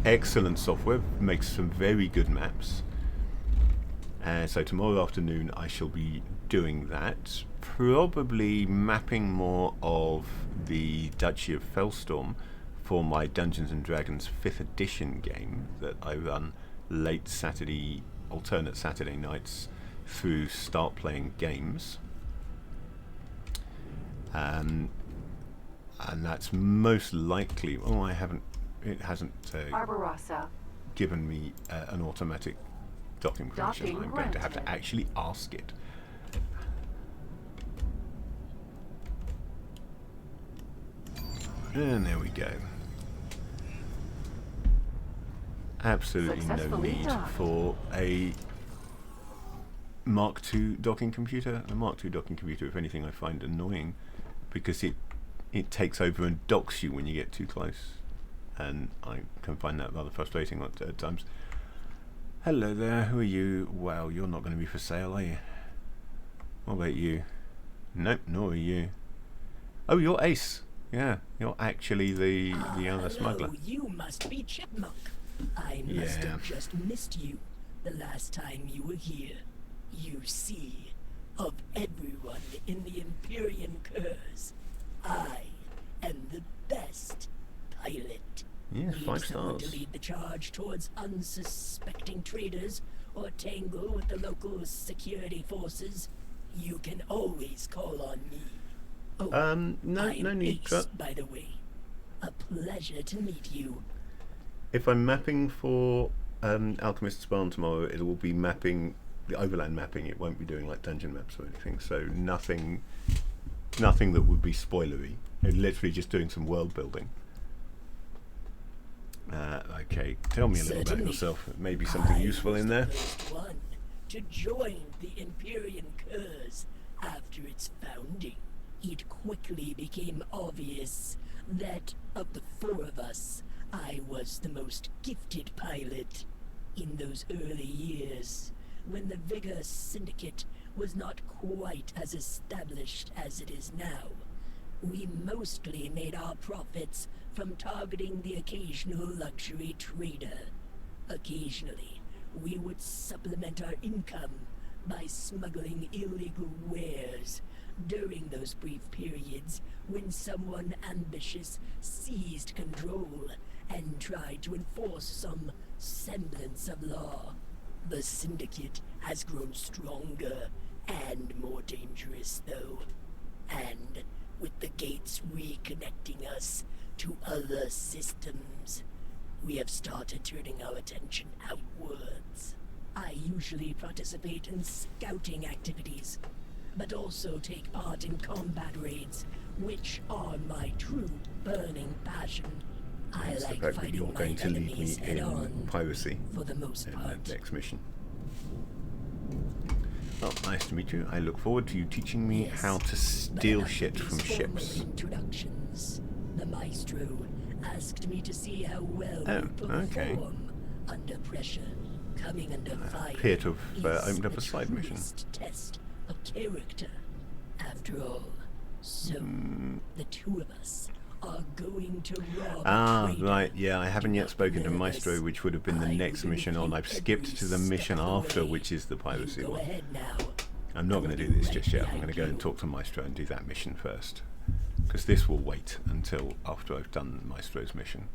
excellent software, makes some very good maps. So tomorrow afternoon I shall be doing that, probably mapping more of the Duchy of Fellstorm for my Dungeons and Dragons 5th edition game that I run late Saturday, alternate Saturday nights through Start Playing Games. And that's most likely, it hasn't given me an automatic docking permission. I'm going to have to actually ask it. And there we go. Absolutely no need for a Mark II docking computer. A Mark II docking computer, if anything, I find annoying because it takes over and docks you when you get too close, and I can find that rather frustrating at times. Hello there, who are you? Wow, you're not going to be for sale, are you? What about you? Nope, nor are you. Oh, you're Ace. Yeah, you're actually the other smuggler. You must be Chipmunk. I must have just missed you the last time you were here. You see, of everyone in the Empyrean Curse, I am the best pilot. Yeah, 5 someone stars. To lead the charge towards unsuspecting traders or tangle with the local security forces, you can always call on me. Oh, no need. Ace, by the way. A pleasure to meet you. If I'm mapping for Alchemist's Barn tomorrow, it will be mapping the overland mapping. It won't be doing like dungeon maps or anything. So nothing that would be spoilery. It's literally just doing some world building. Okay, tell me a little about yourself. Maybe something useful in there. One to join the Empyrean Curse after its founding. It quickly became obvious that of the 4 of us, I was the most gifted pilot. In those early years, when the Vigor Syndicate was not quite as established as it is now, we mostly made our profits from targeting the occasional luxury trader. Occasionally, we would supplement our income by smuggling illegal wares during those brief periods when someone ambitious seized control and tried to enforce some semblance of law. The Syndicate has grown stronger and more dangerous, though. And with the gates reconnecting us to other systems, we have started turning our attention outwards. I usually participate in scouting activities, but also take part in combat raids, which are my true burning passion. I It's the like fact that fighting you're my going to lead me enemies in head-on, piracy for the most in part. the next mission. Well, nice to meet you. I look forward to you teaching me how to steal shit from ships. Introductions. The Maestro asked me to see how well you perform under pressure. Coming under fire Appear to have is opened up the a side mission. truest test of character. After all, so the 2 of us are going to rob a trader. Right, yeah, I haven't yet spoken to Maestro, which would have been the next mission on. I've skipped to the mission after, which is the piracy one. I'm not going to do this just yet. I'm going to go and talk to Maestro and do that mission first, because this will wait until after I've done Maestro's mission,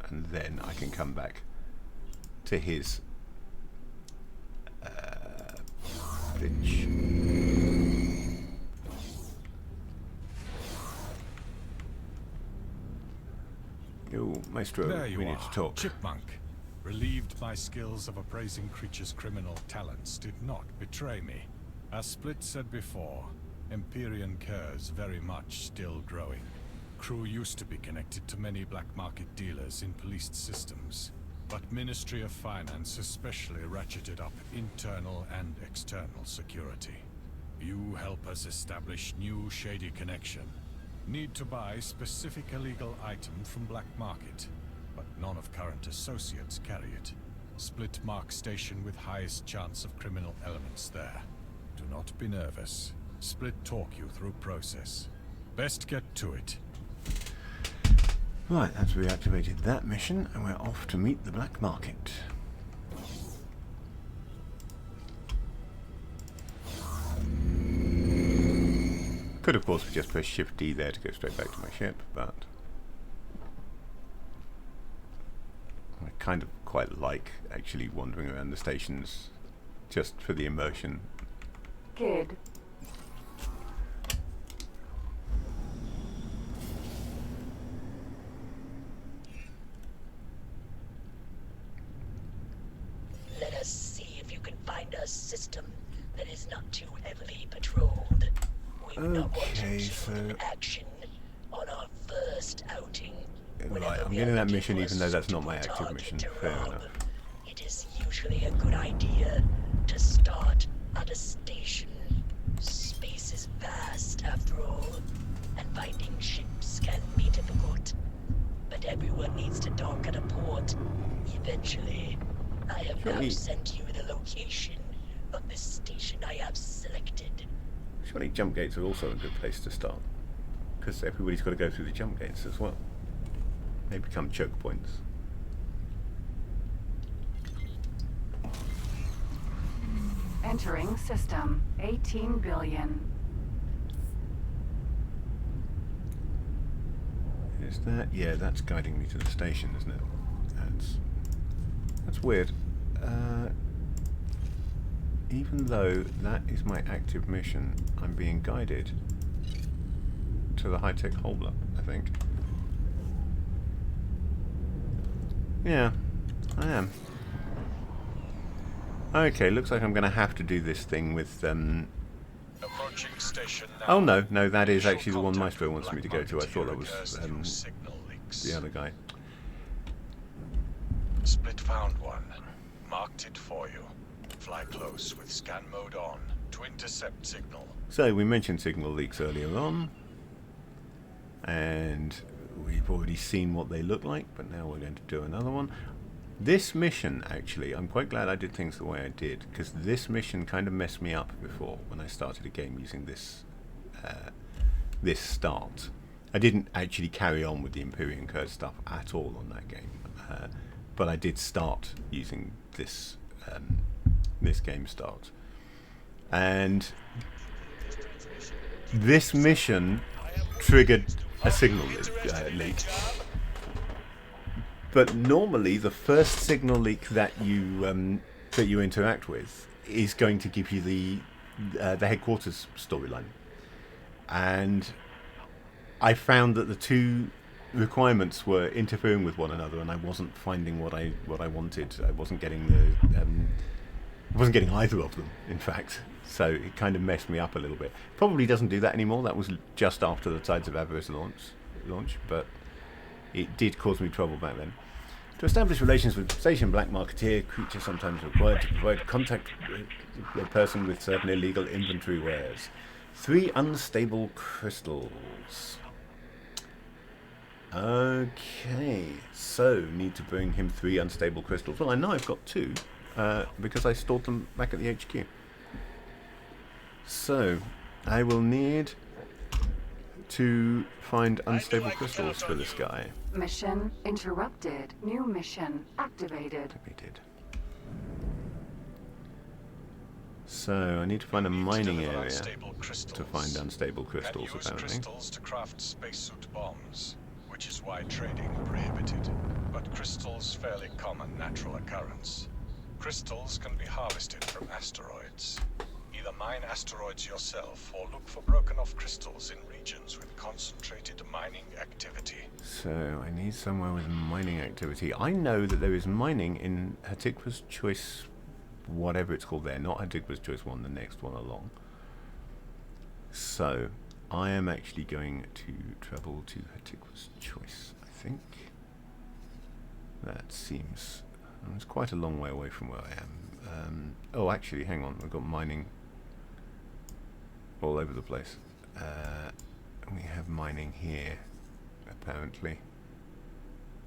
and then I can come back to his bitch. Yo, Maestro, There you we need are, to talk. Chipmunk. Relieved my skills of appraising creatures' criminal talents did not betray me. As Split said before, Empyrean Curse very much still growing. Crew used to be connected to many black market dealers in policed systems, but Ministry of Finance especially ratcheted up internal and external security. You help us establish new shady connection. Need to buy specific illegal item from black market, but none of current associates carry it. Split mark station with highest chance of criminal elements there. Do not be nervous. Split talk you through process. Best get to it. Right, that's reactivated that mission, and we're off to meet the black market. Could, of course, just press Shift D there to go straight back to my ship, but I kind of quite like actually wandering around the stations just for the immersion. Kid. Let us see if you can find a system that is not too heavily patrolled. We not want to take action on our first outing. Right, I'm getting that mission even though that's not my active mission. Fair enough. It is usually a good idea to start at a station. Space is vast after all, and finding ships can be difficult. But everyone needs to dock at a port eventually. I have now sent you the location of the station I have selected. Surely jump gates are also a good place to start, because everybody's got to go through the jump gates as well. They become choke points. Entering system. 18 billion. Is that? Yeah, that's guiding me to the station, isn't it? That's weird. Even though that is my active mission, I'm being guided to the high-tech hold-up, I think. Yeah, I am. Okay, looks like I'm going to have to do this thing with, Approaching station now. Oh no, that is actually the one Maestro wants me to go to. I thought that was the other guy. Split found one. Marked it for you. Fly close with scan mode on to intercept signal. So we mentioned signal leaks earlier on, and we've already seen what they look like, but now we're going to do another one. This mission, actually, I'm quite glad I did things the way I did, because this mission kind of messed me up before when I started a game using this this start. I didn't actually carry on with the Empyrean Curse stuff at all on that game, but I did start using this this game start, and this mission triggered a signal leak. But normally, the first signal leak that you interact with is going to give you the headquarters storyline, and I found that the two requirements were interfering with one another, and I wasn't finding what I wanted. I wasn't getting either of them, in fact. So it kind of messed me up a little bit. Probably doesn't do that anymore. That was just after the Tides of Avarice launch, but it did cause me trouble back then. To establish relations with station black marketeer, creature sometimes required to provide contact with a person with certain illegal inventory wares. 3 unstable crystals. Okay, so need to bring him 3 unstable crystals. Well, I know I've got 2, because I stored them back at the HQ. So, I will need to find unstable crystals for this guy. Mission interrupted. New mission activated. So I need to find a mining area to find unstable crystals, apparently. Crystals to craft spacesuit bombs, which is why trading prohibited. But crystals fairly common natural occurrence. Crystals can be harvested from asteroids. Either mine asteroids yourself or look for broken off crystals in regions with concentrated mining activity. So I need somewhere with mining activity. I know that there is mining in Hatikva's Choice, whatever it's called there, not Hatikva's Choice 1, the next one along. So I am actually going to travel to Hatikva's Choice, I think. That seems... it's quite a long way away from where I am. Oh, actually, hang on, I've got mining all over the place. We have mining here, apparently.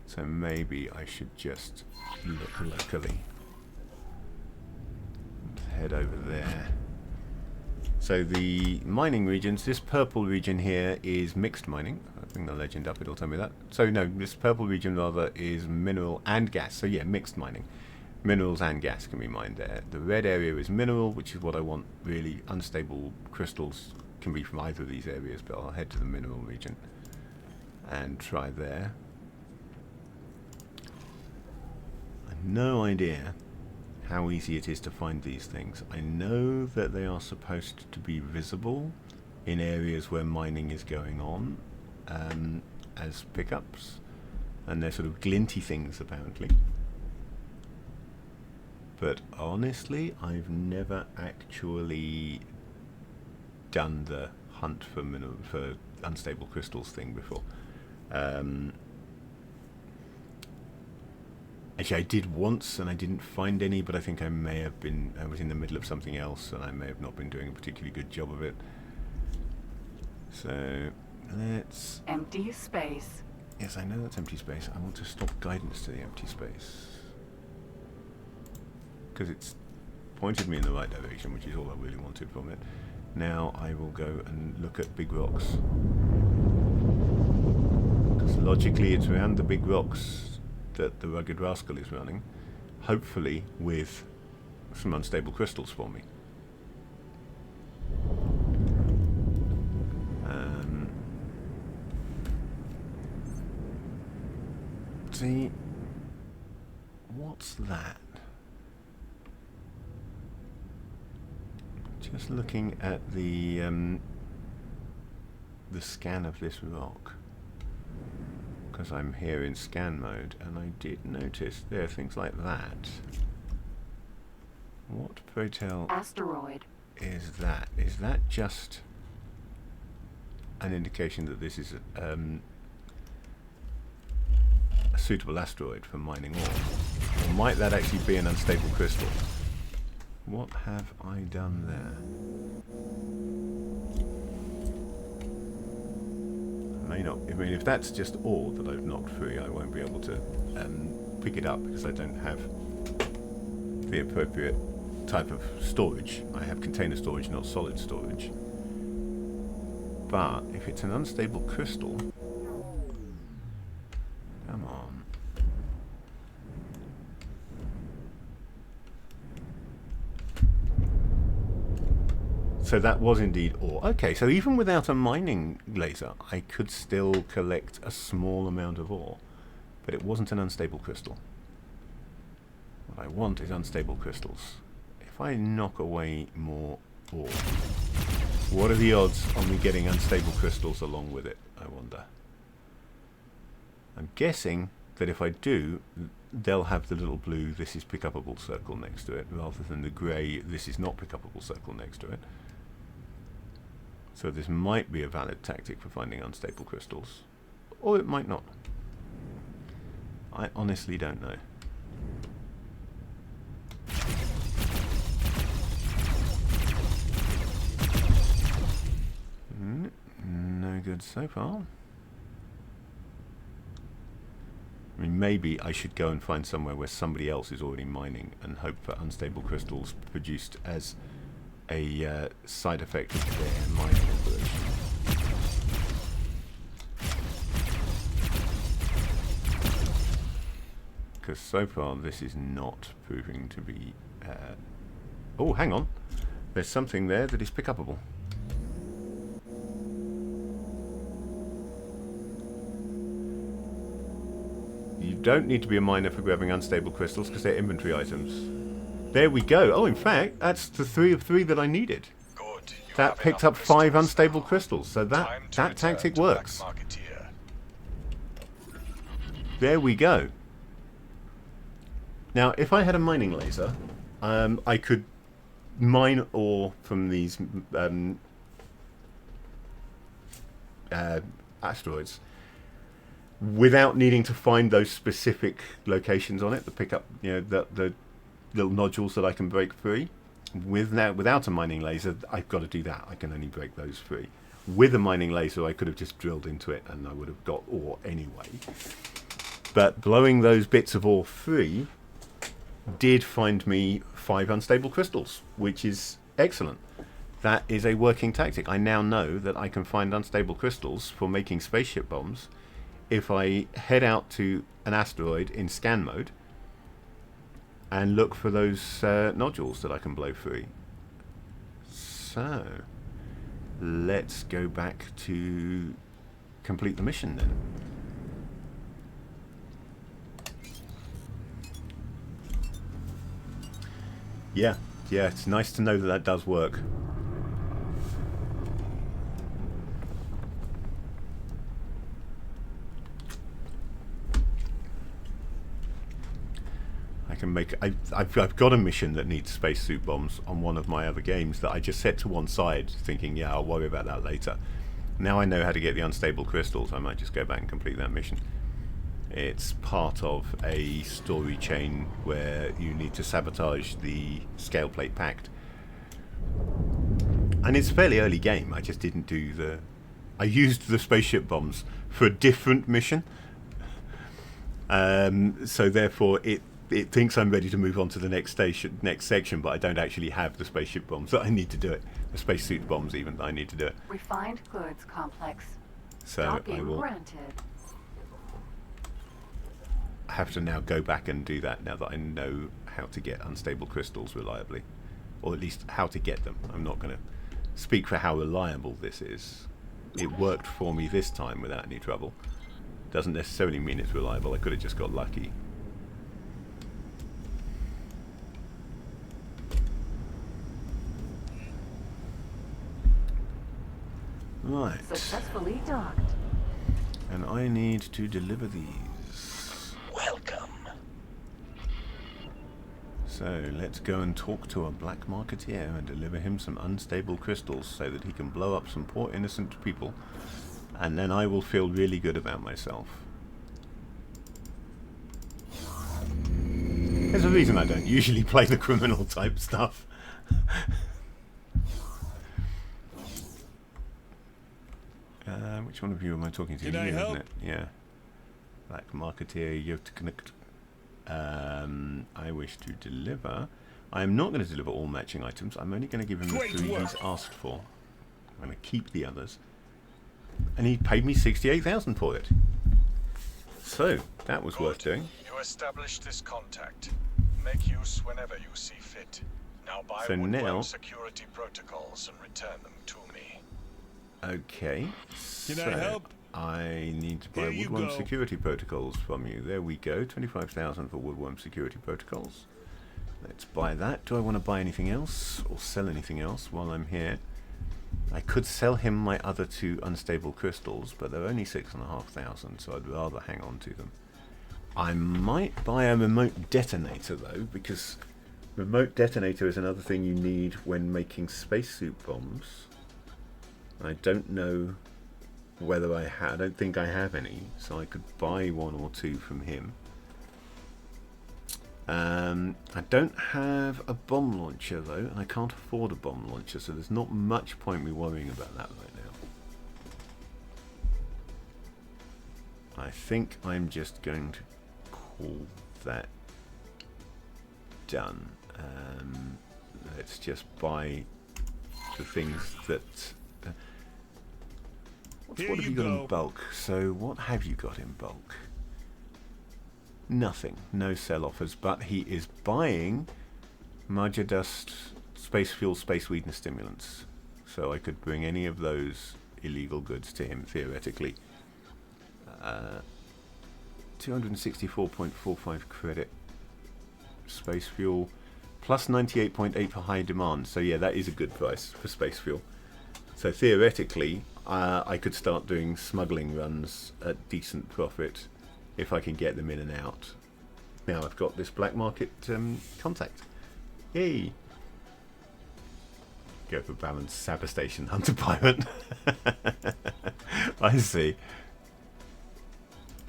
So maybe I should just look locally. Let's head over there. So the mining regions, this purple region here is mixed mining. I'll bring the legend up, it'll tell me that. So no, this purple region rather is mineral and gas. So yeah, mixed mining. Minerals and gas can be mined there. The red area is mineral, which is what I want really. Unstable crystals can be from either of these areas, but I'll head to the mineral region and try there. I have no idea how easy it is to find these things. I know that they are supposed to be visible in areas where mining is going on as pickups, and they're sort of glinty things apparently. But honestly, I've never actually done the hunt for unstable crystals thing before. Actually, I did once and I didn't find any, but I think I was in the middle of something else and I may have not been doing a particularly good job of it. So, let's... Empty space. Yes, I know that's empty space. I want to stop guidance to the empty space, because it's pointed me in the right direction, which is all I really wanted from it. Now I will go and look at big rocks, because logically it's around the big rocks that the Rugged Rascal is running, hopefully with some unstable crystals for me. See, what's that? Just looking at the scan of this rock, because I'm here in scan mode, and I did notice there are things like that. What, pray tell, asteroid is that? Is that just an indication that this is a suitable asteroid for mining ore? Or might that actually be an unstable crystal? What have I done there? I may not. I mean, if that's just ore that I've knocked free, I won't be able to pick it up because I don't have the appropriate type of storage. I have container storage, not solid storage. But if it's an unstable crystal, come on. So that was indeed ore. Okay, so even without a mining laser, I could still collect a small amount of ore. But it wasn't an unstable crystal. What I want is unstable crystals. If I knock away more ore, what are the odds on me getting unstable crystals along with it, I wonder? I'm guessing that if I do, they'll have the little blue "this is pickupable" circle next to it, rather than the grey "this is not pickupable" circle next to it. So this might be a valid tactic for finding unstable crystals, or it might not. I honestly don't know. No good so far. I mean, maybe I should go and find somewhere where somebody else is already mining and hope for unstable crystals produced as a side effect of their mining operation. Because so far this is not proving to be... oh, hang on. There's something there that is pickupable. You don't need to be a miner for grabbing unstable crystals because they're inventory items. There we go. Oh, in fact, that's the 3 of 3 that I needed. Good. That picked up 5 unstable crystals, so that tactic works. There we go. Now, if I had a mining laser, I could mine ore from these asteroids without needing to find those specific locations on it to pick up, you know, the little nodules that I can break free. Without a mining laser, I've got to do that. I can only break those free. With a mining laser, I could have just drilled into it and I would have got ore anyway. But blowing those bits of ore free did find me 5 unstable crystals, which is excellent. that is a working tactic. I now know that I can find unstable crystals for making spaceship bombs if I head out to an asteroid in scan mode and look for those nodules that I can blow free. So, let's go back to complete the mission then. Yeah, it's nice to know that that does work. I can make. I've got a mission that needs spacesuit bombs on one of my other games that I just set to one side, thinking, yeah, I'll worry about that later. Now I know how to get the unstable crystals. I might just go back and complete that mission. It's part of a story chain where you need to sabotage the scale plate pact. And it's a fairly early game. I just didn't do the... I used the spaceship bombs for a different mission. So therefore it thinks I'm ready to move on to the next section, but I don't actually have the spaceship bombs that I need to do it. The spacesuit bombs even, that I need to do it. Refined goods complex. So Docking I will... granted. I have to now go back and do that now that I know how to get unstable crystals reliably, or at least how to get them. I'm not going to speak for how reliable this is. It worked for me this time without any trouble. Doesn't necessarily mean it's reliable. I could have just got lucky. Right. Successfully docked. And I need to deliver these. Welcome. So let's go and talk to a black marketeer and deliver him some unstable crystals so that he can blow up some poor innocent people, and then I will feel really good about myself. There's a reason I don't usually play the criminal type stuff. Which one of you am I talking to? Can I help? Isn't it? Yeah. Black marketeer, you have to connect. I wish to deliver. I am not going to deliver all matching items. I'm only going to give him the 3 he's asked for. I'm going to keep the others. And he paid me 68,000 for it. So, that was worth doing. You established this contact. Make use whenever you see fit. Now buy So now... security protocols and return them to me. Okay. Can I help? I need to buy Woodworm security protocols from you. There we go. 25,000 for Woodworm security protocols. Let's buy that. Do I want to buy anything else or sell anything else while I'm here? I could sell him my other 2 unstable crystals, but they're only 6,500, so I'd rather hang on to them. I might buy a remote detonator though, because remote detonator is another thing you need when making spacesuit bombs. I don't know whether I don't think I have any, so I could buy 1 or 2 from him. I don't have a bomb launcher though, and I can't afford a bomb launcher, so there's not much point me worrying about that right now. I think I'm just going to call that done. Let's just buy the things that... what have you got in bulk? So what have you got in bulk? Nothing. No sell offers, but he is buying Marja Dust, Space Fuel, Space Weakness Stimulants. So I could bring any of those illegal goods to him, theoretically. 264.45 credit. Space Fuel. Plus 98.8 for high demand. So yeah, that is a good price for Space Fuel. So theoretically, I could start doing smuggling runs at decent profit if I can get them in and out. Now I've got this black market contact. Yay! Go for Baron's Sabber Station Hunter Pirate. I see.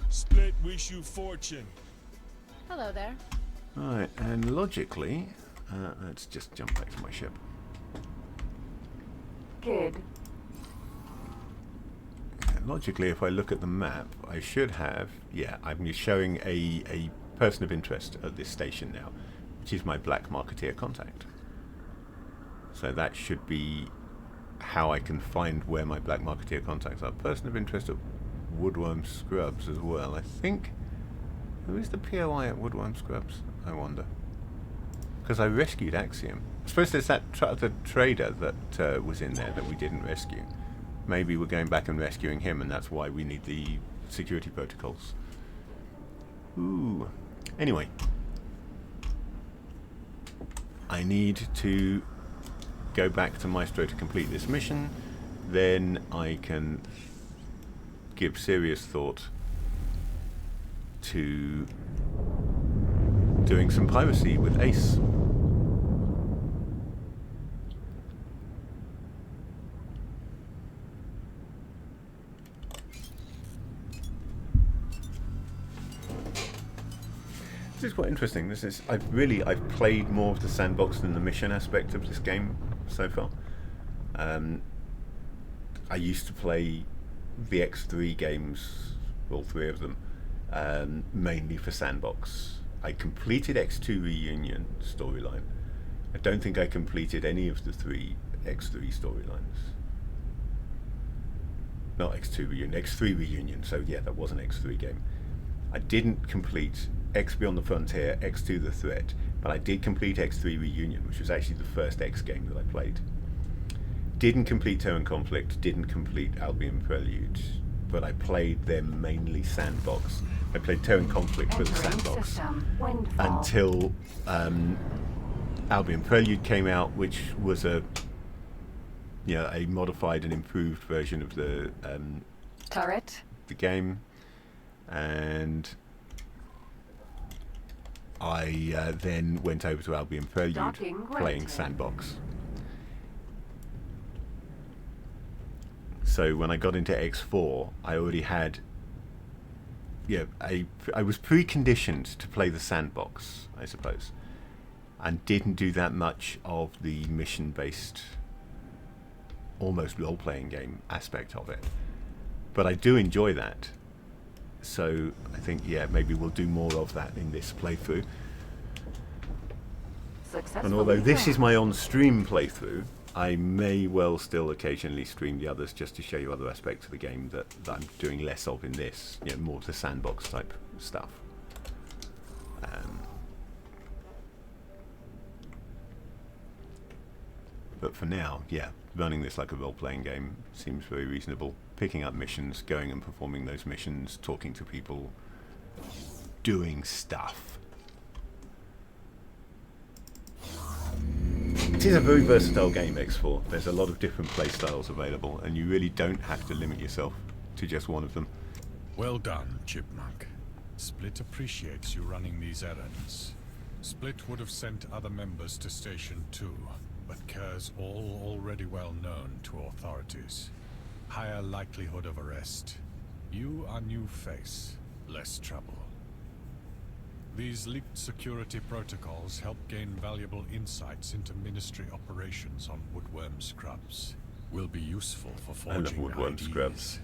Split wish you fortune. Hello there. Right, and logically, let's just jump back to my ship. Good. Logically, if I look at the map, I should have... Yeah, I'm showing a person of interest at this station now, which is my black marketeer contact. So that should be how I can find where my Black Marketeer contacts are. Person of interest at Woodworm Scrubs as well. I think... Who is the POI at Woodworm Scrubs? I wonder. Because I rescued Axiom. I suppose there's that the trader that was in there that we didn't rescue. Maybe we're going back and rescuing him, and that's why we need the security protocols. Ooh. Anyway. I need to go back to Maestro to complete this mission. Then I can give serious thought to doing some piracy with Ace. This is quite interesting. I've played more of the sandbox than the mission aspect of this game so far. I used to play the X3 games, all three of them, mainly for sandbox. I completed X2 Reunion storyline. I don't think I completed any of the three X3 storylines. Not X2 Reunion, X3 Reunion, so yeah, that was an X3 game. I didn't complete X Beyond the Frontier, X2 The Threat, but I did complete X3 Reunion, which was actually the first X game that I played. Didn't complete Terran Conflict, didn't complete Albion Prelude, but I played them mainly sandbox. I played Terran Conflict for the sandbox until Albion Prelude came out, which was a modified and improved version of the turret, the game, and I then went over to Albion Prelude playing sandbox. So when I got into X4, I already had, I was preconditioned to play the sandbox, I suppose, and didn't do that much of the mission-based, almost role-playing game aspect of it. But I do enjoy that. So I think, maybe we'll do more of that in this playthrough. And although this is my on-stream playthrough, I may well still occasionally stream the others just to show you other aspects of the game that I'm doing less of in this, more of the sandbox type stuff. But for now, running this like a role-playing game seems very reasonable. Picking up missions, going and performing those missions, talking to people, doing stuff. It is a very versatile game, X4. There's a lot of different playstyles available, and you really don't have to limit yourself to just one of them. Well done, Chipmunk. Split appreciates you running these errands. Split would have sent other members to Station 2, but Kerr's all already well known to authorities. Higher likelihood of arrest. You are new face, less trouble. These leaked security protocols help gain valuable insights into Ministry operations on Woodworm Scrubs. Will be useful for forging Woodworm Scrubs.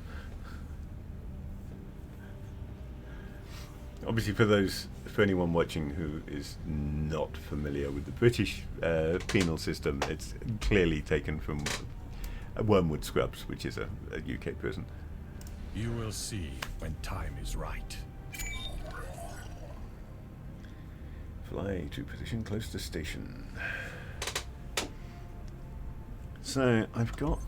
Obviously, for anyone watching who is not familiar with the British penal system, it's clearly taken from Wormwood Scrubs, which is a UK prison. You will see when time is right. Fly to position close to station. So I've got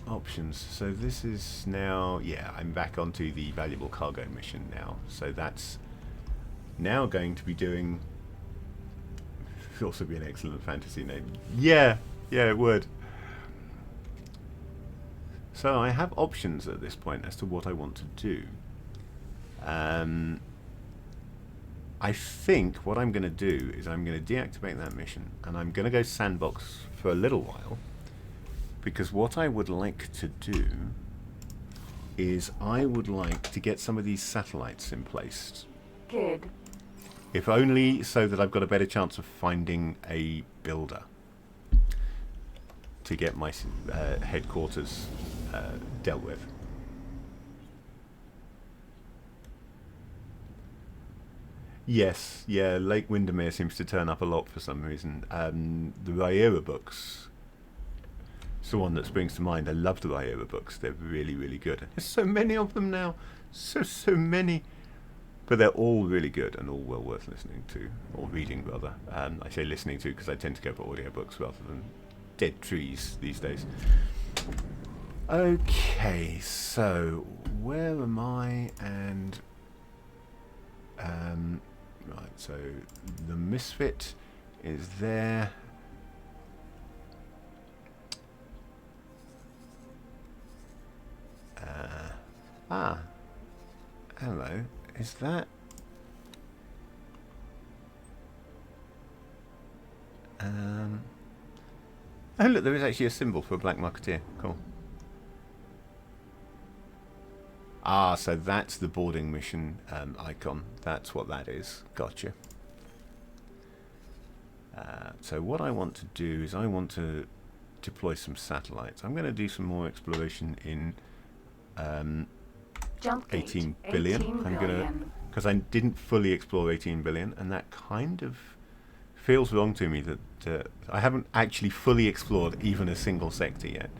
options. So this is now, I'm back onto the valuable cargo mission now. So that's now going to be doing. It'd also be an excellent fantasy name. Yeah, it would. So I have options at this point as to what I want to do. I think what I'm going to do is I'm going to deactivate that mission, and I'm going to go sandbox for a little while, because what I would like to do is I would like to get some of these satellites in place. Good. If only so that I've got a better chance of finding a builder to get my headquarters dealt with. Yes, Lake Windermere seems to turn up a lot for some reason. The Rhaeira books It's the one that springs to mind. I love the Ryoba books. They're really, really good. There's so many of them now. So many. But they're all really good and all well worth listening to, or reading rather. I say listening to because I tend to go for audiobooks rather than dead trees these days. Okay, so where am I? And right, so the Misfit is there. Hello. Is that? Oh look, there is actually a symbol for a black marketeer. Cool. Ah, so that's the boarding mission icon. That's what that is. Gotcha. So what I want to do is I want to deploy some satellites. I'm going to do some more exploration in 18 billion. I'm going to, because I didn't fully explore 18 billion, and that kind of feels wrong to me that I haven't actually fully explored even a single sector yet.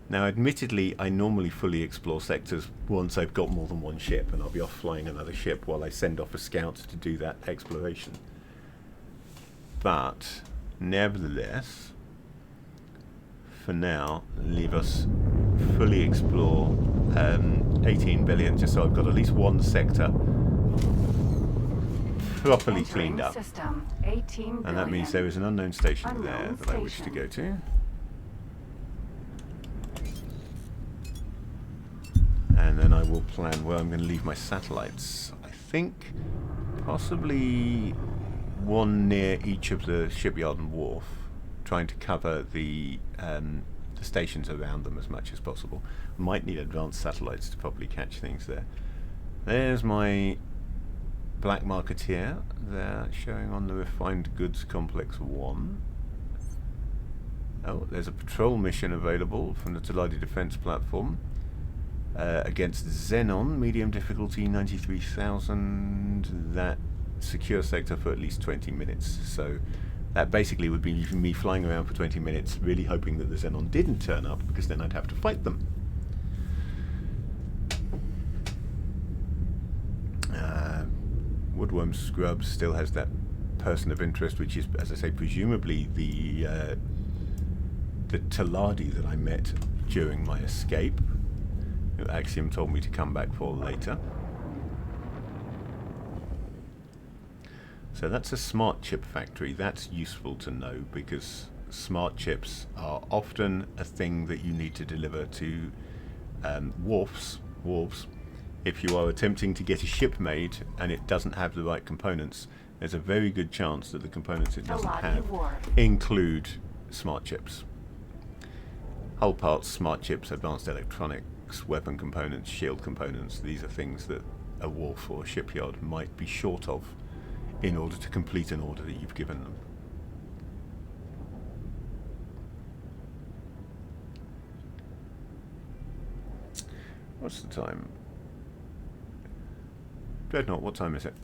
Now, admittedly, I normally fully explore sectors once I've got more than one ship, and I'll be off flying another ship while I send off a scout to do that exploration. But, nevertheless, for now, leave us fully explore 18 billion, just so I've got at least one sector properly cleaned up. System, 18 and that means there is an unknown station there that I wish to go to. And then I will plan where I'm going to leave my satellites. I think possibly one near each of the shipyard and wharf, trying to cover the stations around them as much as possible. Might need advanced satellites to properly catch things there. There's my black marketeer there, showing on the refined goods complex 1. Oh, there's a patrol mission available from the Taladi defense platform against Xenon, medium difficulty 93,000. That secure sector for at least 20 minutes. So that basically would be me flying around for 20 minutes, really hoping that the Xenon didn't turn up, because then I'd have to fight them. Woodworm Scrubs still has that person of interest, which is, as I say, presumably the Taladi that I met during my escape, who Axiom told me to come back for later. So that's a smart chip factory. That's useful to know, because smart chips are often a thing that you need to deliver to wharves, if you are attempting to get a ship made and it doesn't have the right components. There's a very good chance that the components it doesn't have include smart chips. Hull parts, smart chips, advanced electronics, weapon components, shield components. These are things that a wharf or a shipyard might be short of in order to complete an order that you've given them. What's the time? Dreadnought, what time is it?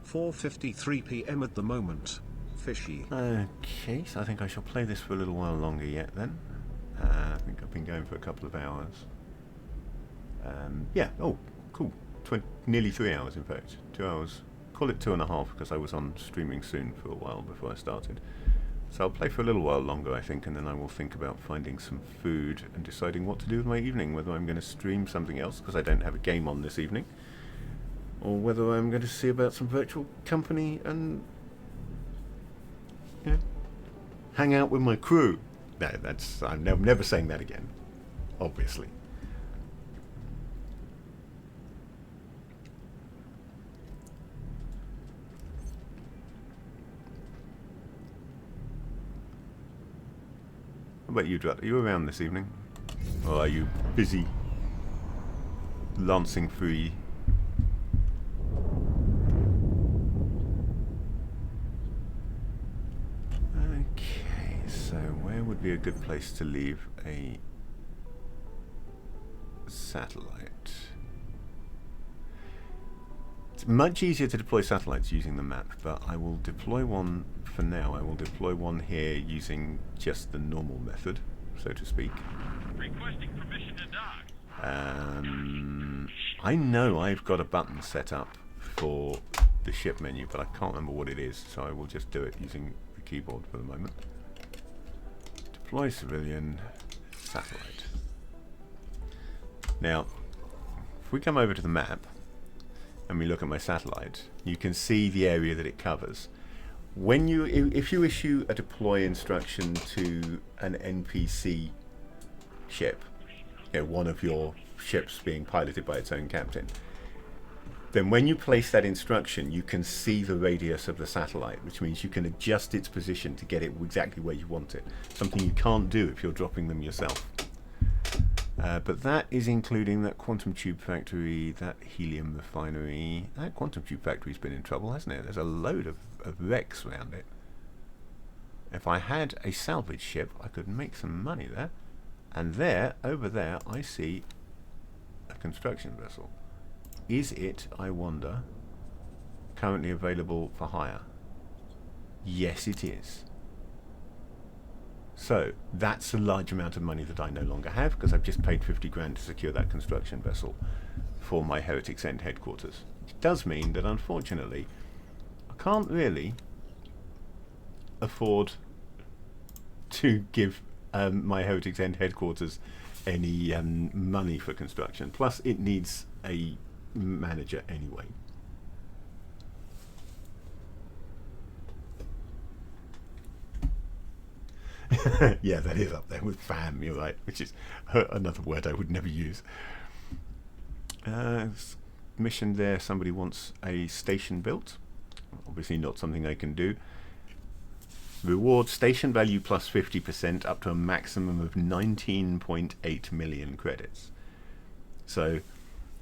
4:53 p.m. at the moment. Fishy. Okay, so I think I shall play this for a little while longer yet then. I think I've been going for a couple of hours. Yeah, oh, cool. Nearly 3 hours, in fact. 2 hours. Call it 2.5, because I was on streaming soon for a while before I started. So I'll play for a little while longer, I think, and then I will think about finding some food and deciding what to do with my evening, whether I'm going to stream something else, because I don't have a game on this evening, or whether I'm going to see about some virtual company and, you know, hang out with my crew. No, I'm never saying that again, obviously. What about you, Drat? Are you around this evening? Or are you busy lancing free? Okay, so where would be a good place to leave a satellite? It's much easier to deploy satellites using the map, but I will deploy one for now. I will deploy one here using just the normal method. so to speak. Requesting permission to dock. I know I've got a button set up for the ship menu, but I can't remember what it is, so I will just do it using the keyboard for the moment. Deploy civilian satellite. Now, if we come over to the map and we look at my satellite, you can see the area that it covers. When if you issue a deploy instruction to an NPC ship, one of your ships being piloted by its own captain, then when you place that instruction, you can see the radius of the satellite, which means you can adjust its position to get it exactly where you want it. Something you can't do if you're dropping them yourself. But that is including that quantum tube factory, that helium refinery. That quantum tube factory's been in trouble, hasn't it? There's a load of wrecks around it. If I had a salvage ship, I could make some money there. And there, over there, I see a construction vessel. Is it, I wonder, currently available for hire? Yes, it is. So, that's a large amount of money that I no longer have, because I've just paid 50 grand to secure that construction vessel for my Heretic's End headquarters. It does mean that, unfortunately, I can't really afford to give my Heretic's End headquarters any money for construction. Plus, it needs a manager anyway. Yeah, that is up there with fam, you're right, which is another word I would never use. Mission there, somebody wants a station built. Obviously not something I can do. Reward station value plus 50% up to a maximum of 19.8 million credits. So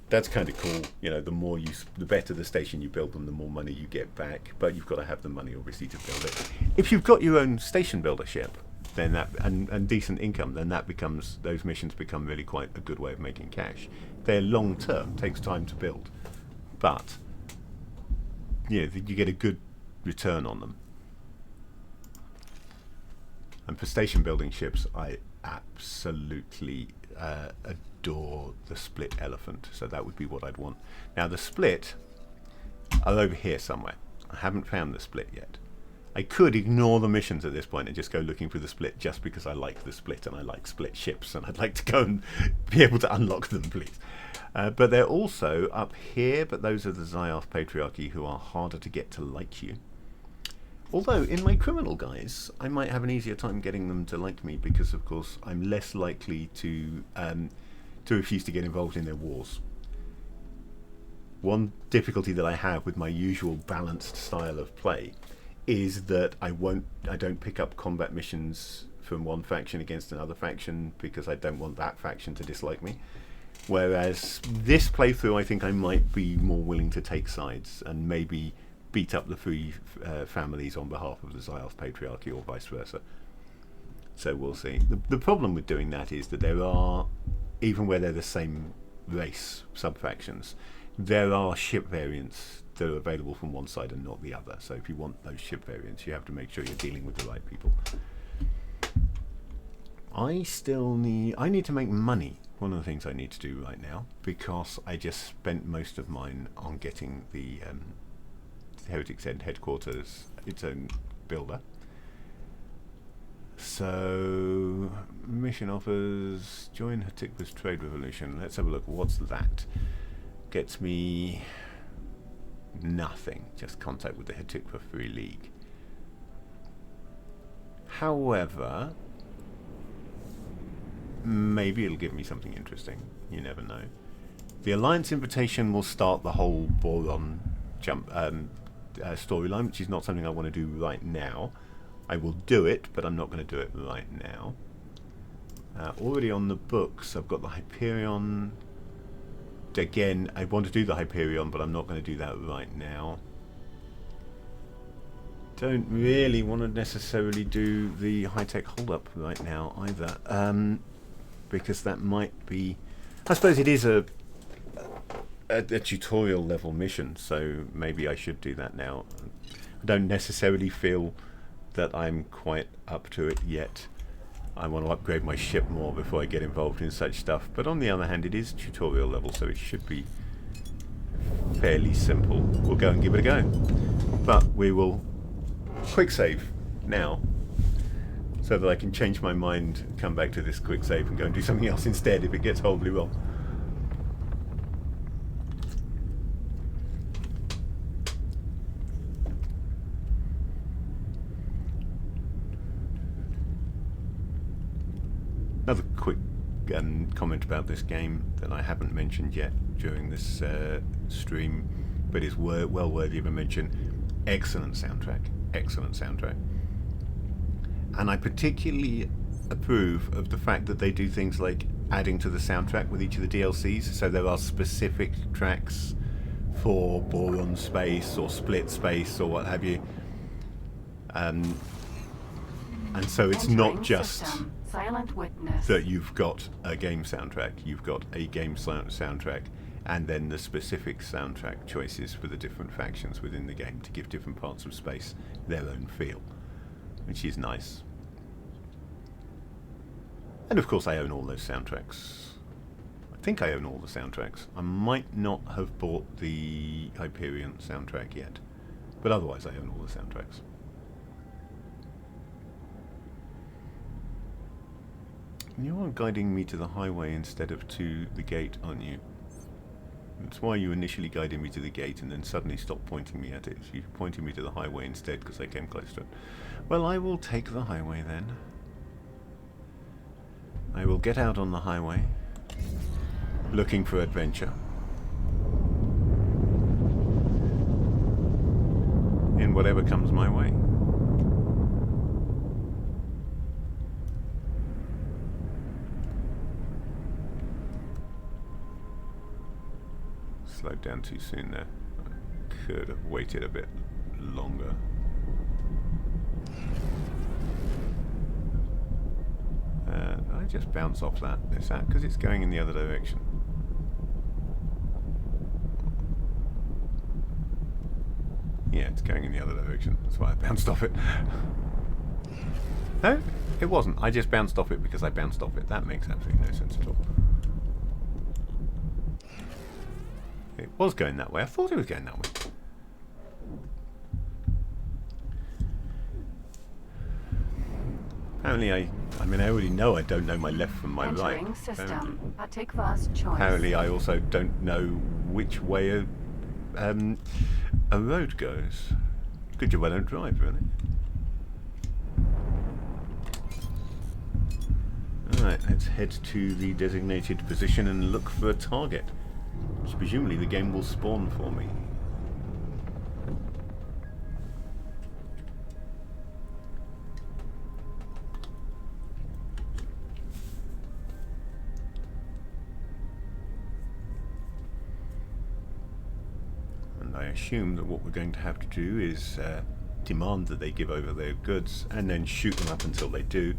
that's kind of cool. The better the station you build them, the more money you get back. But you've got to have the money, obviously, to build it. If you've got your own station builder ship, then that and decent income, then those missions become really quite a good way of making cash. They're long term, takes time to build, but you get a good return on them. And for station building ships, I absolutely adore the split elephant. So that would be what I'd want. Now the split are over here somewhere. I haven't found the split yet. I could ignore the missions at this point and just go looking for the split, just because I like the split and I like split ships and I'd like to go and be able to unlock them, please. But they're also up here, but those are the Xioth Patriarchy, who are harder to get to like you. Although, in my criminal guys, I might have an easier time getting them to like me, because, of course, I'm less likely to refuse to get involved in their wars. One difficulty that I have with my usual balanced style of play is that I don't pick up combat missions from one faction against another faction, because I don't want that faction to dislike me. Whereas this playthrough, I think I might be more willing to take sides and maybe beat up the three families on behalf of the Xioth Patriarchy, or vice versa. So we'll see. The problem with doing that is that there are, even where they're the same race, sub-factions, there are ship variants that are available from one side and not the other. So if you want those ship variants, you have to make sure you're dealing with the right people. I need to make money. One of the things I need to do right now, because I just spent most of mine on getting the Heretic's End headquarters its own builder. So, mission offers, join Hatikva's trade revolution. Let's have a look. What's that? Gets me nothing. Just contact with the Hatikva Free League. However, maybe it'll give me something interesting. You never know. The Alliance invitation will start the whole Boron jump storyline, which is not something I want to do right now. I will do it, but I'm not going to do it right now. Already on the books, I've got the Hyperion. Again, I want to do the Hyperion, but I'm not going to do that right now. Don't really want to necessarily do the high-tech hold-up right now either, because that might be... I suppose it is a tutorial level mission, so maybe I should do that now. I don't necessarily feel that I'm quite up to it yet. I want to upgrade my ship more before I get involved in such stuff. But on the other hand, it is tutorial level, so it should be fairly simple. We'll go and give it a go. But we will quick save now, so that I can change my mind, come back to this quick save and go and do something else instead if it gets horribly wrong. Another quick comment about this game that I haven't mentioned yet during this stream, but is well worthy of a mention. Excellent soundtrack. Excellent soundtrack. And I particularly approve of the fact that they do things like adding to the soundtrack with each of the DLCs. So there are specific tracks for Boron Space or Split Space or what have you. And so it's not just Silent Witness. that you've got a game soundtrack, you've got a game soundtrack, and then the specific soundtrack choices for the different factions within the game to give different parts of space their own feel, which is nice. And of course I own all those soundtracks. I think I own all the soundtracks. I might not have bought the Hyperion soundtrack yet, but otherwise I own all the soundtracks. You are guiding me to the highway instead of to the gate, aren't you? That's why you initially guided me to the gate and then suddenly stopped pointing me at it. So you pointed me to the highway instead because I came close to it. Well, I will take the highway then. I will get out on the highway, looking for adventure. In whatever comes my way. Slowed down too soon there. I could have waited a bit longer. I just bounce off that. Is that because it's going in the other direction? Yeah, it's going in the other direction. That's why I bounced off it. No, it wasn't. I just bounced off it because I bounced off it. That makes absolutely no sense at all. It was going that way. I thought it was going that way. Apparently I already know I don't know my left from my right. System. Choice. Apparently I also don't know which way a road goes. Good job I don't drive, really. Alright, let's head to the designated position and look for a target. Which presumably the game will spawn for me. And I assume that what we're going to have to do is demand that they give over their goods and then shoot them up until they do.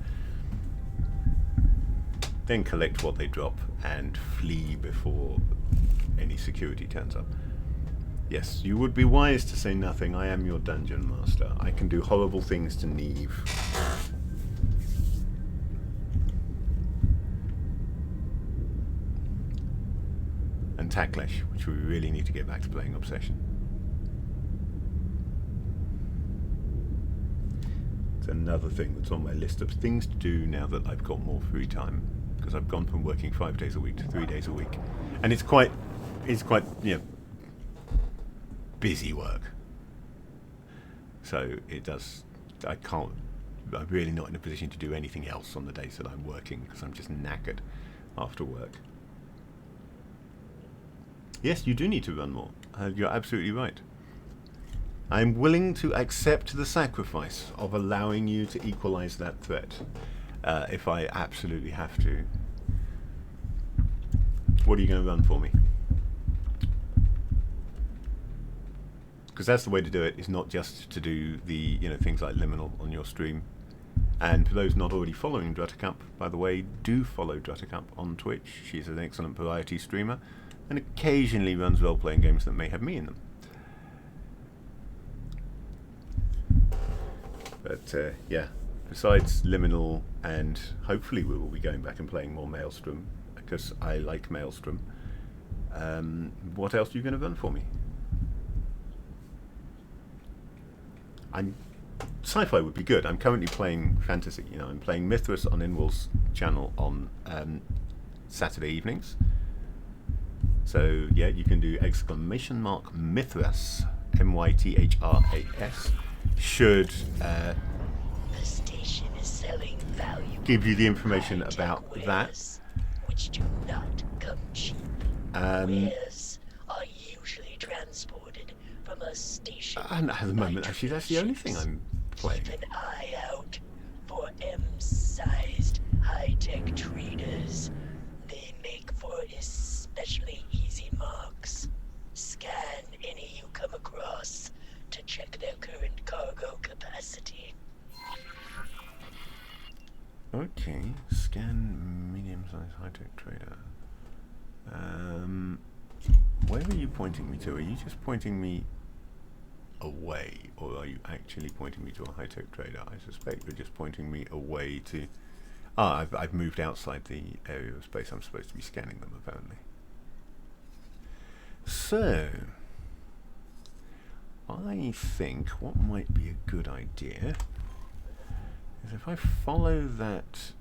Then collect what they drop and flee before any security turns up. Yes, you would be wise to say nothing. I am your dungeon master. I can do horrible things to Neve. And Tacklesh, which we really need to get back to playing Obsession. It's another thing that's on my list of things to do now that I've got more free time. Because I've gone from working 5 days a week to 3 days a week. And it's quite, you know, busy work. So it does, I'm really not in a position to do anything else on the days that I'm working because I'm just knackered after work. Yes, you do need to run more. You're absolutely right. I'm willing to accept the sacrifice of allowing you to equalize that threat if I absolutely have to. What are you going to run for me? Because that's the way to do it, is not just to do the things like Liminal on your stream. And for those not already following Druttercup, by the way, do follow Druttercup on Twitch. She's an excellent variety streamer and occasionally runs role-playing games that may have me in them. But yeah, besides Liminal, and hopefully we will be going back and playing more Maelstrom, because I like Maelstrom. What else are you going to run for me? Sci-fi would be good. I'm currently playing fantasy. You know, I'm playing Mithras on Inwal's channel on Saturday evenings. So yeah, you can do !Mithras, MYTHRAS. Should The station is selling valuable give you the information about wares, that. which do not come cheap. Wares are usually transported from a station. And at the moment, actually, that's the only thing I'm playing. Keep an eye out for M-sized high-tech traders. They make for especially easy marks. Scan any you come across to check their current cargo capacity. Okay, scan medium-sized high-tech trader. Where are you pointing me to? Are you just pointing me away, or are you actually pointing me to a high-tech trader? I suspect you're just pointing me away to... I've moved outside the area of space I'm supposed to be scanning them, apparently. So, I think what might be a good idea is if I follow that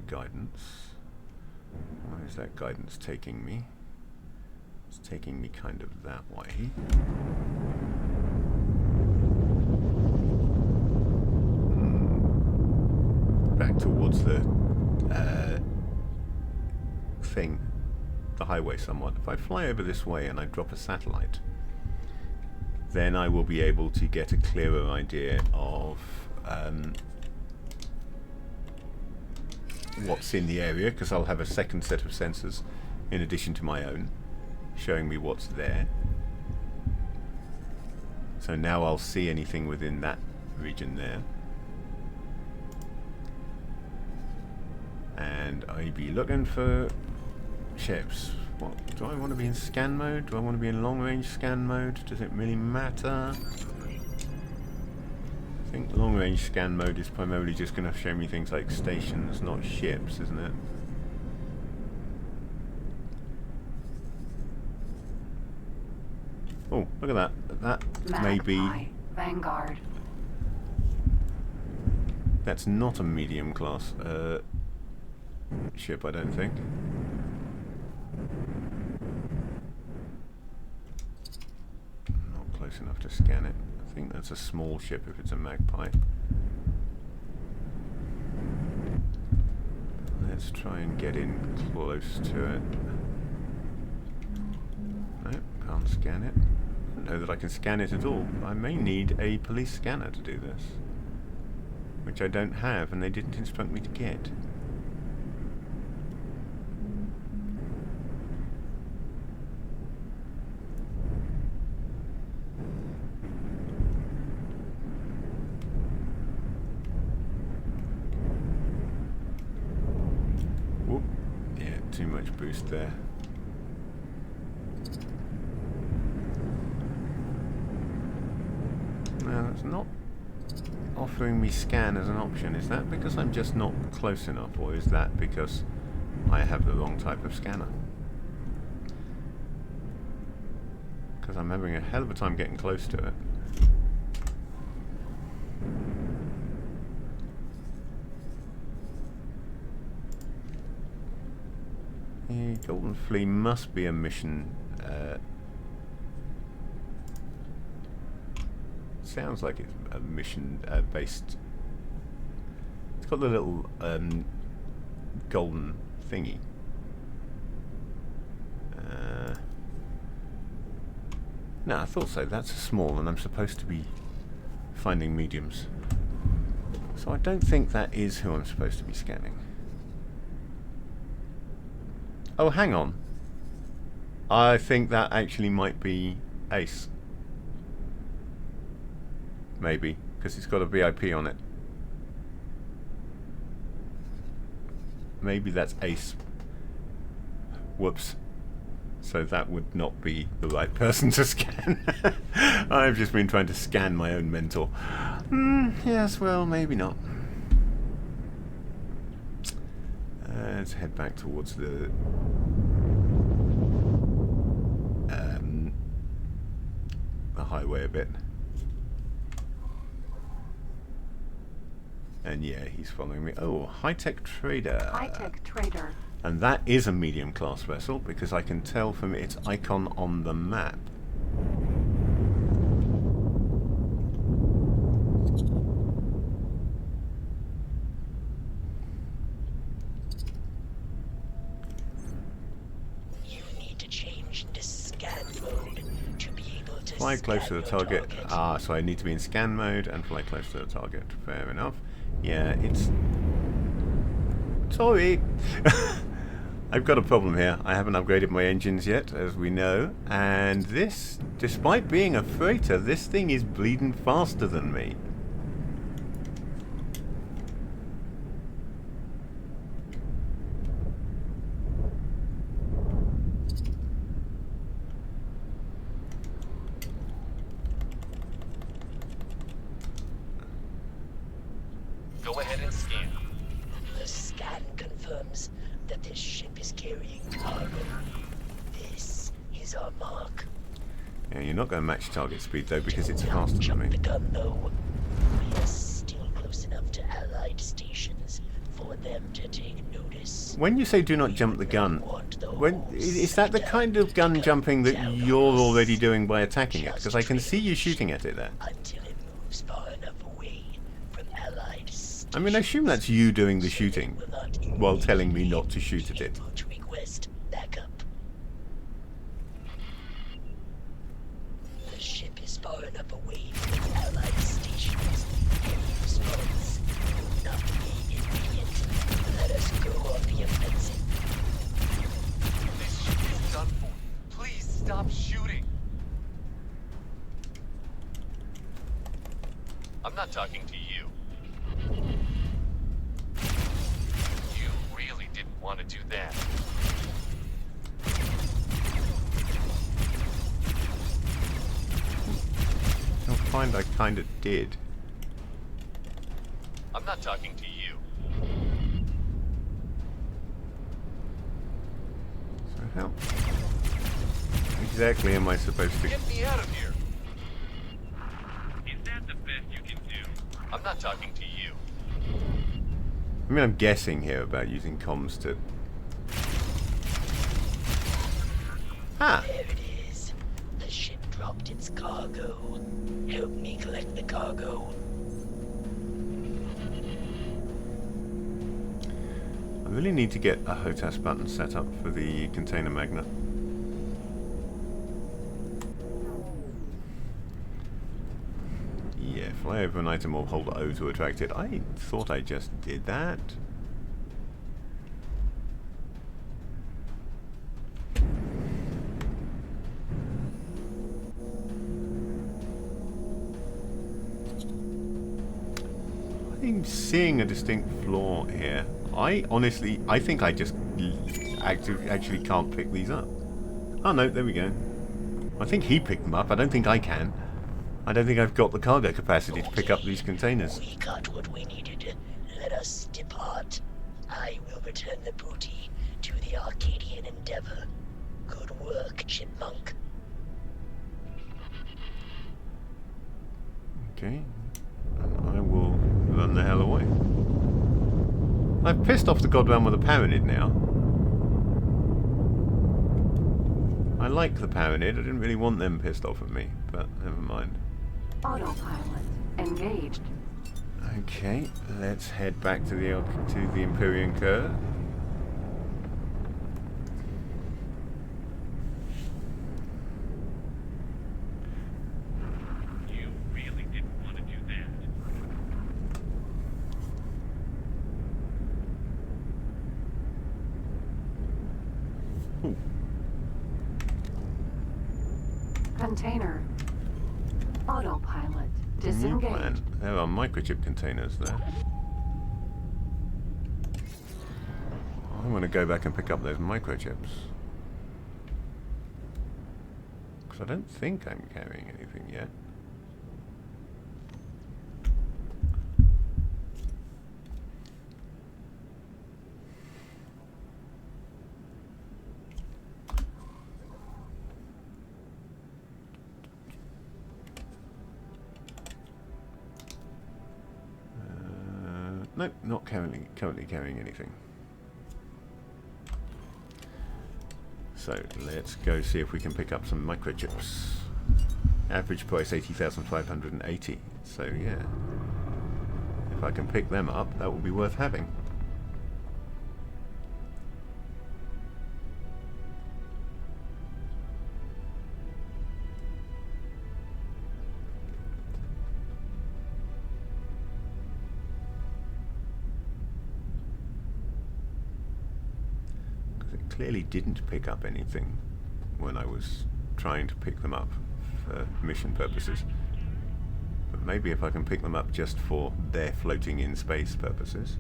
guidance. Where is that guidance taking me? It's taking me kind of that way. Back towards the thing, the highway somewhat. If I fly over this way and I drop a satellite, then I will be able to get a clearer idea of what's in the area, because I'll have a second set of sensors in addition to my own showing me what's there. So now I'll see anything within that region there, and I'll be looking for ships. What do I want to be in scan mode? Do I want to be in long range scan mode? Does it really matter? I think long range scan mode is primarily just going to show me things like stations, not ships, isn't it? Oh, look at that. That may be... Vanguard. That's not a medium class ship, I don't think. Not close enough to scan it. I think that's a small ship if it's a Magpie. Let's try and get in close to it. Nope, can't scan it. I don't know that I can scan it at all. I may need a police scanner to do this, which I don't have, and they didn't instruct me to get. Whoop. Yeah, too much boost there. No, it's not offering me scan as an option. Is that because I'm just not close enough, or is that because I have the wrong type of scanner? Because I'm having a hell of a time getting close to it. The Golden Flea must be a mission. Sounds like it's a mission based. It's got the little golden thingy. No, I thought so. That's small, and I'm supposed to be finding mediums. So I don't think that is who I'm supposed to be scanning. Oh, hang on. I think that actually might be Ace. Maybe, because it's got a VIP on it. Maybe that's Ace. Whoops. So that would not be the right person to scan. I've just been trying to scan my own mentor. Yes, well, maybe not. Let's head back towards the highway a bit. And yeah, he's following me. Oh, high-tech trader. High-tech trader. And that is a medium-class vessel because I can tell from its icon on the map. Fly close to the target. Ah, so I need to be in scan mode and fly close to the target. Fair enough. Yeah, it's... Sorry! I've got a problem here. I haven't upgraded my engines yet, as we know. And this, despite being a freighter, this thing is bleeding faster than me. Go ahead and scan. The scan confirms that this ship is carrying cargo. This is our mark. Yeah, you're not going to match target speed though because it's faster than me. The gun, though. We are still close enough to Allied stations for them to take notice. When you say do not jump the gun, is that the kind of gun jumping that you're already doing by attacking it? Because I can see you shooting at it there. Until it moves far enough away from Allied stations. I mean, I assume that's you doing the shooting while telling me not to shoot at it. To request backup. The ship is far enough away from Allied stations. Use funds. Not be immediate. Let us go on the offensive. This ship is done for. Please stop shooting. I'm not talking to you. You really didn't want to do that. You'll find I kind of did. I'm not talking to you. So how exactly am I supposed to... Get me out of here. Is that the best you can do? I'm not talking to you. I mean, I'm guessing here about using comms to... Ah! There it is. The ship dropped its cargo. Help me collect the cargo. I really need to get a HOTAS button set up for the container magnet. Yeah, fly over an item or hold O to attract it. I thought I just did that. I'm seeing a distinct flaw here. I think I just actually can't pick these up. Oh no, there we go. I think he picked them up. I don't think I can. I don't think I've got the cargo capacity to pick up these containers. We got what we needed. Let us depart. I will return the booty to the Arcadian Endeavor. Good work, chipmunk. Okay. I will run the hell away. I've pissed off the godman with a Paranid now. I like the Paranid. I didn't really want them pissed off at me, but never mind. Autopilot engaged. Okay, let's head back to the Empyrean Curve. You really didn't want to do that. Ooh. Container. Autopilot New disengaged. plan. There are microchip containers there. I want to go back and pick up those microchips. Because I don't think I'm carrying anything yet. Nope, not currently carrying anything. So let's go see if we can pick up some microchips. Average price 80,580. So yeah, if I can pick them up, that will be worth having. Clearly didn't pick up anything when I was trying to pick them up for mission purposes. But maybe if I can pick them up just for their floating in space purposes.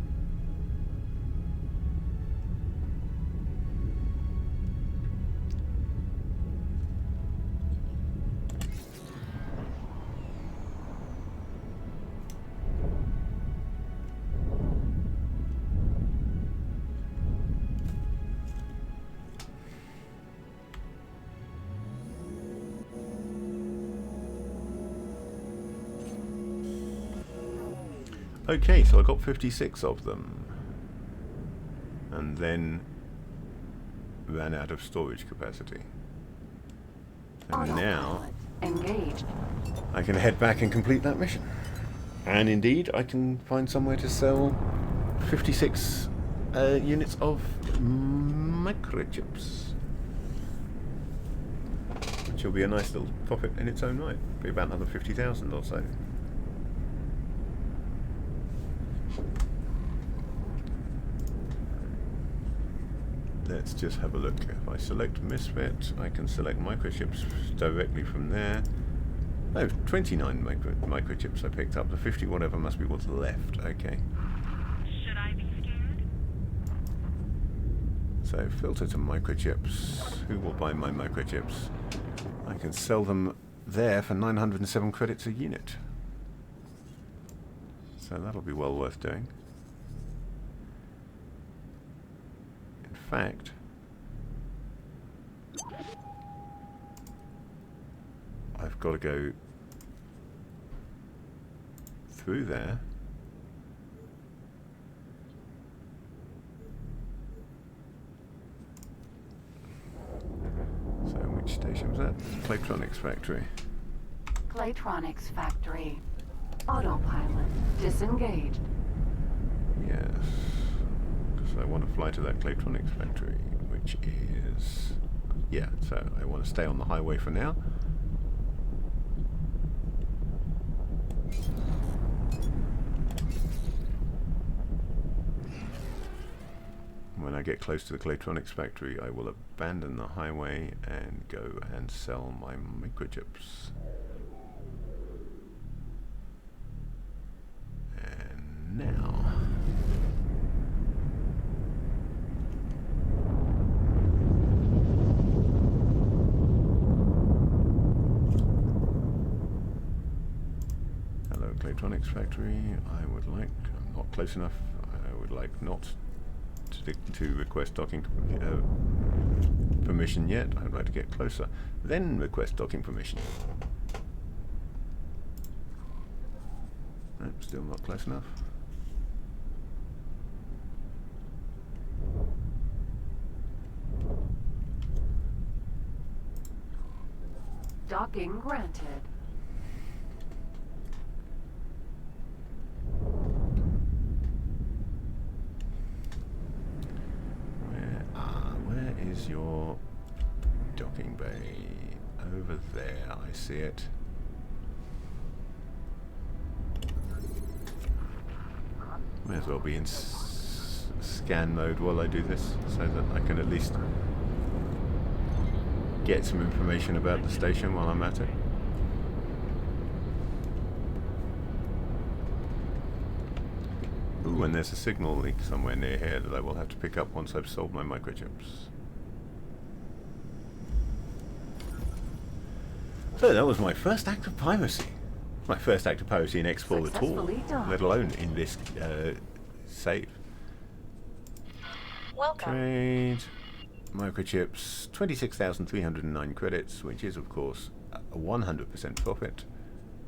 Okay, so I got 56 of them, and then ran out of storage capacity. And now Engaged. I can head back and complete that mission. And indeed, I can find somewhere to sell 56 units of microchips, which will be a nice little profit in its own right. Be about another 50,000 or so. Let's just have a look. If I select Misfit, I can select microchips directly from there. Oh, 29 microchips I picked up. The 50 whatever must be what's left. Okay. Should I be scared? So filter to microchips. Who will buy my microchips? I can sell them there for 907 credits a unit. So that'll be well worth doing. In fact, I've got to go through there. So which station was that? Claytronics Factory. Claytronics Factory. Autopilot disengaged. Yes. Because I want to fly to that Claytronics Factory, which is... yeah, so I want to stay on the highway for now. When I get close to the Claytronics Factory, I will abandon the highway and go and sell my microchips. And now... hello, Claytronics Factory. I would like... I'm not close enough. I would like not to request docking permission yet. I'd like to get closer, then request docking permission. Nope, still not close enough. Docking granted. Where is your docking bay? Over there, I see it. May as well be in scan mode while I do this, so that I can at least get some information about the station while I'm at it. Ooh, and there's a signal leak somewhere near here that I will have to pick up once I've sold my microchips. So that was my first act of piracy. My first act of piracy in X4 at all, let alone in this save. Welcome. Trade. Microchips, 26,309 credits, which is of course a 100% profit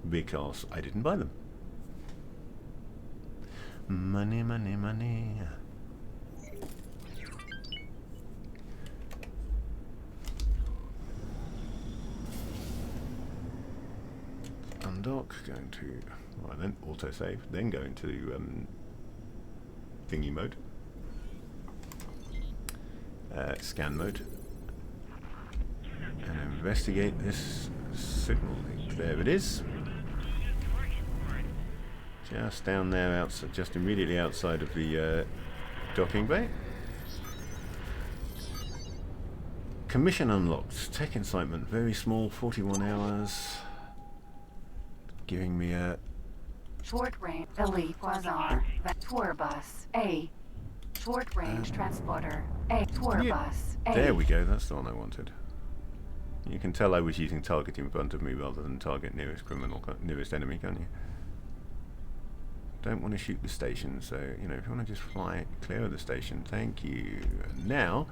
because I didn't buy them. Money, money, money. Undock, going to, right then, autosave, then go into thingy mode, scan mode, and investigate this signal link. There it is. Just down there, outside, just immediately outside of the docking bay. Commission unlocked. Tech incitement, very small, 41 hours. Giving me a short range elite quasar tour bus A. Short range transporter A. Tour bus A. There we go. That's the one I wanted. You can tell I was using target in front of me rather than target nearest criminal, nearest enemy, can't you? Don't want to shoot the station, so you know if you want to just fly clear of the station, thank you. Now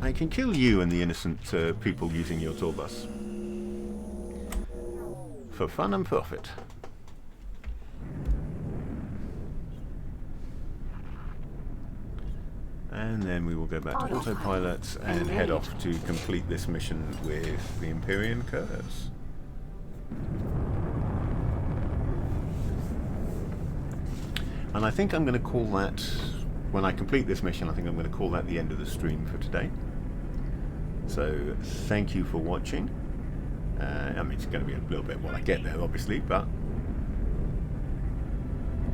I can kill you and the innocent people using your tour bus. For fun and profit. And then we will go back to autopilot and head off to complete this mission with the Empyrean Curse. And I think I'm going to call that, when I complete this mission, I think I'm going to call that the end of the stream for today. So thank you for watching. I mean, it's going to be a little bit while I get there, obviously, but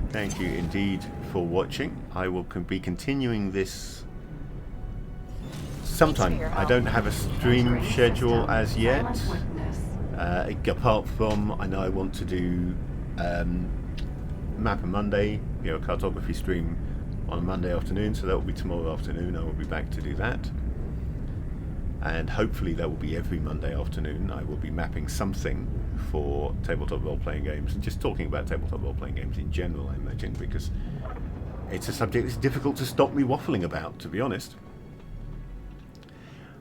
thank you indeed for watching. I will be continuing this sometime. I don't have a stream schedule as yet, apart from I know I want to do Map a Monday, you know, a cartography stream on a Monday afternoon, so that will be tomorrow afternoon. I will be back to do that. And hopefully that will be every Monday afternoon. I will be mapping something for tabletop role-playing games and just talking about tabletop role-playing games in general, I imagine, because it's a subject that's difficult to stop me waffling about, to be honest.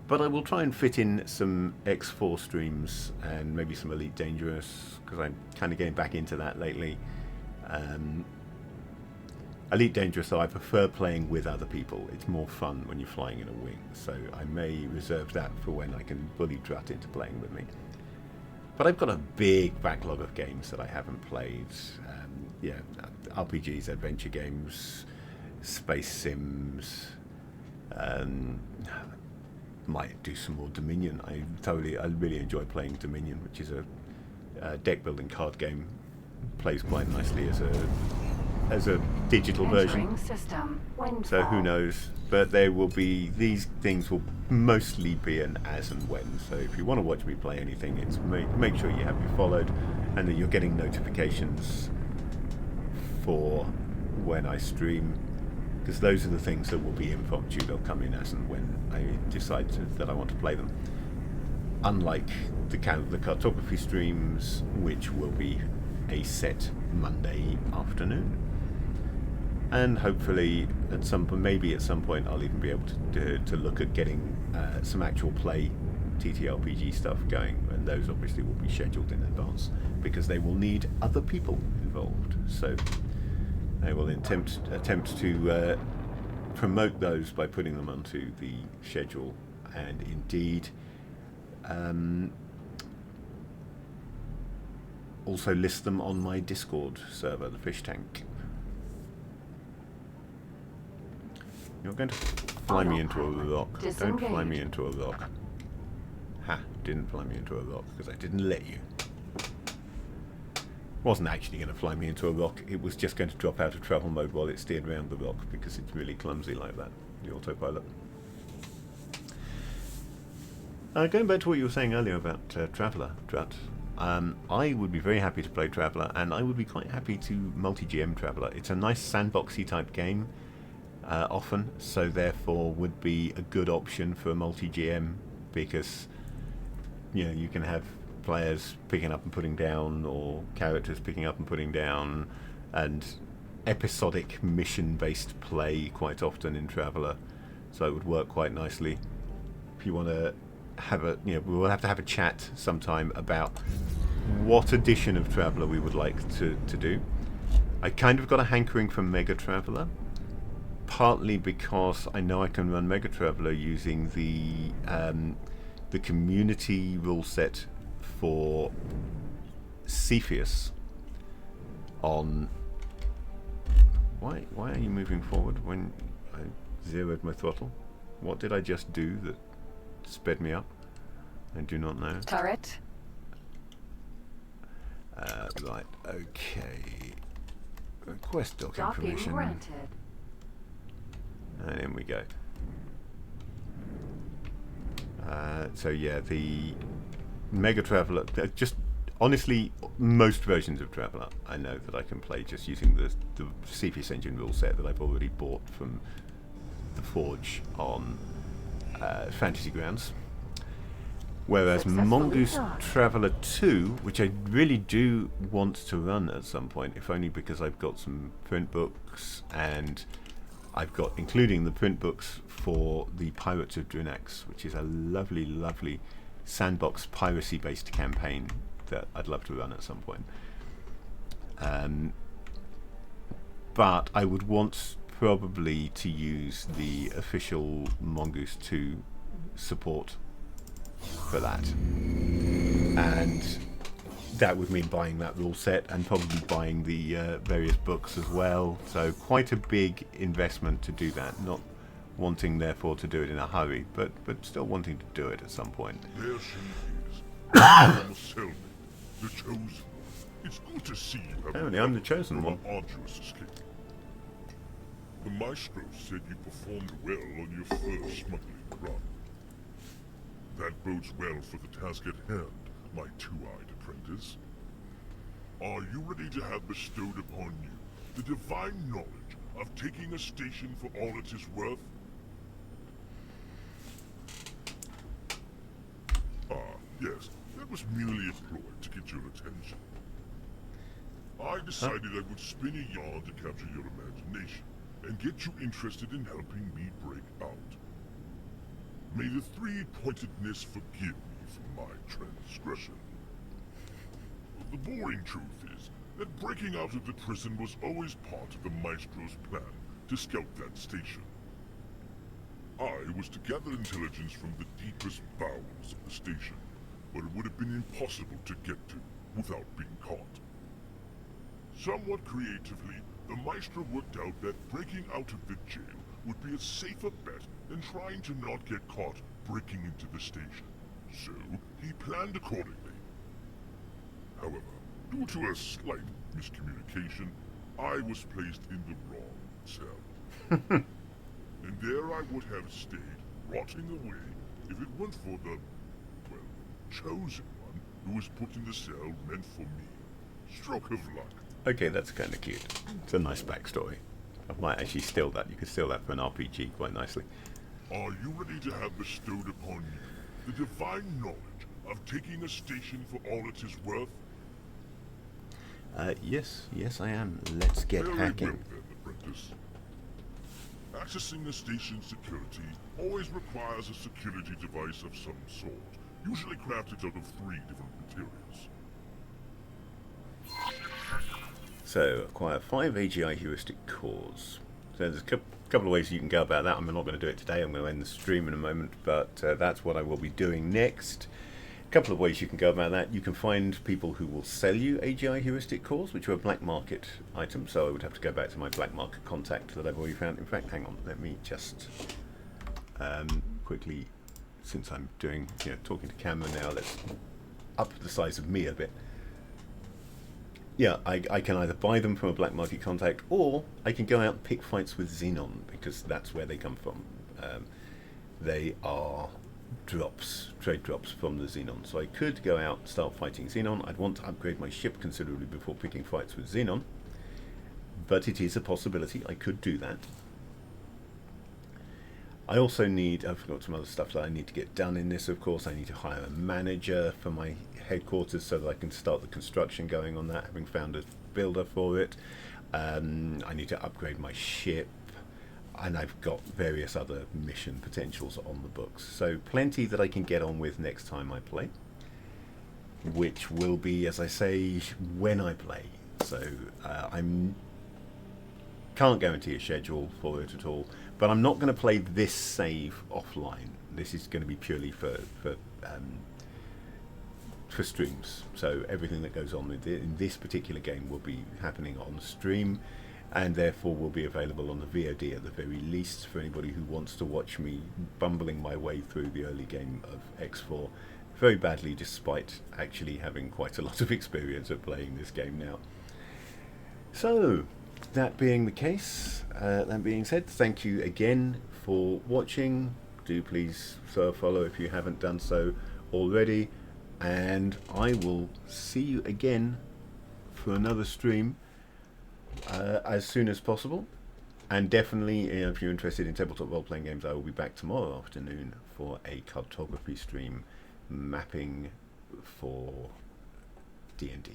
But I will try and fit in some X4 streams and maybe some Elite Dangerous, because I'm kind of getting back into that lately. Elite Dangerous, though, I prefer playing with other people. It's more fun when you're flying in a wing, so I may reserve that for when I can bully Drut into playing with me. But I've got a big backlog of games that I haven't played. Yeah, RPGs, adventure games, space sims. Might do some more Dominion. I really enjoy playing Dominion, which is a deck building card game. Plays quite nicely as a digital version. So who knows? But there will be, these things will mostly be an as and when. So if you want to watch me play anything, it's make sure you have me followed and that you're getting notifications for when I stream, because those are the things that will be impromptu. They'll come in as and when I decide that I want to play them. Unlike the cartography streams, which will be a set Monday afternoon. And hopefully at some point, maybe at some point, I'll even be able to look at getting some actual play TTRPG stuff going, and those obviously will be scheduled in advance because they will need other people involved. So I will attempt to promote those by putting them onto the schedule, and indeed also list them on my Discord server, the Fish Tank. You're going to fly me into a rock. Don't fly me into a rock. Ha, didn't fly me into a rock because I didn't let you. Wasn't actually going to fly me into a rock. It was just going to drop out of travel mode while it steered around the rock because it's really clumsy like that, the autopilot. Going back to what you were saying earlier about Traveller, Drut. I would be very happy to play Traveller, and I would be quite happy to multi-GM Traveller. It's a nice sandboxy type game. Often, so therefore would be a good option for multi-GM because you know you can have players picking up and putting down, or characters picking up and putting down, and episodic mission-based play quite often in Traveller, so it would work quite nicely. If you want to have a, you know, we'll have to have a chat sometime about what edition of Traveller we would like to do. I kind of got a hankering for Mega Traveller, partly because I know I can run Mega Traveller using the community rule set for Cepheus on... Why are you moving forward when I zeroed my throttle? What did I just do that sped me up? I do not know. Turret. Right, okay. Request docking Docking permission. granted. And in we go. So yeah, the Mega Traveller, just honestly, most versions of Traveller I know that I can play just using the Cepheus engine rule set that I've already bought from the Forge on Fantasy Grounds. Whereas Mongoose Traveller 2, which I really do want to run at some point, if only because I've got some print books, and I've got, including the print books for the Pirates of Drunax, which is a lovely, lovely sandbox piracy-based campaign that I'd love to run at some point. But I would want probably to use the official Mongoose 2 support for that, and that would mean buying that rule set and probably buying the various books as well, so quite a big investment to do that, not wanting therefore to do it in a hurry, but still wanting to do it at some point. There she is. Selby, the chosen one. It's good to see you have Apparently I'm the chosen one. arduous escape. The Maestro said you performed well on your first smuggling run. That bodes well for the task at hand, my two-eyed apprentice. Are you ready to have bestowed upon you the divine knowledge of taking a station for all it is worth? Ah, yes, that was merely a ploy to get your attention. I decided I would spin a yarn to capture your imagination and get you interested in helping me break out. May the three-pointedness forgive me for my transgression. The boring truth is that breaking out of the prison was always part of the Maestro's plan to scout that station. I was to gather intelligence from the deepest bowels of the station, but it would have been impossible to get to without being caught. Somewhat creatively, the Maestro worked out that breaking out of the jail would be a safer bet than trying to not get caught breaking into the station. So, he planned accordingly. However, due to a slight miscommunication, I was placed in the wrong cell. And there I would have stayed, rotting away, if it weren't for the, well, chosen one who was put in the cell meant for me. Stroke of luck. Okay, that's kind of cute. It's a nice backstory. I might actually steal that. You could steal that for an RPG quite nicely. Are you ready to have bestowed upon you the divine knowledge of taking a station for all it is worth? Yes I am. Let's get Very hacking. well then, apprentice. Accessing a station's security always requires a security device of some sort, usually crafted out of 3 different materials. So, acquire 5 AGI heuristic cores. So there's a couple of ways you can go about that. I'm not going to do it today. I'm going to end the stream in a moment, but that's what I will be doing next. A couple of ways you can go about that. You can find people who will sell you AGI heuristic cores, which are a black market item. So I would have to go back to my black market contact that I've already found. In fact, hang on. Let me just quickly, since I'm doing, talking to camera now, let's up the size of me a bit. Yeah, I can either buy them from a black market contact, or I can go out and pick fights with Xenon, because that's where they come from. They are trade drops from the Xenon. So I could go out and start fighting Xenon. I'd want to upgrade my ship considerably before picking fights with Xenon, but it is a possibility. I could do that. I also need, I've got some other stuff that I need to get done in this, of course. I need to hire a manager for my headquarters so that I can start the construction going on that, having found a builder for it. I need to upgrade my ship, and I've got various other mission potentials on the books. So plenty that I can get on with next time I play, which will be, as I say, when I play. So I'm Can't guarantee a schedule for it at all, but I'm not going to play this save offline. This is going to be purely for streams. So everything that goes on in this particular game will be happening on stream, and therefore will be available on the VOD at the very least for anybody who wants to watch me bumbling my way through the early game of X4 very badly, despite actually having quite a lot of experience at playing this game now. So that being the case, that being said, thank you again for watching. Do please follow if you haven't done so already, and I will see you again for another stream as soon as possible. And definitely, if you're interested in tabletop role-playing games, I will be back tomorrow afternoon for a cartography stream mapping for D&D.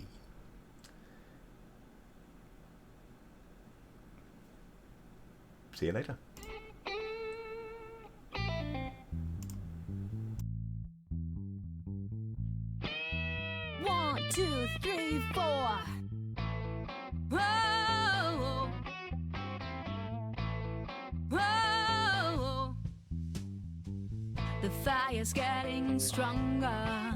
See you later. 1, 2, 3, 4. Whoa. Whoa. The fire's getting stronger.